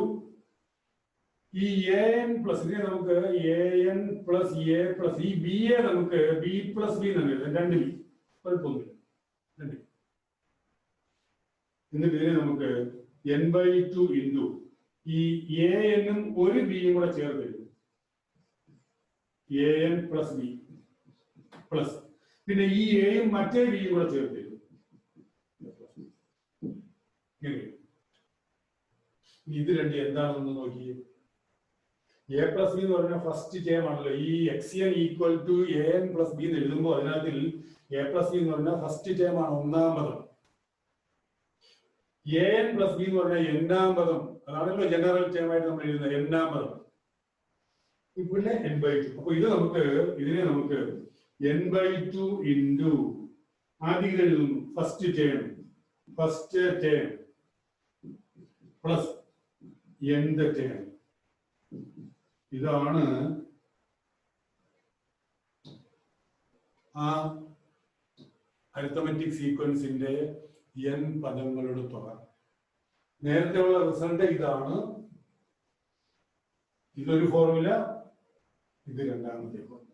ഈ an പ്ലസ് ഇതിനെ നമുക്ക് an പ്ലസ് a പ്ലസ് ഈ b യെ നമുക്ക് b പ്ലസ് b എന്ന് എഴുതാം. 2b കുഴപ്പമൊന്നുമില്ല. 2b എന്നിട്ട് ഇതിനെ നമുക്ക് n/2 ഇൻറ്റു ഈ an ഉം ഒരു b യും കൂടെ ചേർത്ത് എഴുതും. an പ്ലസ് b പ്ലസ് പിന്നെ ഈ എയും മറ്റേ ബിയും കൂടെ ചേർത്ത് എഴുതും. ഇത് രണ്ട് എന്താണെന്ന് നോക്കി. എ പ്ലസ് ബി എന്ന് പറഞ്ഞാൽ ഫസ്റ്റ് ടേം ആണല്ലോ. ഈ xn equal to an plus b എന്ന് എഴുതുമ്പോൾ അതിനകത്തിൽ എ പ്ലസ് ബി എന്ന് പറഞ്ഞാൽ ഫസ്റ്റ് ടേം ആണ്, ഒന്നാം പദം. an പ്ലസ് ബി എന്ന് പറഞ്ഞാൽ എന്നാം പദം. അതാണല്ലോ ജനറൽ ടേം ആയിട്ട് നമ്മൾ എഴുതുന്നത്, എന്നാം പദം. പിന്നെ n/2. അപ്പൊ ഇതിനെ നമുക്ക് n/2 ഇൻറ്റു ആദ്യം എഴുതുന്നു first term plus nth term. ഇതാണ് ആ അരിത്തമെറ്റിക് സീക്വൻസിന്റെ n പദങ്ങളുടെ തുക. നേരത്തെ ഉള്ള റിസൾട്ട് ഇതാണ്. ഇതൊരു ഫോർമുല, ഇത് രണ്ടാമത്തെ ഫോർമുല.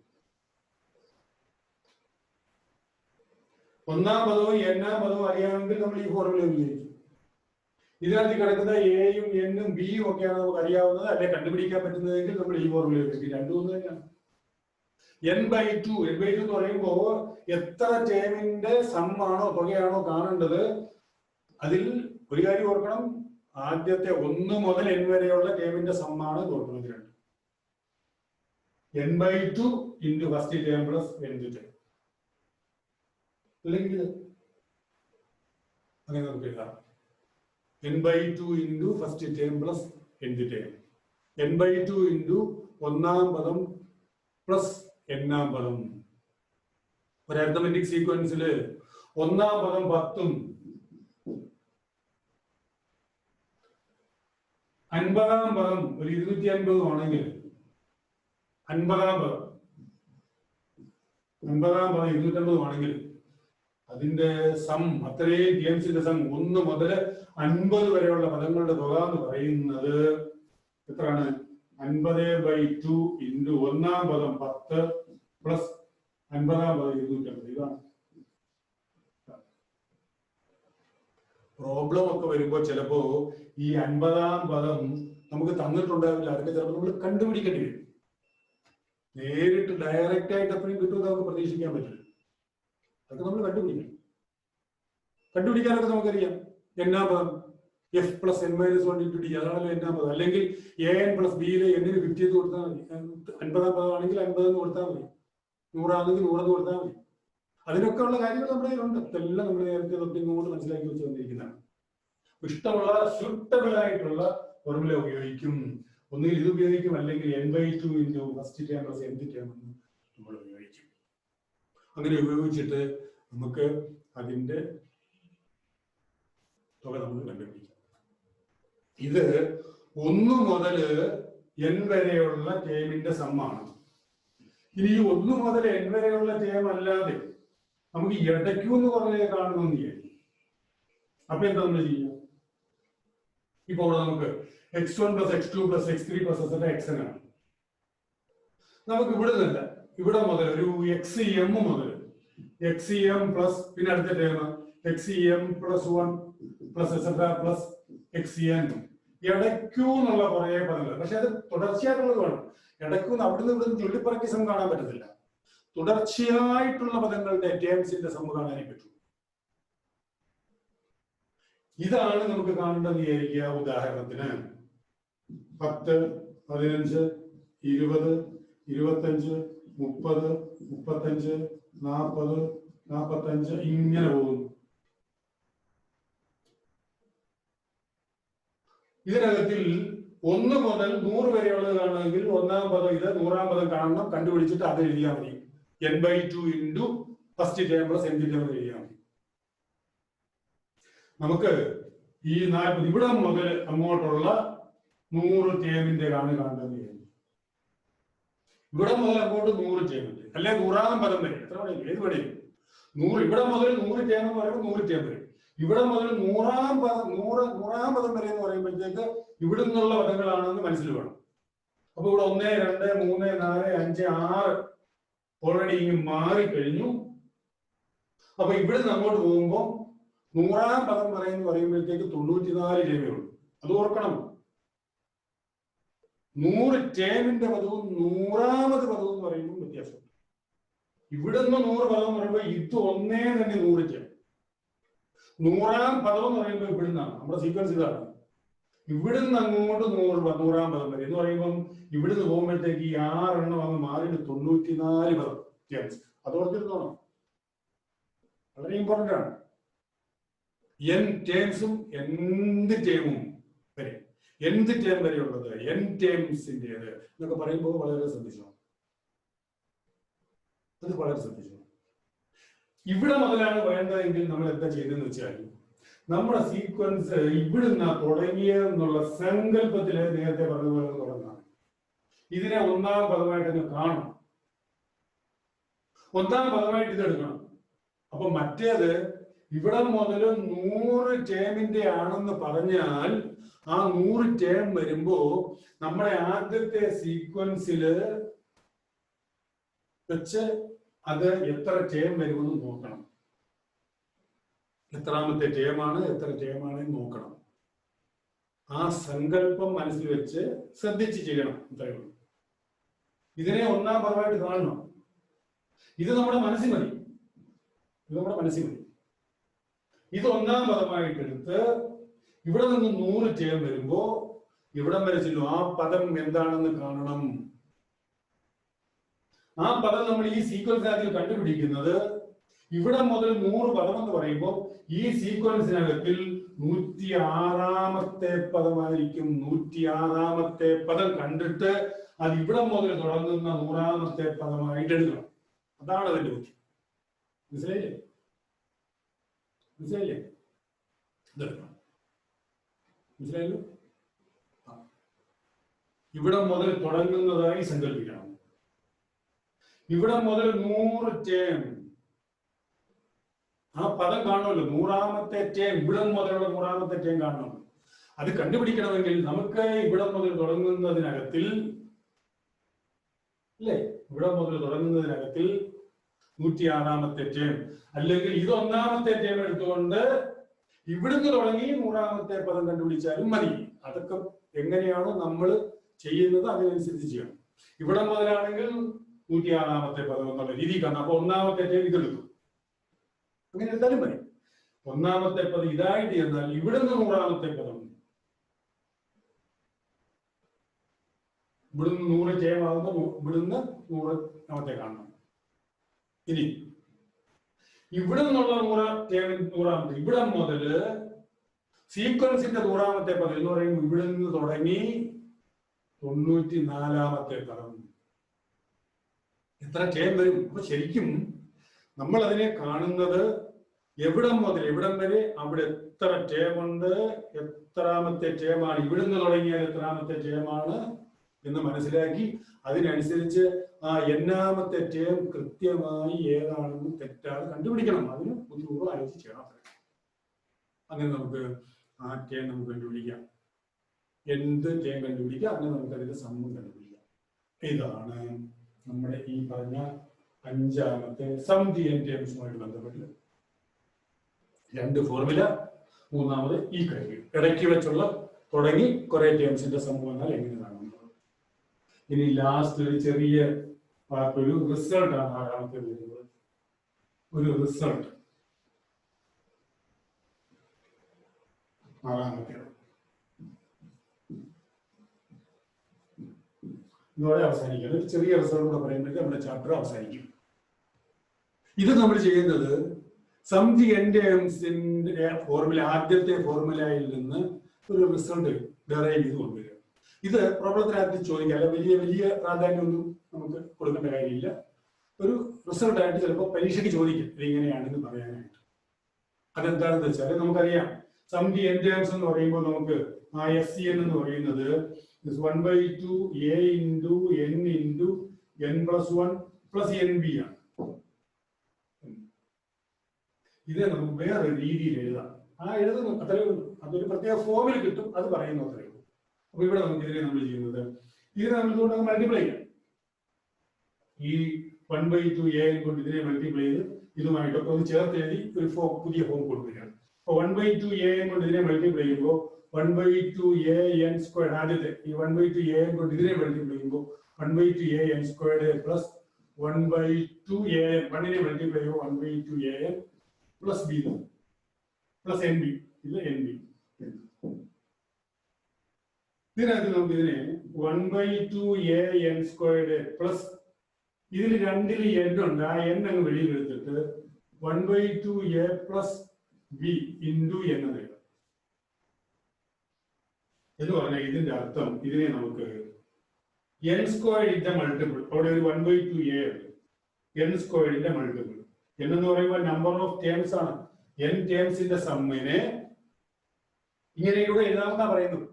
ഒന്നാം പദവും എന്നാം പദവും അറിയാമെങ്കിൽ നമ്മൾ ഈ ഫോർമുല ഉപയോഗിക്കും. ഇതിനകത്ത് കിടക്കുന്ന എയും എന്നും ബിയും ഒക്കെയാണ് നമുക്ക് അറിയാവുന്നത്, അല്ലെ കണ്ടുപിടിക്കാൻ പറ്റുന്നതെങ്കിൽ നമ്മൾ ഈ ഫോർമുല ഉപയോഗിക്കും. രണ്ടും ഒന്ന് തന്നെയാണ്. n/2 എന്ന് പറയുമ്പോൾ എത്ര ടേമിന്റെ സമ്മാണോ തുകയാണോ കാണേണ്ടത്. അതിൽ ഒരു കാര്യം ഓർക്കണം, ആദ്യത്തെ 1 മുതൽ n വരെയുള്ള ടേമിന്റെ സമ്മാണ് ഓർക്കുന്നത്. n/2 into first term plus nth term. അല്ലെങ്കിൽ അങ്ങനെ നമുക്ക് എഴുതാം n/2 into first term plus nth term. n/2 into ഒന്നാം പദം പ്ലസ് എന്നാം പദം. ഒരു അരിത്തമെറ്റിക് സീക്വൻസില് ഒന്നാം പദം 10ഉം 50ആം പദം ഒരു 250 ആണെങ്കിൽ 50ആം പദം 250 ആണെങ്കിൽ അതിന്റെ സം, അത്രയും ഗെയിംസിന്റെ സം 1 മുതൽ 50 വരെയുള്ള പദങ്ങളുടെ തുക എന്ന് പറയുന്നത് എത്രയാണ്? 50/2 ഇൻറ്റു ഒന്നാം പദം 10 പ്ലസ് 50ആം പദം 250. ഇതാണ് പ്രോബ്ലം ഒക്കെ വരുമ്പോൾ ചിലപ്പോ ഈ 50ആം പദം നമുക്ക് തന്നിട്ടുണ്ടാവില്ല. അതൊക്കെ ചിലപ്പോൾ നമ്മൾ കണ്ടുപിടിക്കേണ്ടി വരും. നേരിട്ട് ഡയറക്റ്റ് ആയിട്ട് എപ്പോഴും കിട്ടുമെന്ന് നമുക്ക് പ്രതീക്ഷിക്കാൻ പറ്റില്ല. അതൊക്കെ നമ്മൾ കണ്ടുപിടിക്കാനൊക്കെ നമുക്കറിയാം. എന്നാം പദം f plus n-1 into d, അതാണല്ലോ എന്നാം പദം. അല്ലെങ്കിൽ an പ്ലസ് ബിയിലെ എന്നിന് 50 എന്ന് കൊടുത്താൽ മതി. 50ആം പദം ആണെങ്കിൽ 50 എന്ന് കൊടുത്താൽ മതി. 100 ആണെങ്കിൽ 100 എന്ന് കൊടുത്താൽ മതി. അതിനൊക്കെ ഉള്ള കാര്യങ്ങൾ നമ്മുടെ കയ്യിലുണ്ട്. ഇതെല്ലാം നമ്മൾ നേരത്തെ തൊട്ടിങ്ങോട്ട് മനസ്സിലാക്കി വെച്ച് വന്നിരിക്കുന്നതാണ്. ഇഷ്ടമുള്ള സ്യൂട്ടബിൾ ആയിട്ടുള്ള ഫോർമുല ഉപയോഗിക്കും. ഒന്നുകിൽ ഇത് ഉപയോഗിക്കും, അല്ലെങ്കിൽ n/2 into first term plus nth term നമ്മൾ ഉപയോഗിക്കും. അങ്ങനെ ഉപയോഗിച്ചിട്ട് നമുക്ക് അതിന്റെ തുക നമ്മൾ കണ്ടുപിടിക്കാം. ഇത് 1 മുതൽ n വരെയുള്ള ടേമിന്റെ സമ്മാണ്. ഇനി ഈ 1 മുതൽ n വരെയുള്ള ടേം അല്ലാതെ നമുക്ക് ഇടയ്ക്കൂന്ന് പറഞ്ഞേ കാണുമെന്ന് വിചാരിക്കും. അപ്പൊ എന്താ നമ്മൾ ചെയ്യുക? ഇപ്പൊ ഇവിടെ നമുക്ക് x1 plus x2 plus x3 plus xn ആണ്. നമുക്ക് ഇവിടെ നിന്നല്ല ഇവിടെ മുതൽ ഒരു എക്സ് എം മുതൽ എക്സ് എം പ്ലസ് പിന്നെ അടുത്ത term X M plus 1 plus etcetera plus X N ഇടയ്ക്കൂ എന്നുള്ള കുറേ പദങ്ങൾ. പക്ഷെ അത് തുടർച്ചയായിട്ടുള്ളത് വേണം. ഇടയ്ക്കൂന്ന് അവിടുന്ന് ഇവിടുന്ന് ചൊല്ലിപ്പറക്കി സം കാണാൻ പറ്റത്തില്ല. തുടർച്ചയായിട്ടുള്ള പദങ്ങളുടെ ടേംസിന്റെ സം കാണാനേ പറ്റൂ. ഇതാണ് നമുക്ക് കാണേണ്ടത് വിചാരിക്കുക. ഉദാഹരണത്തിന് 10, 15, 20, 25, 30, 35, 40, 45 ഇങ്ങനെ പോകുന്നു. ഇതിനകത്തിൽ 1 മുതൽ 100 വരെയുള്ളത് കാണണമെങ്കിൽ ഒന്നാം പദം ഇത്, 100-ാം പദം കാണണം, കണ്ടുപിടിച്ചിട്ട് അത് എഴുതിയാൽ മതി. n/2 into first term plus nth term എഴുതിയാൽ മതി. നമുക്ക് ഈ 40 ഇവിടെ മുതൽ അങ്ങോട്ടുള്ള 100 ടേമിന്റെ കാണേണ്ടത്. ഇവിടെ മുതൽ അങ്ങോട്ട് 100 ടേമുണ്ട്, അല്ലെ 100-ാം പദം വരെ എത്ര വേണേലും ഏത് വേണേലും 100. ഇവിടെ മുതൽ 100 ടേം എന്ന് പറയുമ്പോൾ 100 ടേം വരെ. ഇവിടെ മുതൽ 100-ാം പദം വരെ എന്ന് പറയുമ്പോഴത്തേക്ക് ഇവിടെ നിന്നുള്ള പദങ്ങളാണെന്ന് മനസ്സിൽ വേണം. അപ്പൊ ഇവിടെ 1, 2, 3, 4, 5, 6 ഓൾറെഡി ഇങ്ങനെ മാറിക്കഴിഞ്ഞു. അപ്പൊ ഇവിടെ നിന്ന് അങ്ങോട്ട് പോകുമ്പോൾ 100-ാം പദം പറയുമ്പോഴത്തേക്ക് 94 ടേമേ ഉള്ളൂ. അത് ഓർക്കണം. 100 ടേമിന്റെ പദവും 100-ാമത് പദവും എന്ന് പറയുമ്പോൾ വ്യത്യാസം. ഇവിടുന്ന് 100 പദം എന്ന് പറയുമ്പോൾ ഇത് ഒന്നേ തന്നെ 100 ടേം. 100-ാം പദം എന്ന് പറയുമ്പോൾ ഇവിടുന്നാണ് നമ്മുടെ സീക്വൻസ്. ഇതാണ് ഇവിടുന്ന് അങ്ങോട്ട് 100-ാം പദം വരെ എന്ന് പറയുമ്പോൾ ഇവിടുന്ന് പോകുമ്പോഴത്തേക്ക് ഈ 6 എണ്ണം അങ്ങ് മാറിയിട്ട് 94 പദം ടേംസ്. അത് ഓർത്തിരുന്നോണം, വളരെ ഇമ്പോർട്ടന്റ് ആണ്. n ടേംസും എന്ത് ടേമും വരെ, എന്ത് ടേം വരെയുള്ളത്, n ടേംസിൻ്റെത് എന്നൊക്കെ പറയുമ്പോൾ വളരെ ശ്രദ്ധിച്ചോ. അത് വളരെ ശ്രദ്ധിച്ചു. ഇവിടെ മുതലാണ് വേണ്ടതെങ്കിൽ നമ്മൾ എന്താ ചെയ്തെന്ന് വെച്ചാൽ നമ്മുടെ സീക്വൻസ് ഇവിടുന്ന് തുടങ്ങിയെന്നുള്ള സങ്കല്പത്തില് നേരത്തെ പറഞ്ഞതുപോലെ തുടങ്ങാം. ഇതിനെ 1-ാം പദമായിട്ട് തന്നെ കാണണം. 1-ാം പദമായിട്ട് ഇത് എടുക്കണം. അപ്പൊ മറ്റേത് ഇവിടെ മുതൽ 100 ടേമിന്റെ ആണെന്ന് പറഞ്ഞാൽ ആ 100 ടേം വരുമ്പോ നമ്മുടെ ആദ്യത്തെ സീക്വൻസില് വെച്ച് അത് എത്ര ടേം വരുമെന്ന് നോക്കണം. എത്രാമത്തെ ടേമാണ്, എത്ര ടേമാണ് നോക്കണം. ആ സങ്കല്പം മനസ്സിൽ വെച്ച് ശ്രദ്ധിച്ച് ചെയ്യണം. അത്രയേ ഉള്ളൂ. ഇതിനെ 1-ാം പദമായിട്ട് കാണണം. ഇത് നമ്മുടെ മനസ്സിൽ മതി. ഇത് 1-ാം പദമായിട്ട് എടുത്ത് ഇവിടെ നിന്ന് 100 ടേം വരുമ്പോ ഇവിടം വരെ ചെല്ലും. ആ പദം എന്താണെന്ന് കാണണം. ആ പദം നമ്മൾ ഈ സീക്വൻസിനകത്തിൽ കണ്ടുപിടിക്കുന്നത് ഇവിടെ മുതൽ 100 പദം എന്ന് പറയുമ്പോൾ ഈ സീക്വൻസിനകത്തിൽ 106-ാമത്തെ പദമായിരിക്കും. 106-ാമത്തെ പദം കണ്ടിട്ട് അത് ഇവിടെ മുതൽ തുടങ്ങുന്ന 100-ാമത്തെ പദമായിട്ട് എടുക്കണം. അതാണ് അതിന്റെ ബുദ്ധി. മനസ്സിലായില്ലേ? മനസ്സിലായല്ലോ? ഇവിടെ മുതൽ തുടങ്ങുന്നതായി സങ്കല്പിക്കണം. ഇവിടെ മുതൽ 100 ടേം ആ പദം കാണുമല്ലോ. 100-ാമത്തെ ടേം, ഇവിടെ മുതലുള്ള 100-ാമത്തെ ടേം കാണണം. അത് കണ്ടുപിടിക്കണമെങ്കിൽ നമുക്ക് ഇവിടെ മുതൽ തുടങ്ങുന്നതിനകത്തിൽ അല്ലേ, ഇവിടെ മുതൽ തുടങ്ങുന്നതിനകത്തിൽ 106-ാമത്തെ ടേം അല്ലെങ്കിൽ ഇത് 1-ാമത്തെ ടേം എടുത്തുകൊണ്ട് ഇവിടുന്ന് തുടങ്ങി 100-ാമത്തെ പദം കണ്ടുപിടിച്ചാലും മതി. അതൊക്കെ എങ്ങനെയാണോ നമ്മൾ ചെയ്യുന്നത് അതിനനുസരിച്ച് ചെയ്യണം. ഇവിടെ മുതലാണെങ്കിൽ 106-ാമത്തെ പദം എന്നുള്ള രീതി കാണാം. അപ്പൊ 1-ാമത്തെ ടേം ഇതെടുക്കും. അങ്ങനെ എടുത്താലും മതി. 1-ാമത്തെ പദം ഇതായിട്ട് എന്നാൽ ഇവിടുന്ന് 100-ാമത്തെ പദം, ഇവിടുന്ന് 100 ടേം ആകുന്ന ഇവിടുന്ന് 100-ാമത്തെ കാണണം. ഇനി ഇവിടെ നിന്നുള്ള 100-ാമത്തെ ഇവിടെ മുതല് സീക്വൻസിന്റെ 100-ാമത്തെ പദം എന്ന് പറയുമ്പോൾ ഇവിടെ നിന്ന് തുടങ്ങി 94-ാമത്തെ പദം. എത്ര ടേം വരും? അപ്പൊ ശരിക്കും നമ്മൾ അതിനെ കാണുന്നത് എവിടം മുതൽ എവിടം വരെ, അവിടെ എത്ര ടേമുണ്ട്, എത്രാമത്തെ ടേമാണ്, ഇവിടുന്ന് തുടങ്ങിയാൽ എത്രാമത്തെ ടേമാണ് എന്ന് മനസ്സിലാക്കി അതിനനുസരിച്ച് ആ n-ാമത്തെ ടേം കൃത്യമായി ഏതാണെന്ന് തെറ്റാതെ കണ്ടുപിടിക്കണം. അതിന് ബുദ്ധിപൂർവ്വം ആലോചിച്ച് ചെയ്യണം. അങ്ങനെ നമുക്ക് ആ ടേം നമുക്ക് കണ്ടുപിടിക്കാം. എന്ത് ടേം കണ്ടുപിടിക്കാം, അങ്ങനെ നമുക്ക് അതിന്റെ സമ്മം കണ്ടുപിടിക്കാം. ഇതാണ് നമ്മുടെ ഈ പറഞ്ഞ അഞ്ചാമത്തെ സം ദി എൻ ടേംസുമായിട്ട് ബന്ധപ്പെട്ട് രണ്ട് ഫോർമുല, മൂന്നാമത് ഈ കഴിവ് ഇടയ്ക്ക് വെച്ചുള്ള തുടങ്ങി കുറെ ടേംസിന്റെ സംഭവങ്ങൾ എങ്ങനെ കാണുന്നത്. ഇനി ലാസ്റ്റ് ഒരു ചെറിയ പാർട്ട്, ഒരു റിസൾട്ട് ആണ് ആറാമത്തെ വരുന്നത്. ഒരു റിസൾട്ട് ആറാമത്തെ ഇതോടെ അവസാനിക്കുന്നത്. ഒരു ചെറിയ റിസൾട്ട് കൂടെ പറയുമ്പോഴേക്കും നമ്മുടെ ചാപ്റ്റർ അവസാനിക്കും. ഇത് നമ്മൾ ചെയ്യുന്നത് സം ദി എൻ ടേംസിന്റെ ഫോർമുല, ആദ്യത്തെ ഫോർമുലയിൽ നിന്ന് ഒരു റിസൾട്ട് ഡെറൈവ് ചെയ്ത് കൊണ്ടുവരിക. ഇത് പ്രോബ്ലത്തിനകത്ത് ചോദിക്കുക, അല്ല വലിയ വലിയ പ്രാധാന്യമൊന്നും നമുക്ക് കൊടുക്കേണ്ട കാര്യമില്ല. ഒരു റിസൾട്ട് ആയിട്ട് ചിലപ്പോൾ പരീക്ഷയ്ക്ക് ചോദിക്കും ഇതിങ്ങനെയാണെന്ന് പറയാനായിട്ട്. അതെന്താണെന്ന് വെച്ചാൽ നമുക്കറിയാം, സം ദി എൻ ടേംസ് എന്ന് പറയുമ്പോൾ നമുക്ക് ആ SCN എന്ന് പറയുന്നത് 1/2 A into N into N plus 1 plus NB ആണ്. ഇത് നമുക്ക് വേറെ രീതിയിൽ എഴുതാം. ആ എഴുതുന്നു അത്രയേ ഉള്ളൂ. അതൊരു പ്രത്യേക ഫോമിൽ കിട്ടും, അത് പറയുന്നു അത്രയേ ഉള്ളൂ. അപ്പൊ ഇവിടെ നമുക്ക് ഇതിനെ നമ്മൾ ചെയ്യുന്നത്, ഇതിനെ നമ്മൾ ഇതുകൊണ്ട് മൾട്ടിപ്ലൈ ചെയ്യാം. ഈ 1/2 A കൊണ്ട് ഇതിനെ മൾട്ടിപ്ലൈ ചെയ്ത് ഇതുമായിട്ടൊക്കെ ഒന്ന് ചേർത്ത് എഴുതി ഒരു പുതിയ ഫോം കൊടുക്കുകയാണ്. അപ്പൊ 1/2 A കൊണ്ട് ഇതിനെ മൾട്ടിപ്ലൈ ചെയ്യുമ്പോൾ 1/2 AN സ്ക്വയർഡ്, ആദ്യത്തെ ഈ 1/2 AN കൊണ്ട് ഇതിനെ മൾട്ടിപ്ലൈ ചെയ്യുമ്പോൾ 1/2 AN സ്ക്വയർഡ് പ്ലസ് 1/2 AN, 1നെ മൾട്ടിപ്ലൈ ചെയ്യുമ്പോൾ 1/2 AN plus B plus NB, ഇത് NB. ഇതിനകത്ത് നമുക്ക് ഇതിനെ 1/2 AN സ്ക്വയർഡ് പ്ലസ് ഇതിൽ രണ്ടിൽ N ഉണ്ട്, ആ N അങ്ങ് വെളിയിൽ എടുത്തിട്ട് 1/2 A plus B into N എന്ന് എഴുതാം. എന്ന് പറഞ്ഞാൽ ഇതിന്റെ അർത്ഥം ഇതിനെ നമുക്ക് N സ്ക്വയർഡിന്റെ മൾട്ടിപ്പിൾ, അവിടെ ഒരു 1/2 A ഉണ്ട്, N സ്ക്വയർഡിന്റെ മൾട്ടിപ്പിൾ. N എന്ന് പറയുമ്പോൾ നമ്പർ ഓഫ് ടേംസ് ആണ്. N ടേംസിന്റെ സമ്മിനെ ഇങ്ങനെയൂടെ എഴുതാമെന്നാ പറയുന്നത്.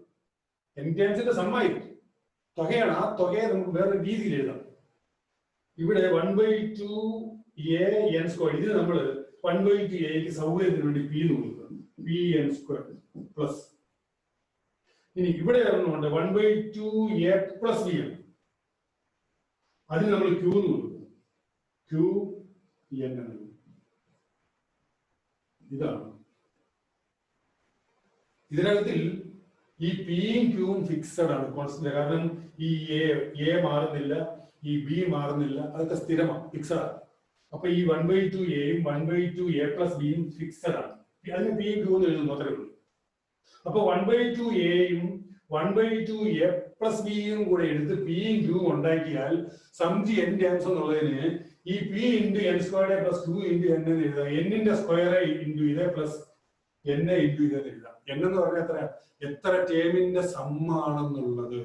N ടേംസിന്റെ സമ്മായിരിക്കും, തുകയാണ്. ആ തുകയെ നമുക്ക് വേറെ രീതിയിൽ എഴുതാം. ഇവിടെ 1/2 AN സ്ക്വയർ, ഇത് നമ്മൾ 1/2 Aക്ക് സൗകര്യത്തിന് വേണ്ടി P എന്ന് കൊടുക്കുക, PN സ്ക്വയർ പ്ലസ്. ഇനി ഇവിടെ ഒരെണ്ണമുണ്ട് 1/2 A പ്ലസ് B ആണ്, അതിന് നമ്മൾ Q എന്ന് കൊടുക്കും, QN എന്ന്. ഇതാണ് ഇതിനകത്തിൽ ഈ പിയും ക്യൂവും ഫിക്സഡ് ആണ്, കോൺസ്റ്റന്റ്. കാരണം ഈ എ മാറുന്നില്ല, ഈ ബി മാറുന്നില്ല, അതൊക്കെ സ്ഥിരമാണ്, ഫിക്സഡ് ആണ്. അപ്പൊ ഈ 1/2 എയും 1/2 A പ്ലസ് ബിയും ഫിക്സഡ് ആണ്. അതിന് പിയും ക്യൂ എന്ന് എഴുതുന്നു, അത്രേ ഉള്ളൂ. അപ്പൊ 1/2 എയും 1/2 A പ്ലസ് ബിയും കൂടെ എടുത്ത് പിയും ക്യൂവും ഉണ്ടാക്കിയാൽ സം ദി എൻ ടേംസ് എന്നുള്ളതിന് ഈ P into N squared plus 2 into N എന്ന് എഴുതാം. എന്നിന്റെ സ്ക്വയർ ഇൻറ്റു ഇത് പ്ലസ് N ഇൻറ്റു ഇത് എഴുതാം. N എന്ന് പറഞ്ഞാൽ എത്ര ടേമിന്റെ സമ്മാണെന്നുള്ളത്.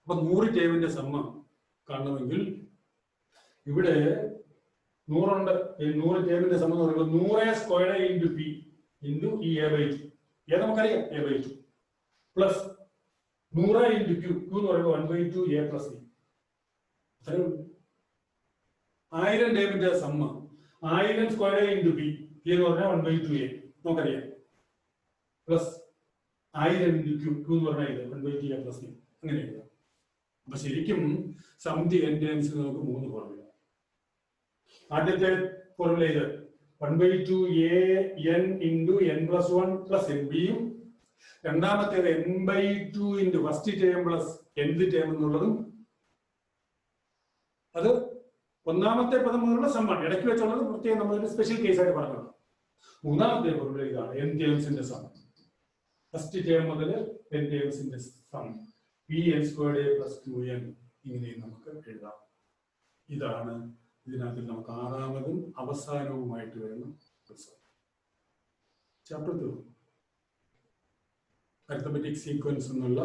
അപ്പൊ 100 ടേമിന്റെ സമ്മ കാണണമെങ്കിൽ ഇവിടെ 100 ഉണ്ട്. 100 ടേമിന്റെ സമ്മ എന്ന് പറയുമ്പോൾ 100 സ്ക്വയർഡ് ഇൻറ്റു പി ഇൻറ്റു ഈ A/2, നമുക്കറിയാം A/2 plus 100 into Q, Q എന്ന് പറയുമ്പോൾ 1/2 A പ്ലസ് ബി. അത്രേ ഉള്ളൂ. 1000 ടേമിന്റെ സമ്മ 1000 സ്ക്വയർ ഇൻറ്റു പി എന്ന് പറഞ്ഞാൽ 1/2 A നമുക്കറിയാം, പ്ലസ് 1000 ഇൻറ്റു ക്യൂ, ക്യൂ എന്ന് പറഞ്ഞാൽ ഇത് 1/2 A പ്ലസ് ബി. അങ്ങനെയാണ്. അപ്പൊ ശരിക്കും സം ദി എൻ ടേംസിൽ നമുക്ക് 3 ഫോർമുല. ആദ്യത്തെ ഫോർമുല ഇത് 1/2 AN into N plus 1 plus NB യും, രണ്ടാമത്തേത് N/2 into first term plus nth term എന്നുള്ളതും. അത് ഒന്നാമത്തെ പദം മുതലുള്ള സമ്മാണ്, ഇടയ്ക്ക് വെച്ചുള്ളത് പ്രത്യേകം നമ്മളൊരു സ്പെഷ്യൽ കേസായിട്ട് പറഞ്ഞത്. മൂന്നാമത്തെ ഫോർമുല ഇതാണ്, N ടേംസിന്റെ സം. ഫസ്റ്റ് ടേം മുതൽ N ടേംസിന്റെ sum PN squared A plus 2N ഇങ്ങനെയും നമുക്ക് എഴുതാം. ഇതാണ് ഇതിനകത്ത് നമുക്ക് ആറാമതും അവസാനവുമായിട്ട് വരുന്ന ചാപ്റ്റർ 2, അരിത്തമെറ്റിക് സീക്വൻസ് എന്നുള്ള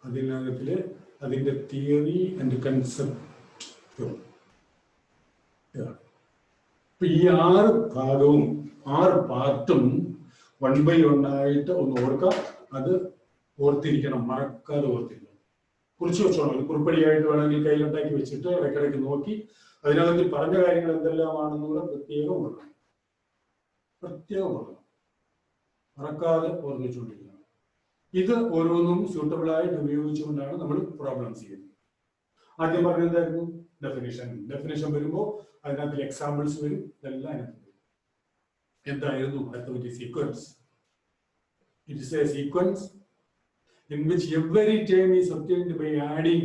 അതിനകത്തില് അതിന്റെ തിയറി ആൻഡ് കൺസെപ്റ്റ്. ഇപ്പൊ ഈ 6 ഭാഗവും 6 പാർട്ടും 1/1 ആയിട്ട് ഒന്ന് ഓർക്കാം. അത് ഓർത്തിരിക്കണം, മറക്കാതെ ഓർത്തിരിക്കണം, കുറിച്ച് വെച്ചോണം. ഇത് കുറിപ്പടിയായിട്ട് വേണമെങ്കിൽ കയ്യിലുണ്ടാക്കി വെച്ചിട്ട് ഇടയ്ക്കിടയ്ക്ക് നോക്കി അതിനകത്ത് പറഞ്ഞ കാര്യങ്ങൾ എന്തെല്ലാമാണെന്നുള്ള പ്രത്യേകം ഓർക്കണം, മറക്കാതെ ഓർമ്മിച്ചുകൊണ്ടിരിക്കണം. ഇത് ഓരോന്നും സ്യൂട്ടബിൾ ആയിട്ട് ഉപയോഗിച്ചുകൊണ്ടാണ് നമ്മൾ പ്രോബ്ലംസ് ചെയ്യുന്നത്. ആദ്യം പറഞ്ഞത് എന്തായിരുന്നു? ഡെഫിനിഷൻ വരുമ്പോൾ അതിനകത്ത് എക്സാമ്പിൾസ് വരും. ഇതെല്ലാം അതിനകത്ത് വരും. എന്തായിരുന്നു അടുത്ത sequence? It is A sequence in which every term is obtained by adding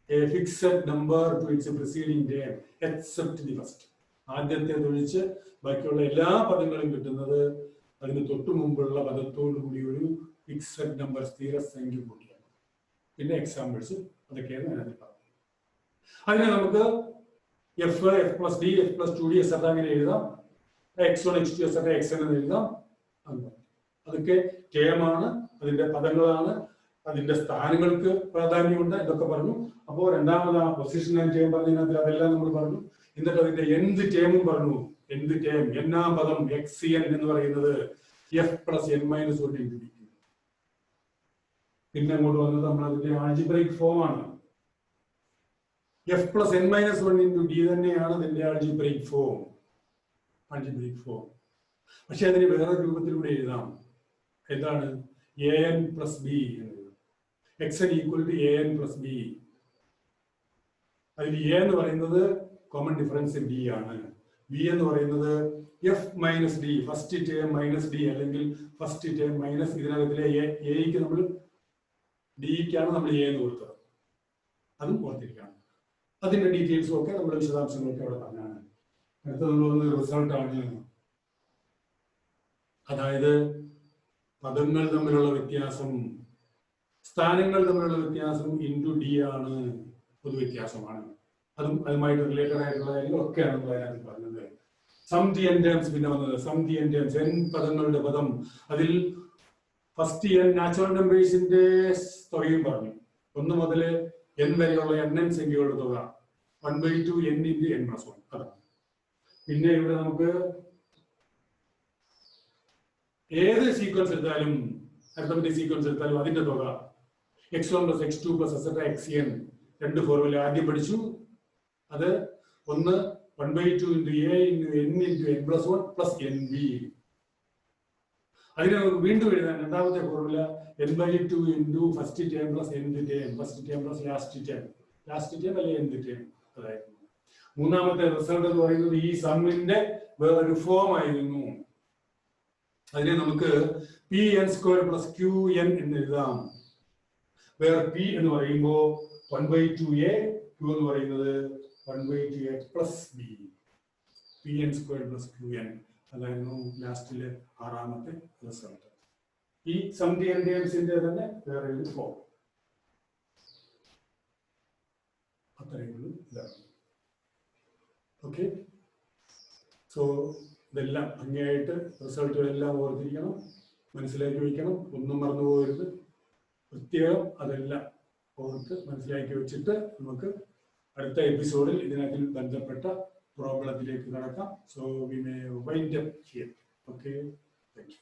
a fixed number to its preceding term except the first. ആദ്യത്തെ ഒഴിച്ച് ബാക്കിയുള്ള എല്ലാ പദങ്ങളും കിട്ടുന്നത് അതിന് തൊട്ടു മുമ്പുള്ള പദത്തോടു കൂടി ഒരു ഫിക്സഡ് നമ്പർ സ്ഥിരസംഖ്യ കൂട്ടിയാണ്. പിന്നെ എക്സാമ്പിൾസ് അതൊക്കെയാണ് അതിനകത്ത് പറഞ്ഞത്. അതിനെ നമുക്ക് F plus D F plus 2d etcetera അങ്ങനെ എഴുതാം. x1 x2 എക്സെട്ര xn എന്ന് എഴുതാം. അതൊക്കെ ടേമാണ്, അതിന്റെ പദങ്ങളാണ്, അതിന്റെ സ്ഥാനങ്ങൾക്ക് പ്രാധാന്യമുണ്ട്. ഇതൊക്കെ പറഞ്ഞു. അപ്പോൾ രണ്ടാമത് ആ പൊസിഷൻ ആൻഡ് ടേം പറഞ്ഞതിനകത്ത് അതെല്ലാം നമ്മൾ പറഞ്ഞു. എന്നിട്ട് അതിന്റെ എന്ത് ടേമും പറഞ്ഞു. എന്ത് ടേം? എന്നാം പദം xn എന്ന് പറയുന്നത് f plus n minus 1 into D. പിന്നെ അങ്ങോട്ട് വന്നത് നമ്മൾ അതിന്റെ ആൾജിബ്രൈക് ഫോം ആണ്. f plus n minus 1 into D തന്നെയാണ് അതിന്റെ ആൾജിബ്രൈക് ഫോം. പക്ഷെ അതിന് വേറെ രൂപത്തിലൂടെ എഴുതാം. എന്താണ്? an പ്ലസ് ബി എന്ന് എഴുതാം. xn equal to an plus b. അതിൽ a എന്ന് പറയുന്നത് കോമൺ ഡിഫറൻസ് ഡി ആണ്. ബി എന്ന് പറയുന്നത് F minus d, first term minus d, അല്ലെങ്കിൽ ഫസ്റ്റ് ടേം മൈനസ് ഇതിനകത്തിലെ എക്ക് നമ്മൾ ഡിക്കാണ് നമ്മൾ എ എന്ന് കൊടുത്തത്. അതും ഓർത്തിരിക്കണം. അതിന്റെ ഡീറ്റെയിൽസും ഒക്കെ നമ്മുടെ വിശദാംശങ്ങളൊക്കെ അവിടെ പറഞ്ഞാണ്. അടുത്ത നമ്മൾ റിസൾട്ടാണ്. അതായത് പദങ്ങൾ തമ്മിലുള്ള വ്യത്യാസം, സ്ഥാനങ്ങൾ തമ്മിലുള്ള വ്യത്യാസം ഇൻറ്റു ഡി ആണ്. പൊതുവ്യത്യാസമാണ്. അതുമായിട്ട് റിലേറ്റഡ് ആയിട്ടുള്ള കാര്യങ്ങളൊക്കെയാണ് നമ്മൾ അതിനകത്ത് പറഞ്ഞത്. സം ദി എൻ ടേംസ് പിന്നെ വന്നത്. Sum the n terms, n പദങ്ങളുടെ പദം. അതിൽ ഫസ്റ്റ് എൻ നാച്ചുറൽ നമ്പേഴ്സിന്റെ തുകയും പറഞ്ഞു. 1 മുതൽ n വരെയുള്ള എണ്ണൻ സംഖ്യകളുടെ തുക 1/2 n ഇൻറ്റു n പ്ലസ് 1. അതാണ്. പിന്നെ ഇവിടെ നമുക്ക് ഏത് സീക്വൻസ് എടുത്താലും, അരിത്തമെറ്റിക് സീക്വൻസ് എടുത്താലും അതിന്റെ തുക x1 plus x2 plus etcetera xn. രണ്ട് ഫോർമുല ആദ്യം പഠിച്ചു. അത് ഒന്ന് 1/2 into a into n into n plus 1 plus nb. അതിനെ നമുക്ക് വീണ്ടും എഴുതാൻ രണ്ടാമത്തെ formula n/2 into first term plus nth term, first term plus last term അല്ലെ nth ടേം. അതായിരുന്നു മൂന്നാമത്തെ റിസൾട്ട് എന്ന് പറയുന്നത്. ഈ സമ്മിന്റെ വേറൊരു ഫോം ആയിരുന്നു. അതിനെ നമുക്ക് pn² പ്ലസ് qn എന്ന് എഴുതാം. വേറെ p എന്ന് പറയുമ്പോൾ 1/2a, q എന്ന് പറയുന്നത് 1/2a plus b. pn² plus qn അതായിരുന്നു ലാസ്റ്റിലെ ആറാമത്തെ റിസൾട്ട്. ഈ സം ദി എൻ ടേംസിന്റെ തന്നെ വേറെ ഒരു ഫോം. അത്രയുള്ളൂ. ഇതാണ്. ഓക്കെ. സോ ഇതെല്ലാം ഭംഗിയായിട്ട് റിസൾട്ടുകളെല്ലാം ഓർത്തിരിക്കണം, മനസ്സിലാക്കി വയ്ക്കണം. ഒന്നും മറന്നു പോകരുത്. പ്രത്യേകം അതെല്ലാം ഓർത്ത് മനസ്സിലാക്കി വെച്ചിട്ട് നമുക്ക് അടുത്ത എപ്പിസോഡിൽ ഇതിനകത്തിൽ ബന്ധപ്പെട്ട പ്രോബ്ലത്തിലേക്ക് കടക്കാം. So we may wind up here. Okay, thank you.